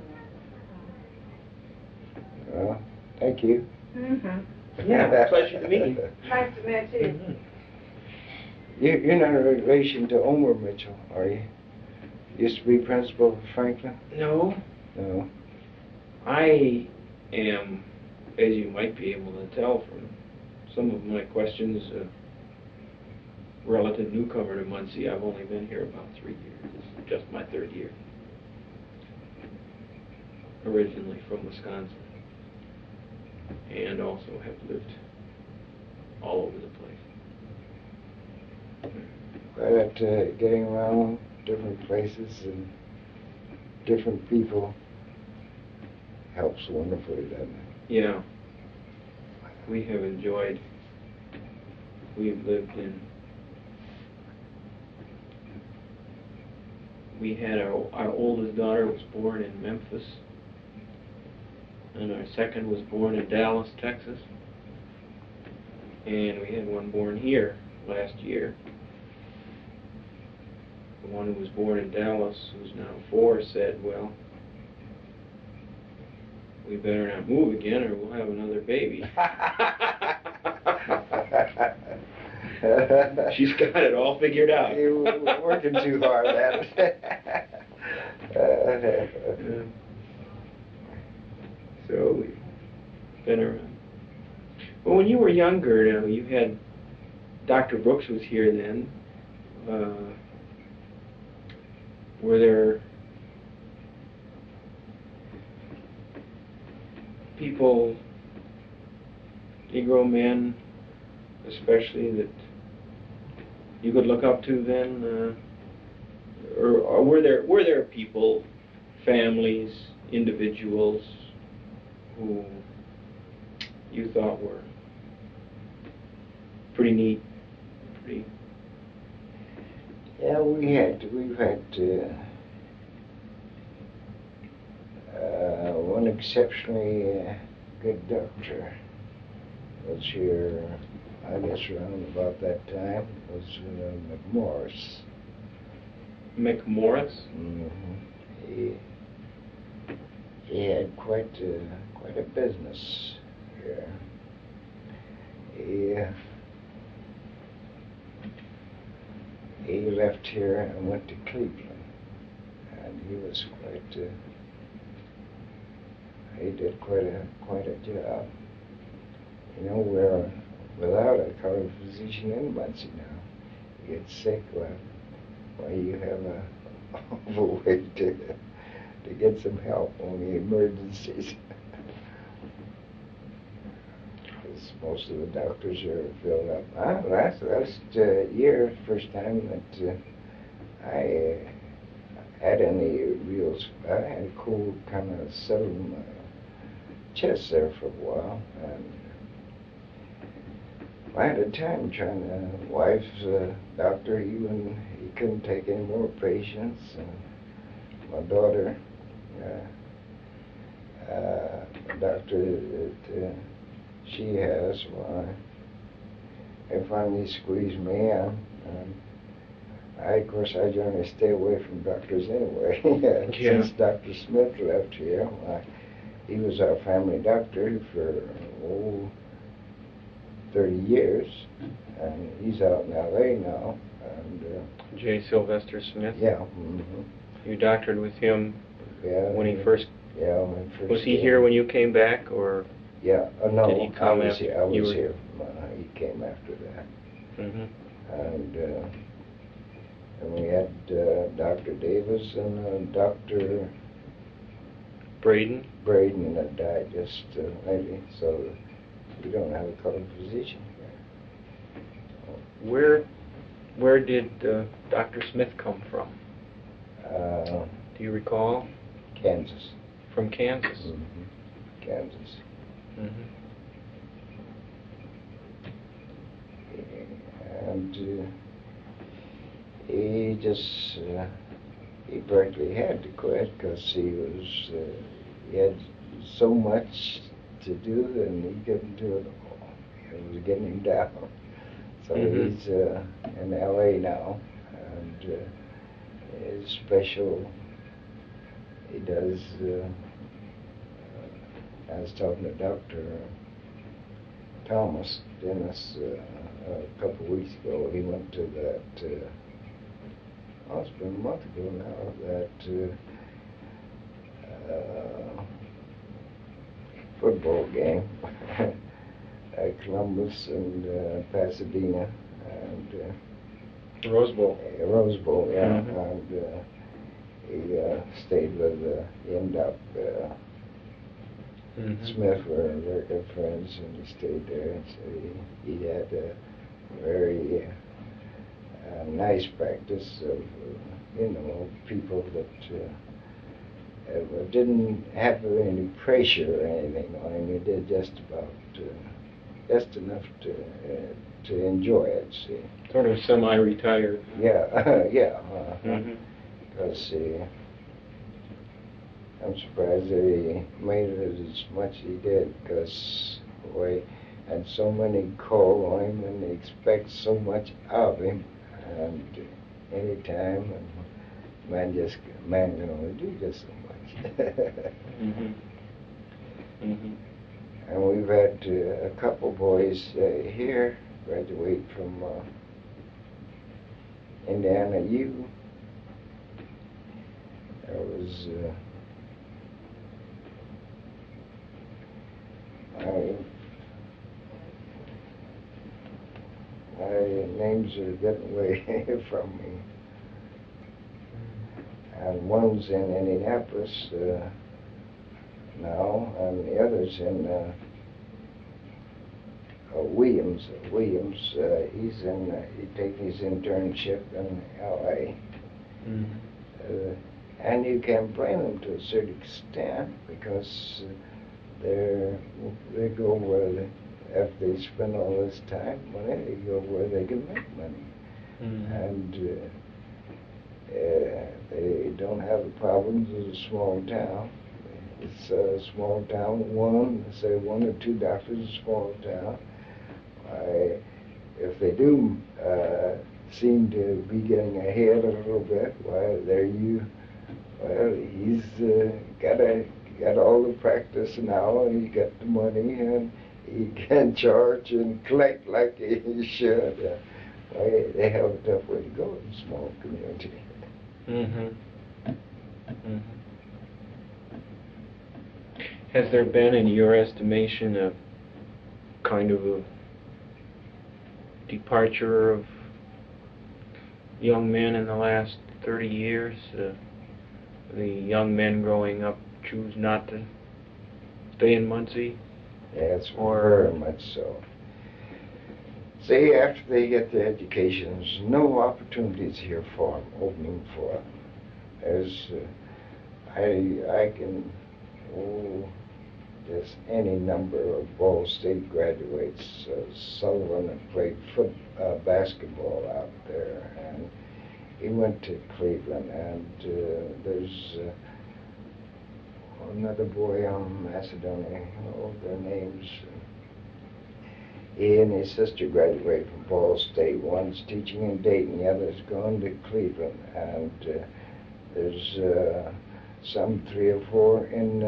S2: Well, thank you.
S4: Yeah, pleasure to meet you.
S3: Nice to meet you.
S2: You're not a relation to Omer Mitchell, are you? Used to be principal of Franklin?
S4: No.
S2: No.
S4: I am, as you might be able to tell from some of my questions, a relative newcomer to Muncie. I've only been here about 3 years. This is just my 3rd year. Originally from Wisconsin, and also have lived all over the place.
S2: But getting around different places and different people helps wonderfully, doesn't it?
S4: Yeah. We have enjoyed, we've lived in, we had our oldest daughter was born in Memphis, and our second was born in Dallas, Texas, and we had one born here last year. The one who was born in Dallas, who's now 4, said, well, we better not move again or we'll have another baby. She's got it all figured out.
S2: You were working too hard at it.
S4: So we've been around. Well, when you were younger, now you had Dr. Brooks was here then. Were there people, Negro men especially, that you could look up to then, or were there people, families, individuals who you thought were pretty neat, pretty?
S2: Yeah, we've had one exceptionally good doctor was here, I guess around about that time, was McMorris.
S4: McMorris?
S2: Mm-hmm. He had quite a business here. He left here and went to Cleveland, and he was he did quite a job. You know, we're without a colored physician in Muncie now. You get sick, well, you have a way to get some help on the emergencies. Because most of the doctors are filled up. Last year, first time that I had any real, I had a cold kind of settled in my chest there for a while, and I had a time trying to, wife's doctor, he couldn't take any more patients, and my daughter, the doctor that she has, well, they finally squeezed me in, and of course, I generally stay away from doctors anyway. Since Dr. Smith left here, he was our family doctor for 30 years, and he's out in L.A. now. And
S4: J. Sylvester Smith?
S2: Yeah. Mm-hmm.
S4: You doctored with him when he first...
S2: Yeah, when he first
S4: was he here when you came back, or...
S2: Yeah, no,
S4: did he come
S2: I was here. He came after that.
S4: Mm-hmm.
S2: And we had Dr. Davis and Dr.
S4: Braden
S2: that died just lately, so we don't have a colored physician
S4: here. Where did Dr. Smith come from? Do you recall?
S2: Kansas.
S4: From Kansas?
S2: Mm-hmm. Kansas.
S4: Mm-hmm.
S2: And he just, he practically had to quit because he had so much to do and he couldn't do it all. It was getting him down. So he's in L.A. now, and his special, he does, I was talking to Dr. Thomas Dennis a couple of weeks ago. He went to that, it's been a month ago now, that Bowl game. Columbus and Pasadena and
S4: Rose Bowl.
S2: Rose Bowl, yeah.
S4: Mm-hmm.
S2: And he stayed with Smith were very good friends, and he stayed there. And so he had a very nice practice of, people that didn't have any pressure or anything on him. He did just enough to enjoy it. See,
S4: sort of semi-retired.
S2: Yeah, yeah.
S4: Mm-hmm.
S2: Because I'm surprised that he made it as much as he did, because boy, had so many call on him and they expect so much of him, and any time, and man can only do just so much.
S4: Mm-hmm. Mm-hmm.
S2: And we've had a couple boys here graduate from Indiana U. There was my names are getting away from me. And one's in Indianapolis now, and the other's in Williams. He's he takes his internship in L.A.
S4: Mm-hmm.
S2: And you can't blame them to a certain extent, because they go where after they spend all this time, money, they go where they can make money.
S4: Mm-hmm.
S2: And they don't have the problems of a small town. It's a small town, one or two doctors in a small town. If they do seem to be getting ahead a little bit, he's got all the practice now, and he got the money, and he can charge and collect like he should. They have a tough way to go in a small community.
S4: Mm-hmm. Mm-hmm. Has there been, in your estimation, a kind of a departure of young men in the last 30 years? The young men growing up choose not to stay in Muncie?
S2: Yes, very much so. See, after they get their education, there's no opportunities here for them, opening for them. There's, I can, there's any number of Ball State graduates. Sullivan had played basketball out there, and he went to Cleveland, and there's another boy on Macedonia, their names. He and his sister graduated from Ball State. One's teaching in Dayton, the other's going to Cleveland, and there's some 3 or 4 in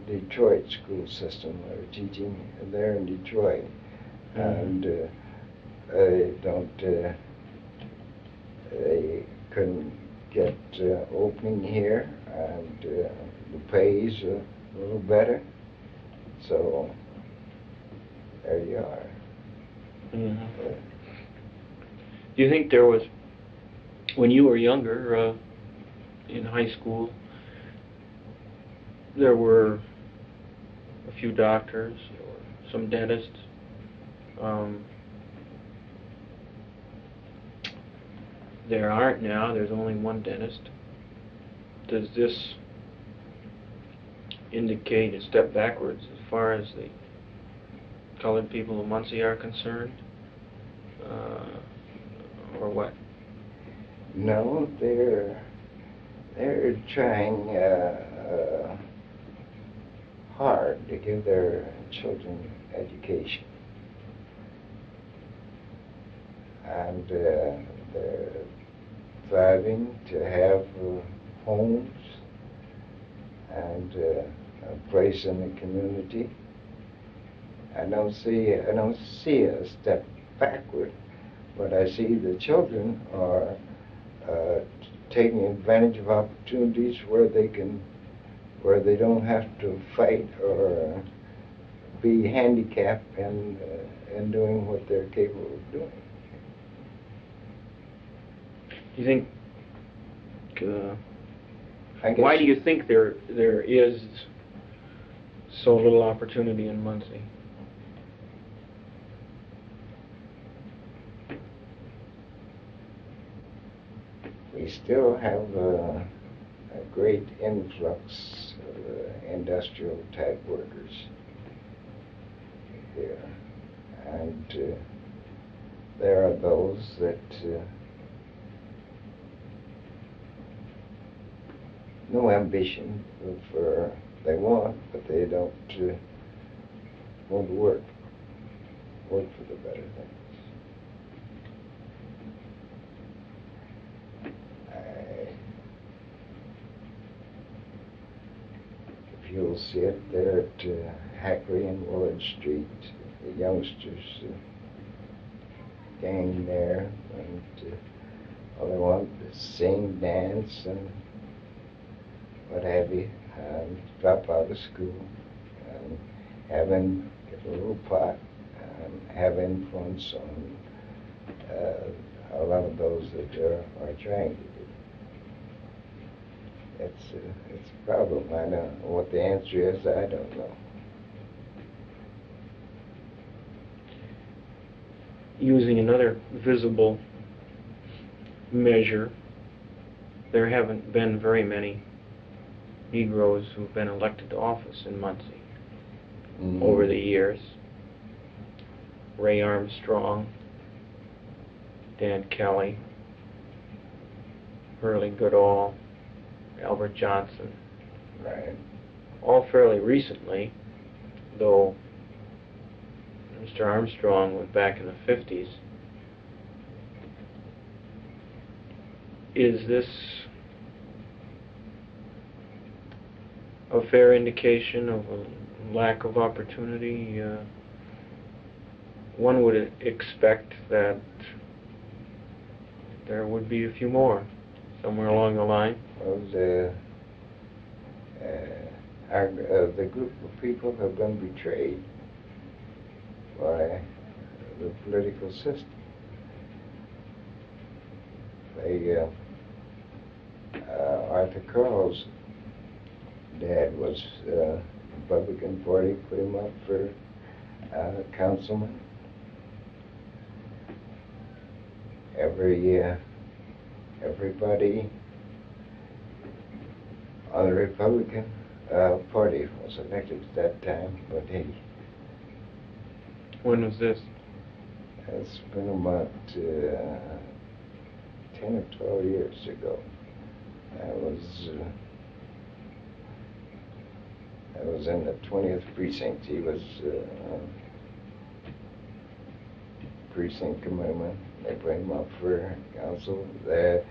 S2: Detroit school system that are teaching there in Detroit. And they couldn't get opening here, and the pay's a little better. So there you are.
S4: Mm-hmm. Do you think there was, when you were younger, in high school, there were a few doctors or some dentists? There aren't now. There's only one dentist. Does this indicate a step backwards as far as the colored people of Muncie are concerned, or what?
S2: No, they're trying hard to give their children education, and they're striving to have homes and a place in the community. I don't see a step backward, but I see the children are taking advantage of opportunities where they don't have to fight or be handicapped in doing what they're capable of doing.
S4: Do you think? Why do you think there is so little opportunity in Muncie?
S2: We still have a great influx of industrial type workers here, and there are those that no ambition for they want, but they don't want to work for the better things. If you'll see it there at Hackery and Willard Street, the youngsters gang there, and all they want is sing, dance, and what have you, and drop out of school, and get a little pot, and have influence on a lot of those that are trying to do. It's a problem. I don't know what the answer is. I don't know.
S4: Using another visible measure, there haven't been very many Negroes who've been elected to office in Muncie over the years. Ray Armstrong, Dan Kelly, Hurley Goodall, Albert Johnson.
S2: Right.
S4: All fairly recently, though Mr. Armstrong went back in the 50s. Is this a fair indication of a lack of opportunity? One would expect that there would be a few more somewhere along the line.
S2: Well, the group of people have been betrayed by the political system. Arthur Carl's dad was Republican Party, put him up for councilman. Everybody on the Republican Party was elected at that time, but he...
S4: When was this?
S2: It's been about 10 or 12 years ago. I was in the 20th precinct. He was precinct committeeman. They put him up for council there.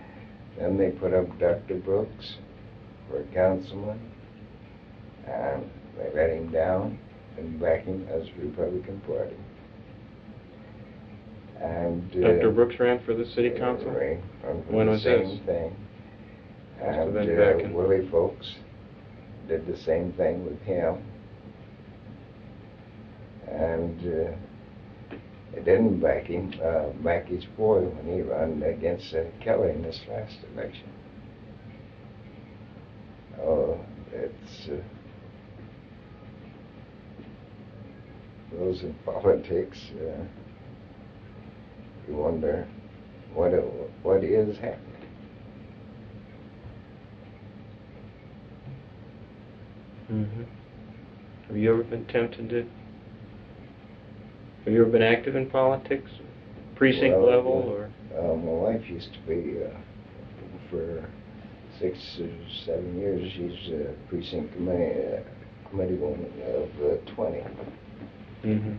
S2: Then they put up Dr. Brooks for councilman, and they let him down and back him as Republican Party. And
S4: Dr. Brooks ran for the city council?
S2: When
S4: was
S2: the
S4: this?
S2: same thing.
S4: Must have been
S2: And
S4: back in...
S2: Willie Folks did the same thing with him. And it didn't back him, back his boy when he ran against Kelly in this last election. Oh, it's those in politics. You wonder what is happening.
S4: Mm-hmm. Have you ever been tempted to? Have you ever been active in politics, precinct level, or?
S2: My wife used to be for 6 or 7 years. She's a precinct committee woman of 20.
S4: Mm-hmm.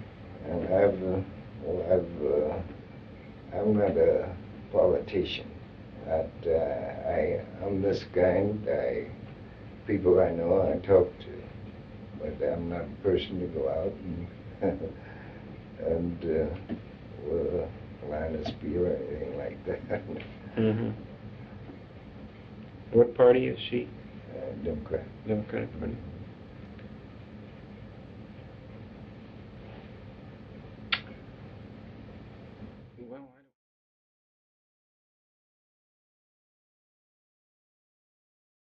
S2: And I'm not a politician. I'm this kind. People I know I talk to, but I'm not a person to go out and line a spear or anything like that.
S4: Mm-hmm. What party is she?
S2: Democrat.
S4: Democratic Party.